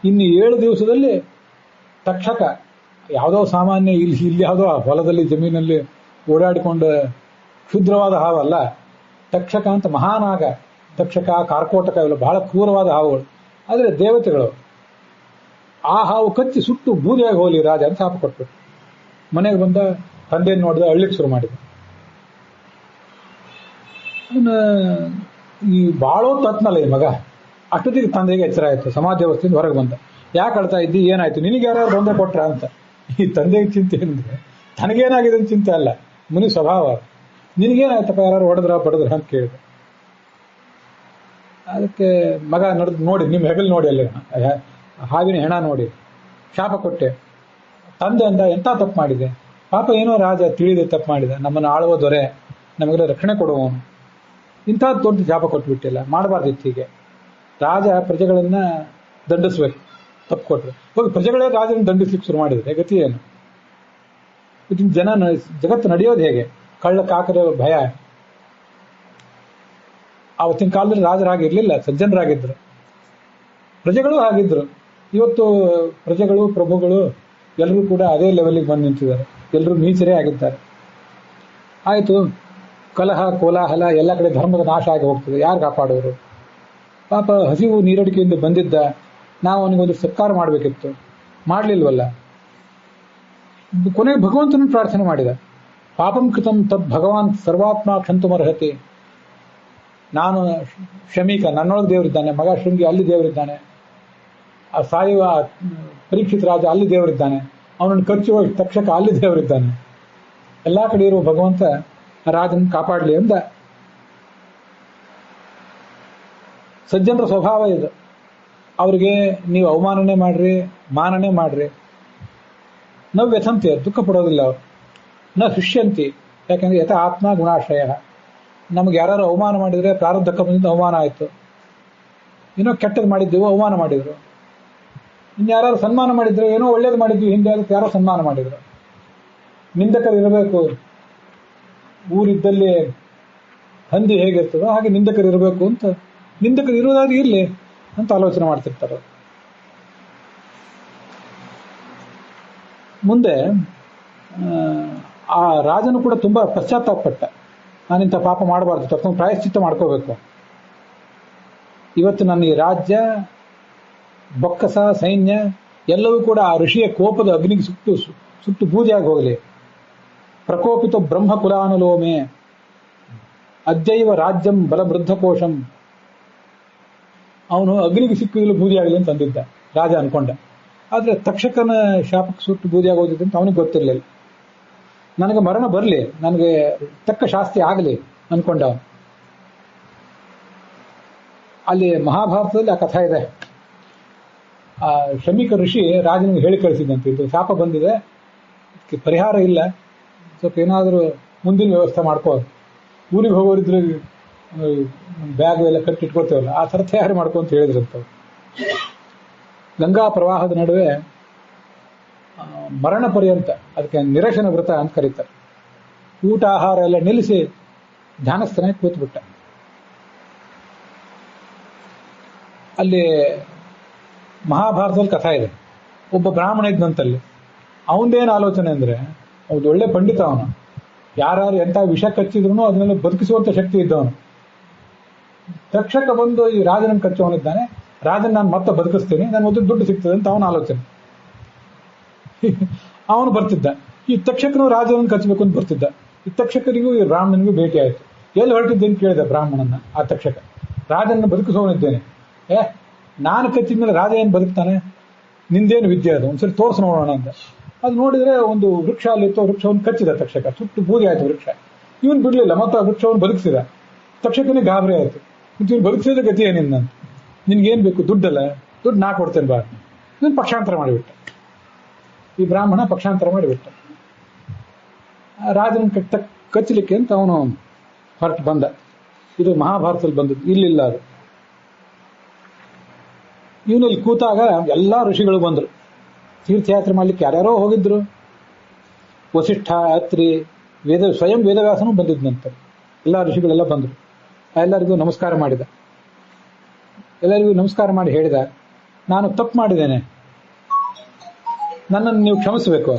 ಇನ್ನು 7 ದಿವಸದಲ್ಲಿ ತಕ್ಷಕ, ಯಾವುದೋ ಸಾಮಾನ್ಯ ಇಲ್ಲಿ ಯಾವುದೋ ಹೊಲದಲ್ಲಿ ಜಮೀನಲ್ಲಿ ಓಡಾಡಿಕೊಂಡ ಕ್ಷುದ್ರವಾದ ಹಾವಲ್ಲ. ತಕ್ಷಕ ಅಂತ ಮಹಾನಾಗ, ತಕ್ಷಕ, ಕಾರ್ಕೋಟಕ ಇವೆಲ್ಲ ಬಹಳ ಕ್ರೂರವಾದ ಹಾವುಗಳು. ಆದರೆ ದೇವತೆಗಳು. ಆ ಹಾವು ಕಚ್ಚಿ ಸುಟ್ಟು ಬೂದಿಯಾಗಿ ಹೋಗಲಿ ರಾಜ ಅಂತ ಶಾಪ ಕೊಟ್ಬಿಟ್ಟು ಮನೆಗೆ ಬಂದ. ತಂದೆಯನ್ನು ನೋಡಿದ, ಅಳ್ಳಿಕ್ಕೆ ಶುರು ಮಾಡಿದ. ಈ ಬಾಳೋ ತತ್ನಲ್ಲ ಈ ಮಗ. ಅಷ್ಟೊತ್ತಿಗೆ ತಂದೆಗೆ ಎಚ್ಚರ ಆಯಿತು. ಸಮಾಜ ವ್ಯವಸ್ಥೆಯಿಂದ ಹೊರಗೆ ಬಂದ. ಯಾಕೆ ಅಳ್ತಾ ಇದ್ದಿ, ಏನಾಯ್ತು, ನಿನಗೆ ಯಾರು ತೊಂದರೆ ಕೊಟ್ರ ಅಂತ. ಈ ತಂದೆಗೆ ಚಿಂತೆ ಏನಂದ್ರೆ, ನನಗೇನಾಗಿದೆ ಅಂತ ಚಿಂತೆ ಅಲ್ಲ, ಮುನಿ ಸ್ವಭಾವ. ನಿನಗೇನಾಯ್ತಪ್ಪ, ಯಾರು ಹೊಡೆದ್ರ ಬಡದ್ರ ಅಂತ ಕೇಳಿದೆ. ಅದಕ್ಕೆ ಮಗ ನೋಡಿ, ನಿಮ್ಮ ಹೆಗಲು ನೋಡಿ, ಅಲ್ಲಿ ಹಾವಿನ ಹೆಣ ನೋಡಿ, ಶಾಪ ಕೊಟ್ಟೆ. ತಂದೆ ಅಂದ, ಎಂಥ ತಪ್ಪು ಮಾಡಿದೆ? ಪಾಪ ಏನೋ ರಾಜ ತಿಳಿದೆ ತಪ್ಪು ಮಾಡಿದ, ನಮ್ಮನ್ನು ಆಳುವ ದೊರೆ, ನಮಗೆಲ್ಲ ರಕ್ಷಣೆ ಕೊಡುವವನು, ಇಂಥ ದೊಡ್ಡ ಶಾಪ ಕೊಟ್ಬಿಟ್ಟಿಲ್ಲ, ಮಾಡಬಾರ್ದಿತ್ತು ಹೀಗೆ. ರಾಜ ಪ್ರಜೆಗಳನ್ನ ದಂಡಿಸ್ಬೇಕು, ತಪ್ಪು ಕೊಟ್ಟರೆ. ಹೋಗಿ ಪ್ರಜೆಗಳೇ ರಾಜನ ದಂಡಿಸ್ಲಿಕ್ಕೆ ಶುರು ಮಾಡಿದ್ರೆ ಗತಿ ಏನು? ಇದನ್ನ ಜಗತ್ತು ನಡೆಯೋದು ಹೇಗೆ? ಕಳ್ಳ ಕಾಕರ ಭಯ. ಆವತ್ತಿನ ಕಾಲದಲ್ಲಿ ರಾಜರಾಗಿರ್ಲಿಲ್ಲ, ಸಜ್ಜನರಾಗಿದ್ರು, ಪ್ರಜೆಗಳು ಹಾಗಿದ್ರು. ಇವತ್ತು ಪ್ರಜೆಗಳು, ಪ್ರಭುಗಳು ಎಲ್ಲರೂ ಕೂಡ ಅದೇ ಲೆವೆಲ್ಗೆ ಬಂದು ನಿಂತಿದ್ದಾರೆ. ಎಲ್ಲರೂ ನೀಚರೇ ಆಗಿದ್ದಾರೆ. ಆಯಿತು, ಕಲಹ, ಕೋಲಾಹಲ, ಎಲ್ಲ ಕಡೆ ಧರ್ಮದ ನಾಶ ಆಗಿ ಹೋಗ್ತದೆ. ಯಾರು ಕಾಪಾಡೋರು? ಪಾಪ ಹಸಿವು ನೀರಡಿಕೆಯಿಂದ ಬಂದಿದ್ದ. ನಾವು ಅವನಿಗೊಂದು ಸತ್ಕಾರ ಮಾಡಬೇಕಿತ್ತು, ಮಾಡಲಿಲ್ವಲ್ಲ. ಕೊನೆಗೆ ಭಗವಂತನ ಪ್ರಾರ್ಥನೆ ಮಾಡಿದ. ಪಾಪಂ ಕೃತಂ ತದ್ ಭಗವಾನ್ ಸರ್ವಾತ್ಮ ಕ್ಷಂತುಮರ್ಹತಿ. ನಾನು ಶಮೀಕ, ನನ್ನೊಳಗೆ ದೇವರಿದ್ದಾನೆ. ಮಗ ಶೃಂಗಿ, ಅಲ್ಲಿ ದೇವರಿದ್ದಾನೆ. ಆ ಸಾಯುವ ಪರೀಕ್ಷಿತ ರಾಜ, ಅಲ್ಲಿ ದೇವರಿದ್ದಾನೆ. ಅವನನ್ನು ಕಚ್ಚುವ ತಕ್ಷಕ, ಅಲ್ಲಿ ದೇವರಿದ್ದಾನೆ. ಎಲ್ಲ ಕಡೆ ಇರುವ ಭಗವಂತ ರಾಜನ ಕಾಪಾಡಲಿ ಅಂದ. ಸಜ್ಜನರ ಸ್ವಭಾವ ಇದು. ಅವರಿಗೆ ನೀವು ಅವಮಾನನೆ ಮಾಡ್ರಿ, ಮಾನನೆ ಮಾಡ್ರಿ, ನಾವು ವ್ಯಥಂತಿ, ದುಃಖ ಪಡೋದಿಲ್ಲ ಅವರು. ನ ಹೃಷ್ಯಂತಿ, ಯಾಕಂದ್ರೆ ಯಥ ಆತ್ಮ ಗುಣಾಶ್ರಯ. ನಮ್ಗೆ ಯಾರು ಅವಮಾನ ಮಾಡಿದರೆ ಪ್ರಾರಬ್ಧಕ್ಕೆ ಬಂದಿದ್ದು ಅವಮಾನ ಆಯಿತು. ಏನೋ ಕೆಟ್ಟದ್ದು ಮಾಡಿದ್ದೀವೋ ಅವಮಾನ ಮಾಡಿದ್ರು. ಇನ್ಯಾರು ಸನ್ಮಾನ ಮಾಡಿದ್ರು, ಏನೋ ಒಳ್ಳೇದು ಮಾಡಿದ್ವಿ, ಹಿಂದೆ ಅದಕ್ಕೆ ಯಾರೋ ಸನ್ಮಾನ ಮಾಡಿದ್ರು. ನಿಂದಕರು ಇರಬೇಕು. ಊರಿದ್ದಲ್ಲಿ ಹಂದಿ ಹೇಗಿರ್ತದೋ ಹಾಗೆ ನಿಂದಕರು ಇರಬೇಕು ಅಂತ, ನಿಂದಕರು ಇರೋದಾದ್ರೆ ಇರಲಿ ಅಂತ ಆಲೋಚನೆ ಮಾಡ್ತಿರ್ತಾರೆ. ಮುಂದೆ ಆ ರಾಜನು ಕೂಡ ತುಂಬಾ ಪಶ್ಚಾತ್ತಾಪಪಟ್ಟ, ನಾನಿಂಥ ಪಾಪ ಮಾಡಬಾರ್ದು, ತಪ್ಪು ಪ್ರಾಯಶ್ಚಿತ್ತ ಮಾಡ್ಕೋಬೇಕು. ಇವತ್ತು ನನ್ನ ಈ ರಾಜ್ಯ, ಬೊಕ್ಕಸ, ಸೈನ್ಯ ಎಲ್ಲವೂ ಕೂಡ ಆ ಋಷಿಯ ಕೋಪದ ಅಗ್ನಿಗೆ ಸುಟ್ಟು ಬೂದಿಯಾಗಿ ಹೋಗಲಿ. ಪ್ರಕೋಪಿತ ಬ್ರಹ್ಮ ಕುಲಾನುಲೋಮೆ ಅದ್ಯೈವ ರಾಜ್ಯಂ ಬಲವೃದ್ಧಕೋಶಂ. ಅವನು ಅಗ್ನಿಗೆ ಸಿಕ್ಕಿದಲು ಬೂದಿಯಾಗಲಿ ಅಂತ ಅಂದಿದ್ದ ರಾಜ ಅನ್ಕೊಂಡ. ಆದ್ರೆ ತಕ್ಷಕನ ಶಾಪಕ್ಕೆ ಸುಟ್ಟು ಬೂದಿಯಾಗೋದಿದೆ ಅಂತ ಅವನಿಗೆ ಗೊತ್ತಿರಲಿಲ್ಲ. ನನಗೆ ಮರಣ ಬರಲಿ, ನನಗೆ ತಕ್ಕ ಶಾಸ್ತಿ ಆಗಲಿ ಅನ್ಕೊಂಡ ಅವನು. ಅಲ್ಲಿ ಮಹಾಭಾರತದಲ್ಲಿ ಆ ಕಥಾ ಇದೆ. ಆ ಶಮೀಕ ಋಷಿ ರಾಜನಿಗೆ ಹೇಳಿ ಕಳಿಸಿದಂತೆ, ಇದು ಶಾಪ ಬಂದಿದೆ, ಇದಕ್ಕೆ ಪರಿಹಾರ ಇಲ್ಲ, ಸ್ವಲ್ಪ ಏನಾದರೂ ಮುಂದಿನ ವ್ಯವಸ್ಥೆ ಮಾಡ್ಕೋ, ಊರಿಗೆ ಹೋಗೋರಿದ್ರೆ ಬ್ಯಾಗ್ ಎಲ್ಲ ಕಟ್ಟಿಟ್ಕೋತೇವಲ್ಲ ಆ ಥರ ತಯಾರಿ ಮಾಡ್ಕೊ ಅಂತ ಹೇಳಿದ್ರಂತವ್ರು. ಗಂಗಾ ಪ್ರವಾಹದ ನಡುವೆ ಮರಣ ಪರ್ಯಂತ, ಅದಕ್ಕೆ ನಿರಶನ ವ್ರತ ಅಂತ ಕರೀತಾರೆ, ಊಟ ಆಹಾರ ಎಲ್ಲ ನಿಲ್ಲಿಸಿ ಧ್ಯಾನಸ್ಥನಾಗಿ ಕೂತ್ಬಿಟ್ಟ. ಅಲ್ಲಿ ಮಹಾಭಾರತದಲ್ಲಿ ಕಥಾ ಇದೆ. ಒಬ್ಬ ಬ್ರಾಹ್ಮಣ ಇದ್ದಂತಲ್ಲಿ, ಅವನದೇನು ಆಲೋಚನೆ ಅಂದ್ರೆ, ಅವ್ದು ಒಳ್ಳೆ ಪಂಡಿತ ಅವನು, ಯಾರು ಎಂಥ ವಿಷ ಕಚ್ಚಿದ್ರು ಅದನ್ನೆಲ್ಲ ಬದುಕಿಸುವಂತ ಶಕ್ತಿ ಇದ್ದವನು. ತಕ್ಷಕ ಬಂದು ಈ ರಾಜನನ್ನು ಕಚ್ಚವನಿದ್ದಾನೆ, ರಾಜನ್ ನಾನು ಮತ್ತೆ ಬದುಕಿಸ್ತೀನಿ, ನಾನು ಒಂದು ದುಡ್ಡು ಸಿಗ್ತದೆ ಅಂತ ಅವನ ಆಲೋಚನೆ. ಅವನು ಬರ್ತಿದ್ದ, ಈ ತಕ್ಷಕನು ರಾಜನನ್ನು ಕಚ್ಚಬೇಕು ಅಂತ ಬರ್ತಿದ್ದ. ಈ ತಕ್ಷಕರಿಗೂ ಈ ಬ್ರಾಹ್ಮಣನಿಗೂ ಭೇಟಿ ಆಯಿತು. ಎಲ್ಲಿ ಹೊರಟಿದ್ದೇನೆ ಕೇಳಿದೆ ಬ್ರಾಹ್ಮಣನ ಆ ತಕ್ಷಕ. ರಾಜನನ್ನು ಬದುಕಿಸೋನಿದ್ದೇನೆ. ನಾನು ಕಚ್ಚಿದ್ಮೇಲೆ ರಾಜ ಏನು ಬದುಕ್ತಾನೆ, ನಿಂದೇನು ವಿದ್ಯೆ ಅದು, ಒಂದ್ಸರಿ ತೋರಿಸಿ ನೋಡೋಣ ಅಂತ. ಅದು ನೋಡಿದ್ರೆ ಒಂದು ವೃಕ್ಷ ಅಲ್ಲಿತ್ತು, ವೃಕ್ಷವನ್ನು ಕಚ್ಚಿದ ತಕ್ಷಕ, ಸುಟ್ಟು ಬೂದಿ ಆಯ್ತು ವೃಕ್ಷ. ಇವನು ಬಿಡ್ಲಿಲ್ಲ, ಮತ್ತೆ ಆ ವೃಕ್ಷವನ್ನು ಬದುಕಿಸಿದ. ತಕ್ಷಕನಿಗೆ ಗಾಬರಿ ಆಯ್ತು, ಇವನು ಬದುಕಿಸಿದ ಗತಿ ಏನಿಂದ, ನಿನ್ಗೇನ್ ಬೇಕು, ದುಡ್ಡಲ್ಲ, ದುಡ್ಡು ನಾ ಕೊಡ್ತೇನೆ ಬಾ. ಇವನು ಪಕ್ಷಾಂತರ ಮಾಡಿಬಿಟ್ಟ, ಈ ಬ್ರಾಹ್ಮಣ ಪಕ್ಷಾಂತರ ಮಾಡಿಬಿಟ್ಟ. ರಾಜನ ಕಚ್ಚಲಿಕ್ಕೆ ಅಂತ ಅವನು ಹೊರಟು ಬಂದ. ಇದು ಮಹಾಭಾರತದಲ್ಲಿ ಬಂದದ್ದು, ಇಲ್ಲಿಲ್ಲ ಅದು. ಇವನಲ್ಲಿ ಕೂತಾಗ ಎಲ್ಲಾ ಋಷಿಗಳು ಬಂದರು. ತೀರ್ಥಯಾತ್ರೆ ಮಾಡ್ಲಿಕ್ಕೆ ಯಾರ್ಯಾರೋ ಹೋಗಿದ್ರು. ವಸಿಷ್ಠ, ಅತ್ರಿ, ಸ್ವಯಂ ವೇದವ್ಯಾಸನೂ ಬಂದಿದ್ದಂತೆ. ಎಲ್ಲ ಋಷಿಗಳೆಲ್ಲ ಬಂದರು. ಎಲ್ಲರಿಗೂ ನಮಸ್ಕಾರ ಮಾಡಿದ. ಎಲ್ಲರಿಗೂ ನಮಸ್ಕಾರ ಮಾಡಿ ಹೇಳಿದ, ನಾನು ತಪ್ಪು ಮಾಡಿದ್ದೇನೆ, ನನ್ನನ್ನು ನೀವು ಕ್ಷಮಿಸಬೇಕು.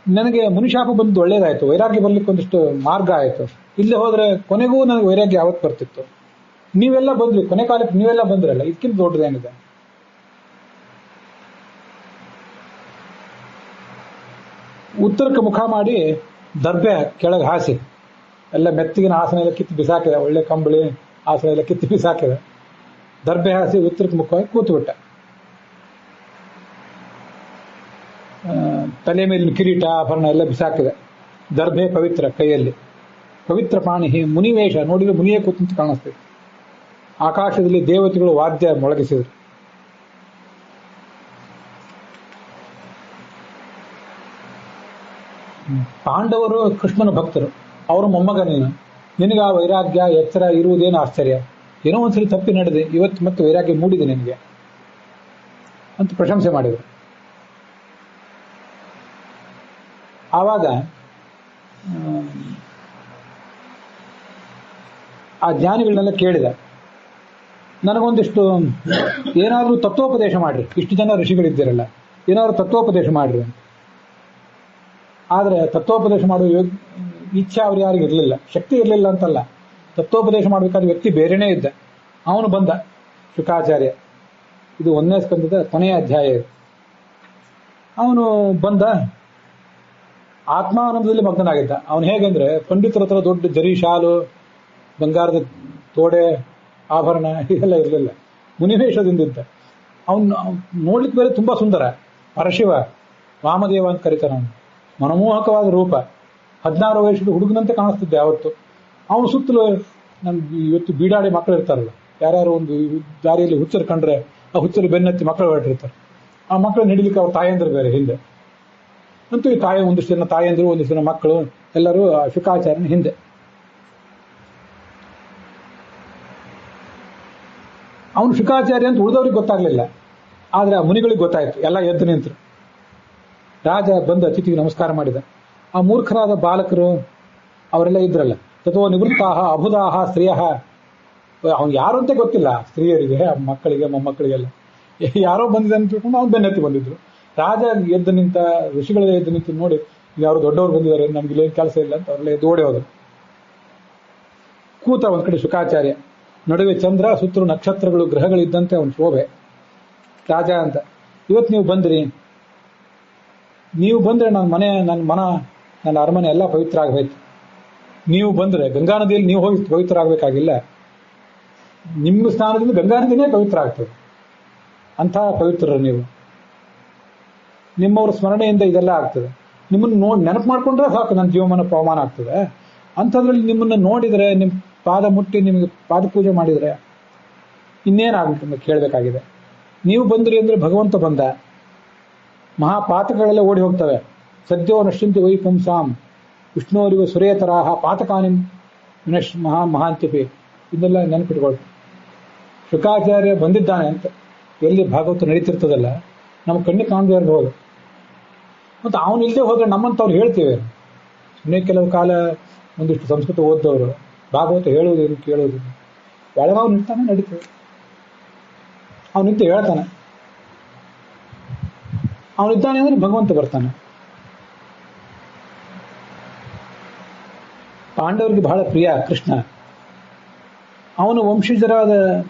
ನನಗೆ ಮುನಿಶಾಪ ಬಂದು ಒಳ್ಳೇದಾಯ್ತು, ವೈರಾಗ್ಯ ಬರ್ಲಿಕ್ಕೆ ಒಂದಿಷ್ಟು ಮಾರ್ಗ ಆಯಿತು. ಇಲ್ಲೇ ಹೋದ್ರೆ ಕೊನೆಗೂ ನನಗೆ ವೈರಾಗ್ಯ ಯಾವತ್ತು ಬರ್ತಿತ್ತು. ನೀವೆಲ್ಲ ಬಂದ್ರಿ, ಕೊನೆ ಕಾಲಕ್ಕೆ ನೀವೆಲ್ಲ ಬಂದ್ರಲ್ಲ, ಇದಕ್ಕಿಂತ ದೊಡ್ಡದೇನಿದೆ. ಉತ್ತರಕ್ಕೆ ಮುಖ ಮಾಡಿ ದರ್ಬೆ ಕೆಳಗೆ ಹಾಸಿ ಎಲ್ಲ ಮೆತ್ತಿಗಿನ ಆಸನ ಎಲ್ಲ ಕಿತ್ತು ಬಿಸಾಕಿದ, ಒಳ್ಳೆ ಕಂಬಳಿ ಆಸನ ಎಲ್ಲ ಕಿತ್ತು ಬಿಸಾಕಿದ. ದರ್ಬೆ ಹಾಸಿ ಉತ್ತರಕ್ಕೆ ಮುಖವಾಗಿ ಕೂತುಬಿಟ್ಟ. ತಲೆ ಮೇಲಿನ ಕಿರೀಟ ಆಭರಣ ಎಲ್ಲ ಬಿಸಾಕಿದೆ. ದರ್ಬೆ ಪವಿತ್ರ ಕೈಯಲ್ಲಿ, ಪವಿತ್ರ ಪಾಣಿ, ಮುನಿವೇಷ, ನೋಡಿದ್ರೆ ಮುನಿಯೇ ಕೂತಂತ ಕಾಣಿಸ್ತಿದೆ. ಆಕಾಶದಲ್ಲಿ ದೇವತೆಗಳು ವಾದ್ಯ ಮೊಳಗಿಸಿದರು. ಪಾಂಡವರು ಕೃಷ್ಣನ ಭಕ್ತರು, ಅವರು ಮೊಮ್ಮಗ ನೀನು, ನಿನಗೆ ಆ ವೈರಾಗ್ಯ ಎಚ್ಚರ ಇರುವುದೇನು ಆಶ್ಚರ್ಯ, ಏನೋ ಒಂದ್ಸರಿ ತಪ್ಪಿ ನಡೆದೆ, ಇವತ್ತು ಮತ್ತೆ ವೈರಾಗ್ಯ ಮೂಡಿದೆ ನಿನಗೆ ಅಂತ ಪ್ರಶಂಸೆ ಮಾಡಿದರು. ಆವಾಗ ಆ ಜ್ಞಾನಿಗಳನ್ನೆಲ್ಲ ಕೇಳಿದ, ನನಗೊಂದಿಷ್ಟು ಏನಾದರೂ ತತ್ವೋಪದೇಶ ಮಾಡ್ರಿ, ಇಷ್ಟು ಜನ ಋಷಿಗಳಿದ್ದೀರಲ್ಲ, ಏನಾದರೂ ತತ್ವೋಪದೇಶ ಮಾಡ್ರಿ ಅಂತ. ಆದರೆ ತತ್ವೋಪದೇಶ ಮಾಡುವ ಇಚ್ಛೆ ಅವ್ರು ಯಾರಿಗೂ ಇರಲಿಲ್ಲ, ಶಕ್ತಿ ಇರಲಿಲ್ಲ ಅಂತಲ್ಲ, ತತ್ವೋಪದೇಶ ಮಾಡಬೇಕಾದ ವ್ಯಕ್ತಿ ಬೇರೆನೇ ಇದ್ದ. ಅವನು ಬಂದ, ಶುಕಾಚಾರ್ಯ. ಇದು 1ನೇ ಸ್ಕಂದದ ಕೊನೆಯ ಅಧ್ಯಾಯ. ಅವನು ಬಂದ, ಆತ್ಮಾನಂದದಲ್ಲಿ ಮಗ್ನಾಗಿದ್ದ. ಅವನು ಹೇಗೆಂದ್ರೆ, ಪಂಡಿತರ ಹತ್ರ ದೊಡ್ಡ ಜರಿ ಶಾಲು, ಬಂಗಾರದ ತೋಡೆ, ಆಭರಣ ಇದೆಲ್ಲ ಇರಲಿಲ್ಲ, ಮುನಿವೇಷದಿಂದಿದ್ದ. ಅವನು ನೋಡ್ಲಿಕ್ಕೆ ಬೇರೆ ತುಂಬಾ ಸುಂದರ, ಪರಶಿವ, ವಾಮದೇವ ಅಂತ ಕರೀತಾನೆ. ಅವನು ಮನಮೋಹಕವಾದ ರೂಪ, 16 ವರ್ಷದ ಹುಡುಗನಂತೆ ಕಾಣಿಸ್ತಿದ್ದೆ ಯಾವತ್ತು. ಅವನು ಸುತ್ತಲೂ ನಮ್ಗೆ ಇವತ್ತು ಬೀಡಾಡಿ ಮಕ್ಕಳು ಇರ್ತಾರಲ್ಲ, ಯಾರ್ಯಾರು ಒಂದು ದಾರಿಯಲ್ಲಿ ಹುಚ್ಚರು ಕಂಡ್ರೆ ಆ ಹುಚ್ಚರು ಬೆನ್ನತ್ತಿ ಮಕ್ಕಳು ಹೊರಟಿರ್ತಾರೆ. ಆ ಮಕ್ಕಳನ್ನ ಹಿಡಿಲಿಕ್ಕೆ ಅವ್ರ ತಾಯಂದ್ರು ಬೇರೆ ಹಿಂದೆ. ಅಂತೂ ಈ ಒಂದಿಷ್ಟು ಜನ ತಾಯಂದ್ರು, ಒಂದಿಷ್ಟು ಜನ ಮಕ್ಕಳು, ಎಲ್ಲರೂ ಆ ಶುಕಾಚಾರ್ಯನ ಹಿಂದೆ. ಅವನು ಶುಕಾಚಾರ್ಯ ಅಂತ ಉಳಿದವ್ರಿಗೆ ಗೊತ್ತಾಗ್ಲಿಲ್ಲ, ಆದ್ರೆ ಆ ಮುನಿಗಳಿಗೆ ಗೊತ್ತಾಯ್ತು. ಎಲ್ಲ ಎದ್ದು ನಿಂತರು. ರಾಜ ಬಂದ ಅತಿಥಿಗೆ ನಮಸ್ಕಾರ ಮಾಡಿದ. ಆ ಮೂರ್ಖರಾದ ಬಾಲಕರು ಅವರೆಲ್ಲ ಇದ್ರಲ್ಲ, ತಥೋ ನಿವೃತ್ತಾಹ ಅಬುಧಾಹ ಸ್ತ್ರೀಯ, ಅವ್ನು ಯಾರು ಅಂತ ಗೊತ್ತಿಲ್ಲ ಸ್ತ್ರೀಯರಿಗೆ, ಮಕ್ಕಳಿಗೆ ಮೊಮ್ಮಕ್ಕಳಿಗೆಲ್ಲ ಯಾರೋ ಬಂದಿದೆ ಅಂತ ತಿಳ್ಕೊಂಡು ಅವ್ನು ಬೆನ್ನತ್ತಿ ಬಂದಿದ್ರು. ರಾಜ ಎದ್ದು ನಿಂತ, ಋಷಿಗಳೆಲ್ಲ ಎದ್ದು ನಿಂತು ನೋಡಿ ಯಾರು ದೊಡ್ಡವ್ರು ಬಂದಿದ್ದಾರೆ, ನಮ್ಗೆ ಇಲ್ಲೇನು ಕೆಲಸ ಇಲ್ಲ ಅಂತ ಅವರೆಲ್ಲ ಎದ್ದು ಓಡಿ ಹೋದ್ರು. ಕೂತ ಒಂದ್ ಕಡೆ ಶುಕಾಚಾರ್ಯ, ನಡುವೆ ಚಂದ್ರ, ಸುತ್ತಲೂ ನಕ್ಷತ್ರಗಳು ಗ್ರಹಗಳಿದ್ದಂತೆ ಅವನ ಶೋಭೆ. ರಾಜ ಅಂತ, ಇವತ್ತು ನೀವು ಬಂದ್ರಿ, ನೀವು ಬಂದ್ರೆ ನನ್ನ ಮನೆ, ನನ್ನ ಮನ, ನನ್ನ ಅರಮನೆ ಎಲ್ಲ ಪವಿತ್ರ ಆಗಬೇಕು. ನೀವು ಬಂದ್ರೆ ಗಂಗಾ ನದಿಯಲ್ಲಿ ನೀವು ಹೋಗಿ ಪವಿತ್ರ ಆಗ್ಬೇಕಾಗಿಲ್ಲ, ನಿಮ್ಮ ಸ್ನಾನದಿಂದ ಗಂಗಾ ನದಿನೇ ಪವಿತ್ರ ಆಗ್ತದೆ. ಅಂತಹ ಪವಿತ್ರರು ನೀವು, ನಿಮ್ಮವರ ಸ್ಮರಣೆಯಿಂದ ಇದೆಲ್ಲ ಆಗ್ತದೆ. ನಿಮ್ಮನ್ನು ನೆನಪು ಮಾಡ್ಕೊಂಡ್ರೆ ಸಾಕು ನನ್ನ ಜೀವಮಾನ ಪವಮಾನ ಆಗ್ತದೆ. ಅಂಥದ್ರಲ್ಲಿ ನಿಮ್ಮನ್ನ ನೋಡಿದರೆ, ನಿಮ್ಮ ಪಾದ ಮುಟ್ಟಿ ನಿಮಗೆ ಪಾದ ಪೂಜೆ ಮಾಡಿದರೆ ಇನ್ನೇನಾಗುತ್ತೆ ಅಂತ ಕೇಳಬೇಕಾಗಿದೆ. ನೀವು ಬಂದ್ರಿ ಅಂದ್ರೆ ಭಗವಂತ ಬಂದ, ಮಹಾಪಾತಕಗಳೆಲ್ಲ ಓಡಿ ಹೋಗ್ತವೆ. ಸದ್ಯೋ ನಶ್ಯಂತಿ ವೈ ಪುಂಸಾಂ ವಿಷ್ಣುವರಿಗೂ ಸುರೇತರಾಹ ಪಾತಕಾನಿ ಮಹಾಂತಿಪಿ. ಇದೆಲ್ಲ ನೆನಪಿಟ್ಕೊಳ್ತು. ಶುಕಾಚಾರ್ಯ ಬಂದಿದ್ದಾನೆ ಅಂತ ಎಲ್ಲಿ ಭಾಗವತ ನಡೀತಿರ್ತದಲ್ಲ, ನಮ್ಮ ಕಣ್ಣಿಗೆ ಕಾಣದೇ ಇರಬಹುದು. ಮತ್ತು ಅವನು ಇಲ್ಲದೆ ಹೋದ್ರೆ ನಮ್ಮಂತವ್ರು ಹೇಳ್ತೀವಿ. ಸುಮ್ಮನೆ ಕೆಲವು ಕಾಲ ಒಂದಿಷ್ಟು ಸಂಸ್ಕೃತ ಓದ್ದವರು ಭಾಗವತ ಹೇಳುವುದೇನು ಕೇಳುವುದೇನು, ಒಳಗೆ ಅವ್ನು ನಿಂತಾನೆ ನಡೀತದೆ. ಅವನು ನಿಂತು ಹೇಳ್ತಾನೆ, ಅವನಿದ್ದಾನೆ ಅಂದ್ರೆ ಭಗವಂತ ಬರ್ತಾನೆ. ಪಾಂಡವರಿಗೆ ಬಹಳ ಪ್ರಿಯ ಕೃಷ್ಣ. ಅವನು ವಂಶಜರಾದ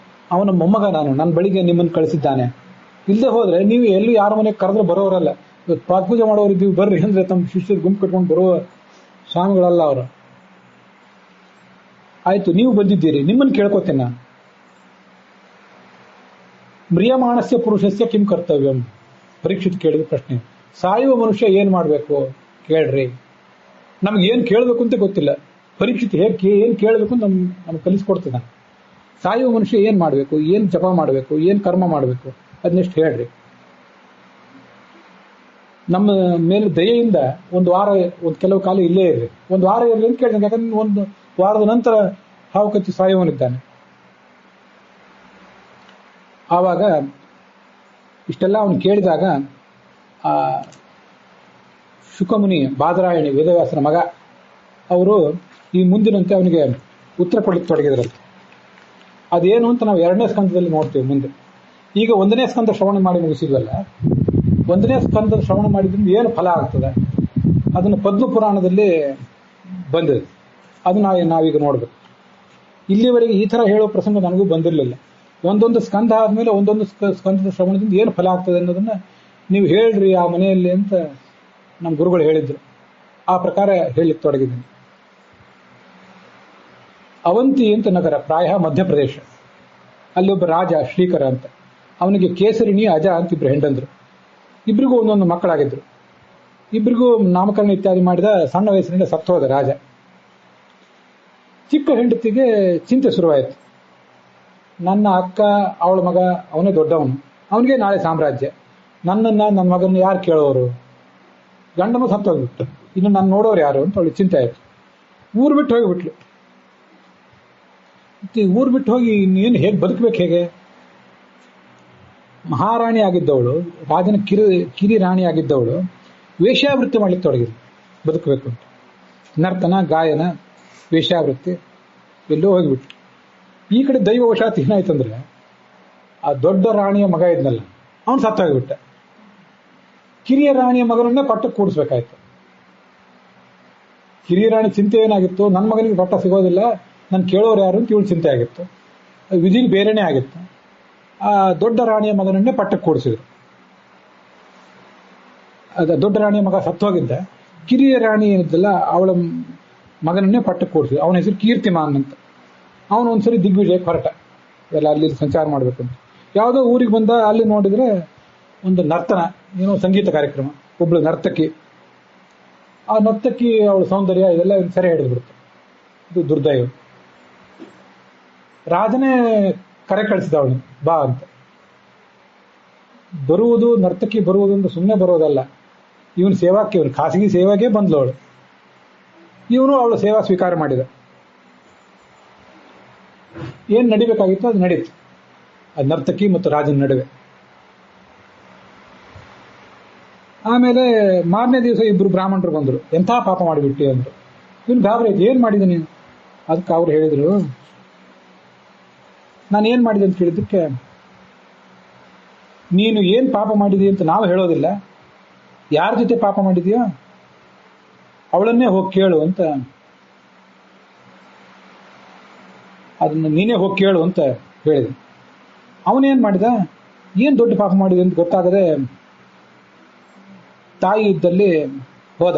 ಅವನ ಮೊಮ್ಮಗ ನಾನು, ನನ್ನ ಬಳಿಗೆ ನಿಮ್ಮನ್ನು ಕಳಿಸಿದ್ದಾನೆ. ಇಲ್ಲದೆ ಹೋದ್ರೆ ನೀವು ಎಲ್ಲೂ ಯಾರ ಮನೆಗೆ ಕರೆದ್ರೆ ಬರೋರಲ್ಲ. ಇವತ್ತು ಪಾದ ಪೂಜೆ ಮಾಡೋರಿದ್ದೀವಿ ಬರ್ರಿ ಅಂದ್ರೆ ತಮ್ಮ ಶಿಷ್ಯರು ಗುಂಪು ಕಟ್ಕೊಂಡು ಬರುವ ಸ್ವಾಮಿಗಳಲ್ಲ ಅವರು. ಆಯ್ತು, ನೀವು ಬಂದಿದ್ದೀರಿ, ನಿಮ್ಮನ್ನು ಕೇಳ್ಕೊತೇನೆ ನಾನು. ಮ್ರಿಯಮಾಣಸ್ಯ ಪುರುಷಸ್ಯ ಕಿಂ ಕರ್ತವ್ಯಂ, ಪರೀಕ್ಷಿತ್ ಕೇಳಿದ ಪ್ರಶ್ನೆ. ಸಾಯುವ ಮನುಷ್ಯ ಏನ್ ಮಾಡಬೇಕು ಕೇಳ್ರಿ. ನಮ್ಗೆ ಏನ್ ಕೇಳಬೇಕು ಅಂತ ಗೊತ್ತಿಲ್ಲ. ಪರೀಕ್ಷಿತ್ ಏನ್ ಕೇಳಬೇಕು ನಮ್ಗೆ ಕಲಿಸ್ಕೊಡ್ತದ. ಸಾಯುವ ಮನುಷ್ಯ ಏನ್ ಮಾಡಬೇಕು, ಏನ್ ಜಪ ಮಾಡಬೇಕು, ಏನ್ ಕರ್ಮ ಮಾಡಬೇಕು, ಅದನ್ನೆಷ್ಟು ಹೇಳ್ರಿ. ನಮ್ಮ ಮೇಲೆ ದಯೆಯಿಂದ ಒಂದು ವಾರ, ಒಂದು ಕೆಲವು ಕಾಲ ಇಲ್ಲೇ ಇರ್ರಿ, ಒಂದು ವಾರ ಇರಲಿ ಅಂತ ಕೇಳಿದಂಗೆ. ಯಾಕಂದ್ರೆ ಒಂದು ವಾರದ ನಂತರ ಹಾವು ಕಚ್ಚಿ ಸಾಯುವನಿದ್ದಾನೆ. ಆವಾಗ ಇಷ್ಟೆಲ್ಲ ಅವನು ಕೇಳಿದಾಗ ಆ ಶುಕಮುನಿ, ಬಾದರಾಯಣಿ, ವೇದವ್ಯಾಸನ ಮಗ, ಅವರು ಈ ಮುಂದಿನಂತೆ ಅವನಿಗೆ ಉತ್ತರ ಕೊಡಲಿಕ್ಕೆ ತೊಡಗಿದ್ರಂತೆ. ಅದೇನು ಅಂತ ನಾವು 2ನೇ ಸ್ಕಂದದಲ್ಲಿ ನೋಡ್ತೀವಿ ಮುಂದೆ. ಈಗ 1ನೇ ಸ್ಕಂದ ಶ್ರವಣ ಮಾಡಿ ಮುಗಿಸಿದ್ವಲ್ಲ, 1ನೇ ಸ್ಕಂದದ ಶ್ರವಣ ಮಾಡಿದ್ರಿಂದ ಏನು ಫಲ ಆಗ್ತದೆ ಅದನ್ನು ಪದ್ಮ ಪುರಾಣದಲ್ಲಿ ಬಂದಿದೆ. ಅದು ನಾವೀಗ ನೋಡ್ಬೇಕು. ಇಲ್ಲಿವರೆಗೆ ಈ ಥರ ಹೇಳೋ ಪ್ರಸಂಗ ನನಗೂ ಬಂದಿರಲಿಲ್ಲ. ಒಂದೊಂದು ಸ್ಕಂದ ಆದಮೇಲೆ ಒಂದೊಂದು ಸ್ಕಂದದ ಶ್ರವಣದಿಂದ ಏನು ಫಲ ಆಗ್ತದೆ ಅನ್ನೋದನ್ನ ನೀವು ಹೇಳ್ರಿ ಆ ಮನೆಯಲ್ಲಿ ಅಂತ ನಮ್ಮ ಗುರುಗಳು ಹೇಳಿದ್ರು. ಆ ಪ್ರಕಾರ ಹೇಳಲಿಕ್ಕೆ ತೊಡಗಿದ್ದೀನಿ. ಅವಂತಿ ಅಂತ ನಗರ, ಪ್ರಾಯ ಮಧ್ಯಪ್ರದೇಶ. ಅಲ್ಲಿ ಒಬ್ಬ ರಾಜ ಶ್ರೀಕರ ಅಂತ, ಅವನಿಗೆ ಕೇಸರಿಣಿ, ಅಜ ಅಂತಿಬ್ರು ಹೆಂಡಂದ್ರು. ಇಬ್ರಿಗೂ ಒಂದೊಂದು ಮಕ್ಕಳಾಗಿದ್ರು. ಇಬ್ರಿಗೂ ನಾಮಕರಣ ಇತ್ಯಾದಿ ಮಾಡಿದ. ಸಣ್ಣ ವಯಸ್ಸಿನಿಂದ ಸತ್ತೋದ ರಾಜ. ಚಿಕ್ಕ ಹೆಂಡತಿಗೆ ಚಿಂತೆ ಶುರುವಾಯಿತು. ನನ್ನ ಅಕ್ಕ, ಅವಳ ಮಗ, ಅವನೇ ದೊಡ್ಡವನು, ಅವನಿಗೆ ನಾಳೆ ಸಾಮ್ರಾಜ್ಯ. ನನ್ನ ಮಗನ ಯಾರು ಕೇಳೋರು? ಗಂಡನ ಸತ್ತೋಗ್ಬಿಟ್ಟು ಇನ್ನು ನಾನು ನೋಡೋರು ಯಾರು ಅಂತ ಅವಳಿಗೆ ಚಿಂತೆ ಆಯಿತು. ಊರು ಬಿಟ್ಟು ಹೋಗಿಬಿಟ್ಲು. ಊರು ಬಿಟ್ಟು ಹೋಗಿ ಇನ್ನೇನು ಹೇಗೆ ಬದುಕಬೇಕು? ಹೇಗೆ? ಮಹಾರಾಣಿ ಆಗಿದ್ದವಳು, ರಾಜನ ಕಿರಿ ರಾಣಿ ಆಗಿದ್ದವಳು ವೇಶ್ಯಾವೃತ್ತಿ ಮಾಡ್ಲಿಕ್ಕೆ ತೊಡಗಿದ್ಲು ಬದುಕಬೇಕು ಅಂತ. ನರ್ತನ, ಗಾಯನ, ವೇಶ್ಯಾವೃತ್ತಿ ಎಲ್ಲೋ ಹೋಗಿಬಿಟ್ಲು. ಈ ಕಡೆ ದೈವವಶಾತ್ ಏನಾಯ್ತಂದ್ರೆ, ಆ ದೊಡ್ಡ ರಾಣಿಯ ಮಗ ಇದ್ನಲ್ಲ, ಅವನು ಸತ್ತೋಗ್ಬಿಟ್ಟ. ಕಿರಿಯ ರಾಣಿಯ ಮಗನನ್ನೇ ಪಟ್ಟಕ್ಕೆ ಕೂಡಿಸ್ಬೇಕಾಯ್ತು. ಕಿರಿಯ ರಾಣಿ ಚಿಂತೆ ಏನಾಗಿತ್ತು, ನನ್ನ ಮಗನಿಗೆ ಪಟ್ಟ ಸಿಗೋದಿಲ್ಲ, ನಾನು ಕೇಳೋರು ಯಾರು ಅಂತ ಇವಳು ಚಿಂತೆ ಆಗಿತ್ತು. ವಿಧಿ ಬೇರೆನೇ ಆಗಿತ್ತು. ಆ ದೊಡ್ಡ ರಾಣಿಯ ಮಗನನ್ನೇ ಪಟ್ಟಕ್ಕೆ ಕೂಡಿಸಿದ್ರು. ದೊಡ್ಡ ರಾಣಿಯ ಮಗ ಸತ್ತೋಗಿದ್ದ. ಕಿರಿಯ ರಾಣಿ ಏನಿದ್ದಲ್ಲ, ಅವಳ ಮಗನನ್ನೇ ಪಟ್ಟಕ್ಕೆ ಕೂಡಿಸಿದ್ರು. ಅವನ ಹೆಸರು ಕೀರ್ತಿಮಾನ್ ಅಂತ. ಅವನು ಒಂದ್ಸರಿ ದಿಗ್ವಿಜಯಕ್ಕೆ ಹೊರಟ, ಎಲ್ಲ ಅಲ್ಲಿ ಸಂಚಾರ ಮಾಡಬೇಕು ಅಂತ. ಯಾವುದೋ ಊರಿಗೆ ಬಂದ. ಅಲ್ಲಿ ನೋಡಿದ್ರೆ ಒಂದು ನರ್ತನ, ಏನೋ ಸಂಗೀತ ಕಾರ್ಯಕ್ರಮ. ಒಬ್ಳು ನರ್ತಕಿ, ಆ ನರ್ತಕಿ ಅವಳ ಸೌಂದರ್ಯ ಇದೆಲ್ಲ ಸೆರೆ ಹಿಡಿದ್ಬಿಡ್ತು. ಇದು ದುರ್ದೈವ. ರಾಜನೇ ಕರೆ ಕಳಿಸಿದ ಅವಳು, ಬಾ ಅಂತ. ಬರುವುದು, ನರ್ತಕಿ ಬರುವುದು ಅಂತ ಸುಮ್ಮನೆ ಬರೋದಲ್ಲ, ಇವನು ಸೇವಾಕ್ಕೆ, ಇವನು ಖಾಸಗಿ ಸೇವೆಗೆ ಬಂದ್ಲು ಅವಳು. ಇವನು ಅವಳು ಸೇವಾ ಸ್ವೀಕಾರ ಮಾಡಿದ. ಏನ್ ನಡಿಬೇಕಾಗಿತ್ತು ಅದು ನಡೀತು, ಅದು ನರ್ತಕಿ ಮತ್ತು ರಾಜನ ನಡುವೆ. ಆಮೇಲೆ ಮಾರನೇ ದಿವಸ ಇಬ್ಬರು ಬ್ರಾಹ್ಮಣರು ಬಂದರು. ಎಂಥ ಪಾಪ ಮಾಡಿಬಿಟ್ಟು ಅಂದರು. ಇವನು ಗಾಬರಿ ಆಯ್ತು, ಏನು ಮಾಡಿದೆ ನೀನು? ಅದಕ್ಕೆ ಅವ್ರು ಹೇಳಿದರು, ನಾನು ಏನು ಮಾಡಿದೆ ಅಂತ ಕೇಳಿದ್ದಕ್ಕೆ, ನೀನು ಏನು ಪಾಪ ಮಾಡಿದೀಯ ಅಂತ ನಾವು ಹೇಳೋದಿಲ್ಲ, ಯಾರ ಜೊತೆ ಪಾಪ ಮಾಡಿದೀಯೋ ಅವಳನ್ನೇ ಹೋಗಿ ಕೇಳು ಅಂತ, ಅದನ್ನು ನೀನೇ ಹೋಗಿ ಕೇಳು ಅಂತ ಹೇಳಿದೆ. ಅವನೇನು ಮಾಡಿದ, ಏನು ದೊಡ್ಡ ಪಾಪ ಮಾಡಿದೆ ಅಂತ ಗೊತ್ತಾಗದೆ ತಾಯಿ ಇದ್ದಲ್ಲಿ ಹೋದ.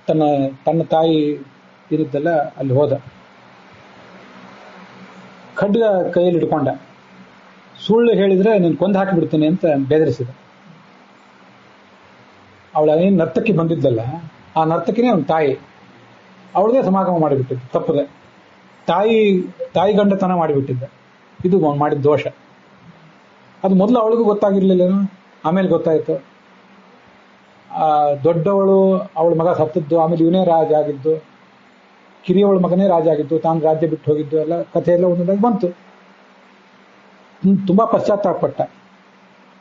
ತನ್ನ ತಾಯಿ ಇರಿದ್ದಲ್ಲ ಅಲ್ಲಿ ಹೋದ. ಖಡ್ಗ ಕೈಯಲ್ಲಿ ಹಿಡ್ಕೊಂಡ. ಸುಳ್ಳು ಹೇಳಿದ್ರೆ ನೀನು ಕೊಂದು ಹಾಕಿಬಿಡ್ತೀನಿ ಅಂತ ಬೆದರಿಸಿದ. ಅವಳ ಏನು ನರ್ತಕಿ ಬಂದಿದ್ದಲ್ಲ, ಆ ನರ್ತಕಿನೇ ಅವನ ತಾಯಿ. ಅವಳದೇ ಸಮಾಗಮ ಮಾಡಿಬಿಟ್ಟಿದ್ದ, ತಪ್ಪದೆ ತಾಯಿ ಗಂಡತನ ಮಾಡಿಬಿಟ್ಟಿದ್ದ. ಇದು ಮಾಡಿದ ದೋಷ. ಅದು ಮೊದಲು ಅವಳಿಗೂ ಗೊತ್ತಾಗಿರ್ಲಿಲ್ಲೇನೋ, ಆಮೇಲೆ ಗೊತ್ತಾಯಿತು. ದೊಡ್ಡವಳು ಅವಳ ಮಗ ಸತ್ತದ್ದು, ಆಮೇಲೆ ಇವನೇ ರಾಜ ಆಗಿದ್ದು, ಕಿರಿಯವಳ ಮಗನೇ ರಾಜ ಆಗಿದ್ದು, ತಾನು ರಾಜ್ಯ ಬಿಟ್ಟು ಹೋಗಿದ್ದು, ಎಲ್ಲ ಕಥೆ ಎಲ್ಲ ಒಂದೊಂದಾಗಿ ಬಂತು. ತುಂಬ ಪಶ್ಚಾತ್ತಾಪಪಟ್ಟ.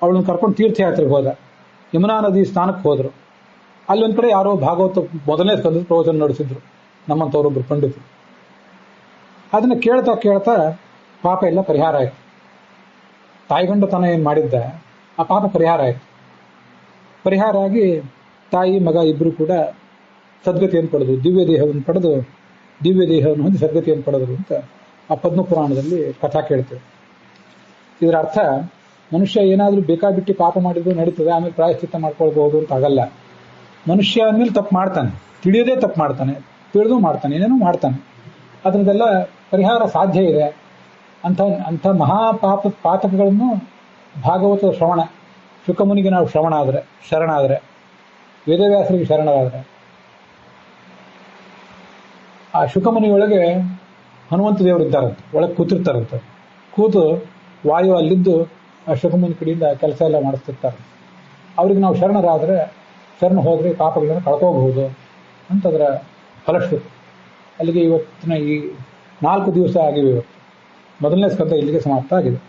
ಅವಳನ್ನು ಕರ್ಕೊಂಡು ತೀರ್ಥಯಾತ್ರೆಗೆ ಹೋದ. ಯಮುನಾ ನದಿ ಸ್ನಾನಕ್ಕೆ ಹೋದರು. ಅಲ್ಲಿ ಒಂದು ಕಡೆ ಯಾರೋ ಭಾಗವತ ಮೊದಲನೇ ಸ್ಕಂದದ ಪ್ರವಚನ ನಡೆಸಿದ್ರು ನಮ್ಮಂಥವ್ರೊಬ್ಬರು ಪಂಡಿತರು. ಅದನ್ನು ಕೇಳ್ತಾ ಕೇಳ್ತಾ ಪಾಪ ಎಲ್ಲ ಪರಿಹಾರ ಆಯಿತು. ತಾಯಿಗಂಡತನ ಏನು ಮಾಡಿದ್ದ ಆ ಪಾಪ ಪರಿಹಾರ ಆಯಿತು. ಪರಿಹಾರ ಆಗಿ ತಾಯಿ ಮಗ ಇಬ್ಬರು ಕೂಡ ಸದ್ಗತಿಯನ್ನು ಪಡೆದು, ದಿವ್ಯ ದೇಹವನ್ನು ಹೊಂದಿ ಸದ್ಗತಿಯನ್ನು ಪಡೆದರು ಅಂತ ಆ ಪದ್ಮಪುರಾಣದಲ್ಲಿ ಕಥಾ ಕೇಳ್ತೇವೆ. ಇದರ ಅರ್ಥ, ಮನುಷ್ಯ ಏನಾದರೂ ಬೇಕಾಬಿಟ್ಟು ಪಾಪ ಮಾಡಿದ್ರು ನಡೀತದೆ, ಆಮೇಲೆ ಪ್ರಾಯಶ್ಚಿತ್ತ ಮಾಡ್ಕೊಳ್ಬಹುದು ಅಂತ ಆಗಲ್ಲ. ಮನುಷ್ಯ ಅಂದಮೇಲೆ ತಪ್ಪು ಮಾಡ್ತಾನೆ, ತಿಳಿಯೋದೇ ತಪ್ಪು ಮಾಡ್ತಾನೆ, ತಿಳಿದು ಮಾಡ್ತಾನೆ, ಏನೇನೋ ಮಾಡ್ತಾನೆ. ಅದರದೆಲ್ಲ ಪರಿಹಾರ ಸಾಧ್ಯ ಇದೆ. ಅಂಥ ಪಾತಕಗಳನ್ನು ಭಾಗವತದ ಶ್ರವಣ, ಶುಕಮುನಿಗೆ ನಾವು ಶರಣಾದರೆ, ವೇದವ್ಯಾಸರಿಗೆ ಶರಣರಾದರೆ, ಆ ಶುಕಮುನಿಯೊಳಗೆ ಹನುಮಂತ ದೇವರು ಇದ್ದಾರಂತೆ, ಒಳಗೆ ಕೂತಿರ್ತಾರಂತೆ. ಕೂತು ವಾಯು ಅಲ್ಲಿದ್ದು ಆ ಶುಕಮುನಿ ಕಡೆಯಿಂದ ಕೆಲಸ ಎಲ್ಲ ಮಾಡಿಸ್ತಿರ್ತಾರೆ. ಅವ್ರಿಗೆ ನಾವು ಶರಣ ಹೋದರೆ ಪಾಪಗಳನ್ನು ಕಳ್ಕೋಬಹುದು ಅಂತದರ ಫಲಶ್ರುತಿ. ಅಲ್ಲಿಗೆ ಇವತ್ತಿನ ಈ 4 ದಿವಸ ಆಗಿವೆ. ಇವತ್ತು ಮೊದಲನೇ ಸ್ಕಂದ ಇಲ್ಲಿಗೆ ಸಮಾಪ್ತ ಆಗಿದೆ.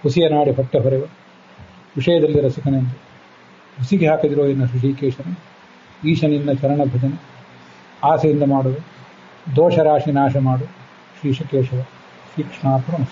ಹುಸಿಯ ನಾಡಿ ಹೊಟ್ಟೆ ಹೊರೆವ ವಿಷಯದಲ್ಲಿ ರಸಿಕನೆಂದು ಹುಸಿಗೆ ಹಾಕಿದಿರೋ ಇನ್ನು ಶ್ರೀಕೇಶನ ಈಶನಿಂದ ಚರಣ ಭಜನೆ ಆಸೆಯಿಂದ ಮಾಡುವೆ ದೋಷ ರಾಶಿ ನಾಶ ಮಾಡು ಶ್ರೀಶಕೇಶವ ಶ್ರೀಕೃಷ್ಣಾರ್ಪಣ.